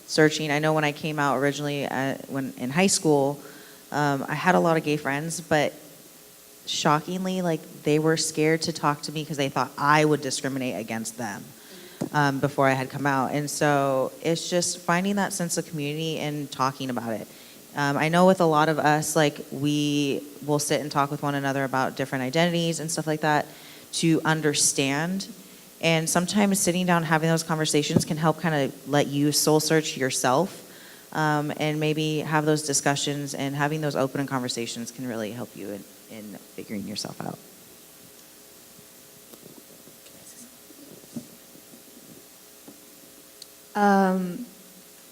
Speaker 18: searching. I know when I came out originally, when in high school, I had a lot of gay friends, but shockingly, like they were scared to talk to me because they thought I would discriminate against them. Before I had come out. And so it's just finding that sense of community and talking about it. I know with a lot of us, like we will sit and talk with one another about different identities and stuff like that to understand And sometimes sitting down, having those conversations can help kind of let you soul search yourself, and maybe have those discussions, and having those open conversations can really help you in figuring yourself out.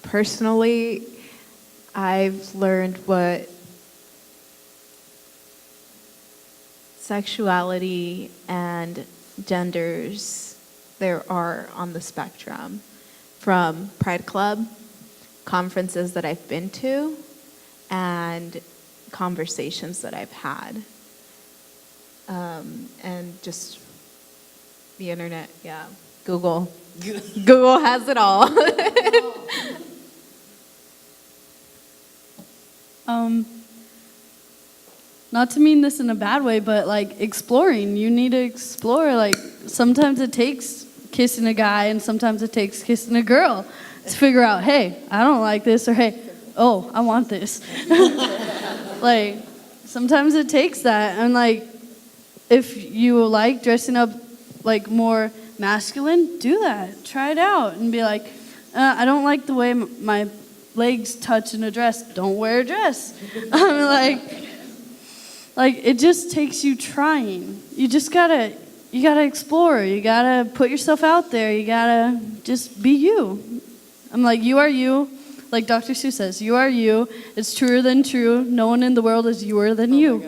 Speaker 21: Personally, I've learned what sexuality and genders there are on the spectrum, from Pride Club, conferences that I've been to, and conversations that I've had. And just the internet, yeah. Google. Google has it all.
Speaker 6: Not to mean this in a bad way, but like exploring. You need to explore. Like sometimes it takes kissing a guy and sometimes it takes kissing a girl to figure out, hey, I don't like this, or hey, oh, I want this. Like sometimes it takes that. And like if you like dressing up like more masculine, do that. Try it out and be like, I don't like the way my legs touch in a dress. Don't wear a dress. Like it just takes you trying. You gotta explore. You gotta put yourself out there. You gotta just be you. I'm like, you are you. Like Dr. Seuss says, you are you. It's truer than true. No one in the world is youer than you.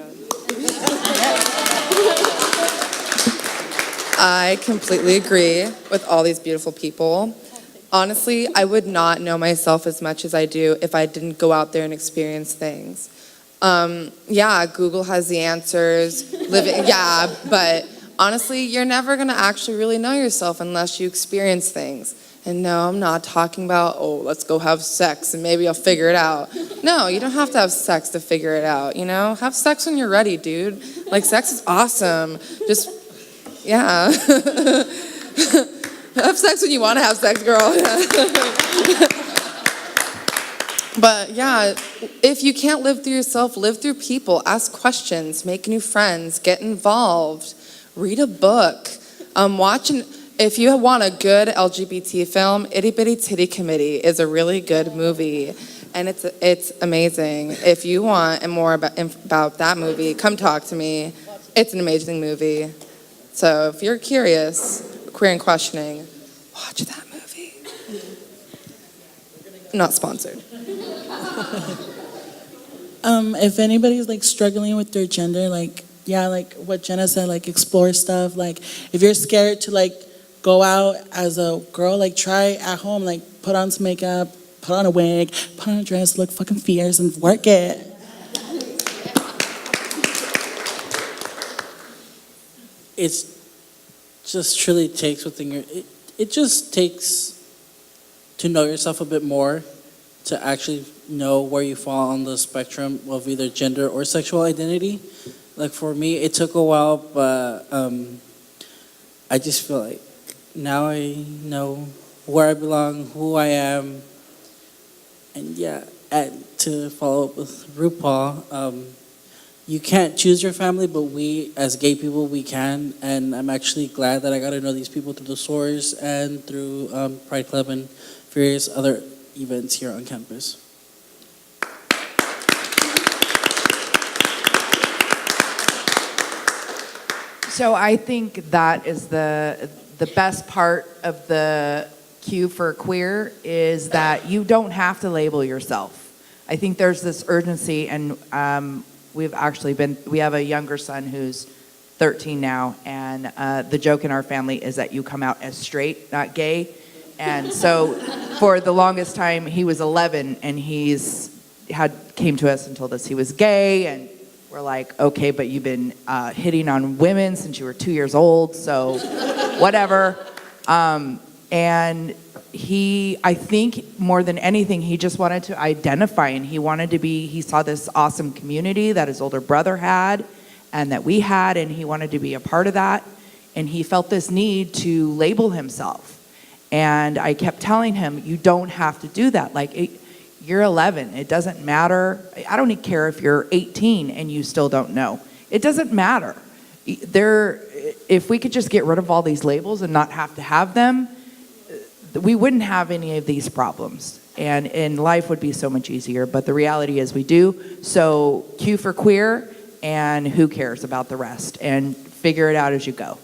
Speaker 12: I completely agree with all these beautiful people. Honestly, I would not know myself as much as I do if I didn't go out there and experience things. Yeah, Google has the answers. Yeah, but honestly, you're never gonna actually really know yourself unless you experience things. And no, I'm not talking about, oh, let's go have sex and maybe I'll figure it out. No, you don't have to have sex to figure it out, you know? Have sex when you're ready, dude. Like, sex is awesome. Just, yeah. Have sex when you want to have sex, girl. But yeah, if you can't live through yourself, live through people. Ask questions, make new friends, get involved, read a book, if you want a good LGBT film, Itty Bitty Titty Committee is a really good movie, and it's amazing. If you want more about that movie, come talk to me. It's an amazing movie. So if you're curious, queer and questioning, watch that movie. Not sponsored.
Speaker 7: If anybody's like struggling with their gender, like, yeah, like what Jenna said, like explore stuff. Like if you're scared to like go out as a girl, like try at home, like put on some makeup, put on a wig, put on a dress, look fucking fierce and work it.
Speaker 8: It's just truly takes within your, it just takes to know yourself a bit more, to actually know where you fall on the spectrum of either gender or sexual identity. Like for me, it took a while, but I just feel like now I know where I belong, who I am, and yeah, to follow up with RuPaul, you can't choose your family, but we, as gay people, we can, and I'm actually glad that I got to know these people through the SOARs and through Pride Club and various other events here on campus.
Speaker 15: So I think that is the best part of the Q for queer is that you don't have to label yourself. I think there's this urgency, and we have a younger son who's 13 now, and the joke in our family is that you come out as straight, not gay. And so for the longest time, he was 11, and came to us and told us he was gay, and we're like, okay, but you've been hitting on women since you were 2 years old, so whatever. And I think more than anything, he just wanted to identify, and he saw this awesome community that his older brother had and that we had, and he wanted to be a part of that. And he felt this need to label himself. And I kept telling him, you don't have to do that. Like, you're 11. It doesn't matter. I don't care if you're 18 and you still don't know. It doesn't matter. if we could just get rid of all these labels and not have to have them, we wouldn't have any of these problems. And life would be so much easier. But the reality is we do. So Q for queer, and who cares about the rest? And figure it out as you go.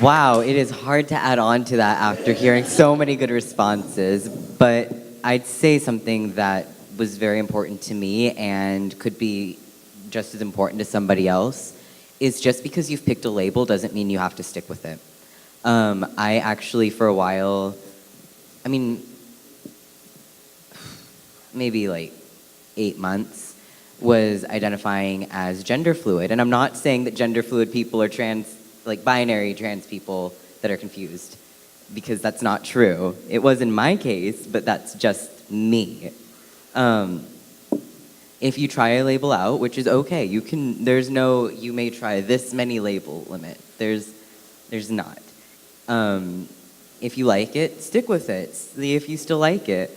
Speaker 10: Wow, it is hard to add on to that after hearing so many good responses, but I'd say something that was very important to me and could be just as important to somebody else is just because you've picked a label doesn't mean you have to stick with it. I actually, for a while, I mean, maybe like 8 months, was identifying as gender fluid. And I'm not saying that gender fluid people are binary trans people that are confused, because that's not true. It was in my case, but that's just me. If you try a label out, which is okay, there's no, you may try this many label limit. There's not. If you like it, stick with it. See if you still like it.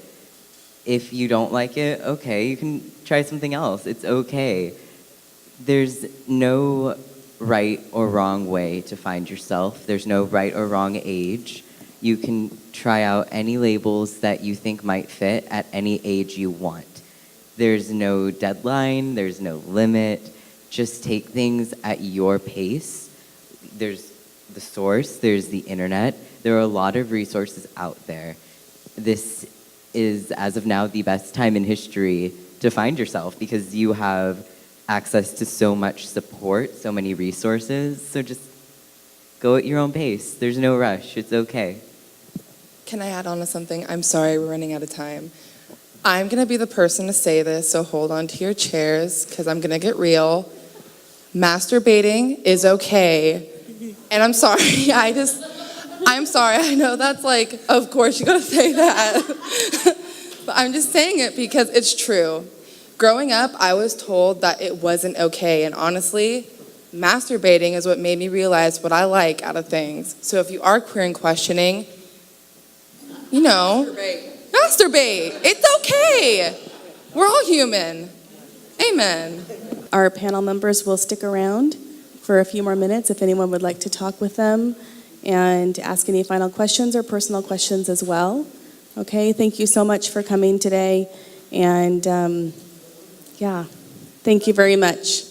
Speaker 10: If you don't like it, okay, you can try something else. It's okay. There's no right or wrong way to find yourself. There's no right or wrong age. You can try out any labels that you think might fit at any age you want. There's no deadline, there's no limit. Just take things at your pace. There's the source, there's the internet. There are a lot of resources out there. This is, as of now, the best time in history to find yourself because you have access to so much support, so many resources. So just go at your own pace. There's no rush. It's okay.
Speaker 12: Can I add on to something? I'm sorry, we're running out of time. I'm going to be the person to say this, so hold on to your chairs because I'm going to get real. Masturbating is okay. And I'm sorry, I'm sorry. I know that's like, of course you got to say that. But I'm just saying it because it's true. Growing up, I was told that it wasn't okay. And honestly, masturbating is what made me realize what I like out of things. So if you are queer and questioning, masturbate. It's okay. We're all human. Amen.
Speaker 13: Our panel members will stick around for a few more minutes if anyone would like to talk with them and ask any final questions or personal questions as well. Okay, thank you so much for coming today. And thank you very much.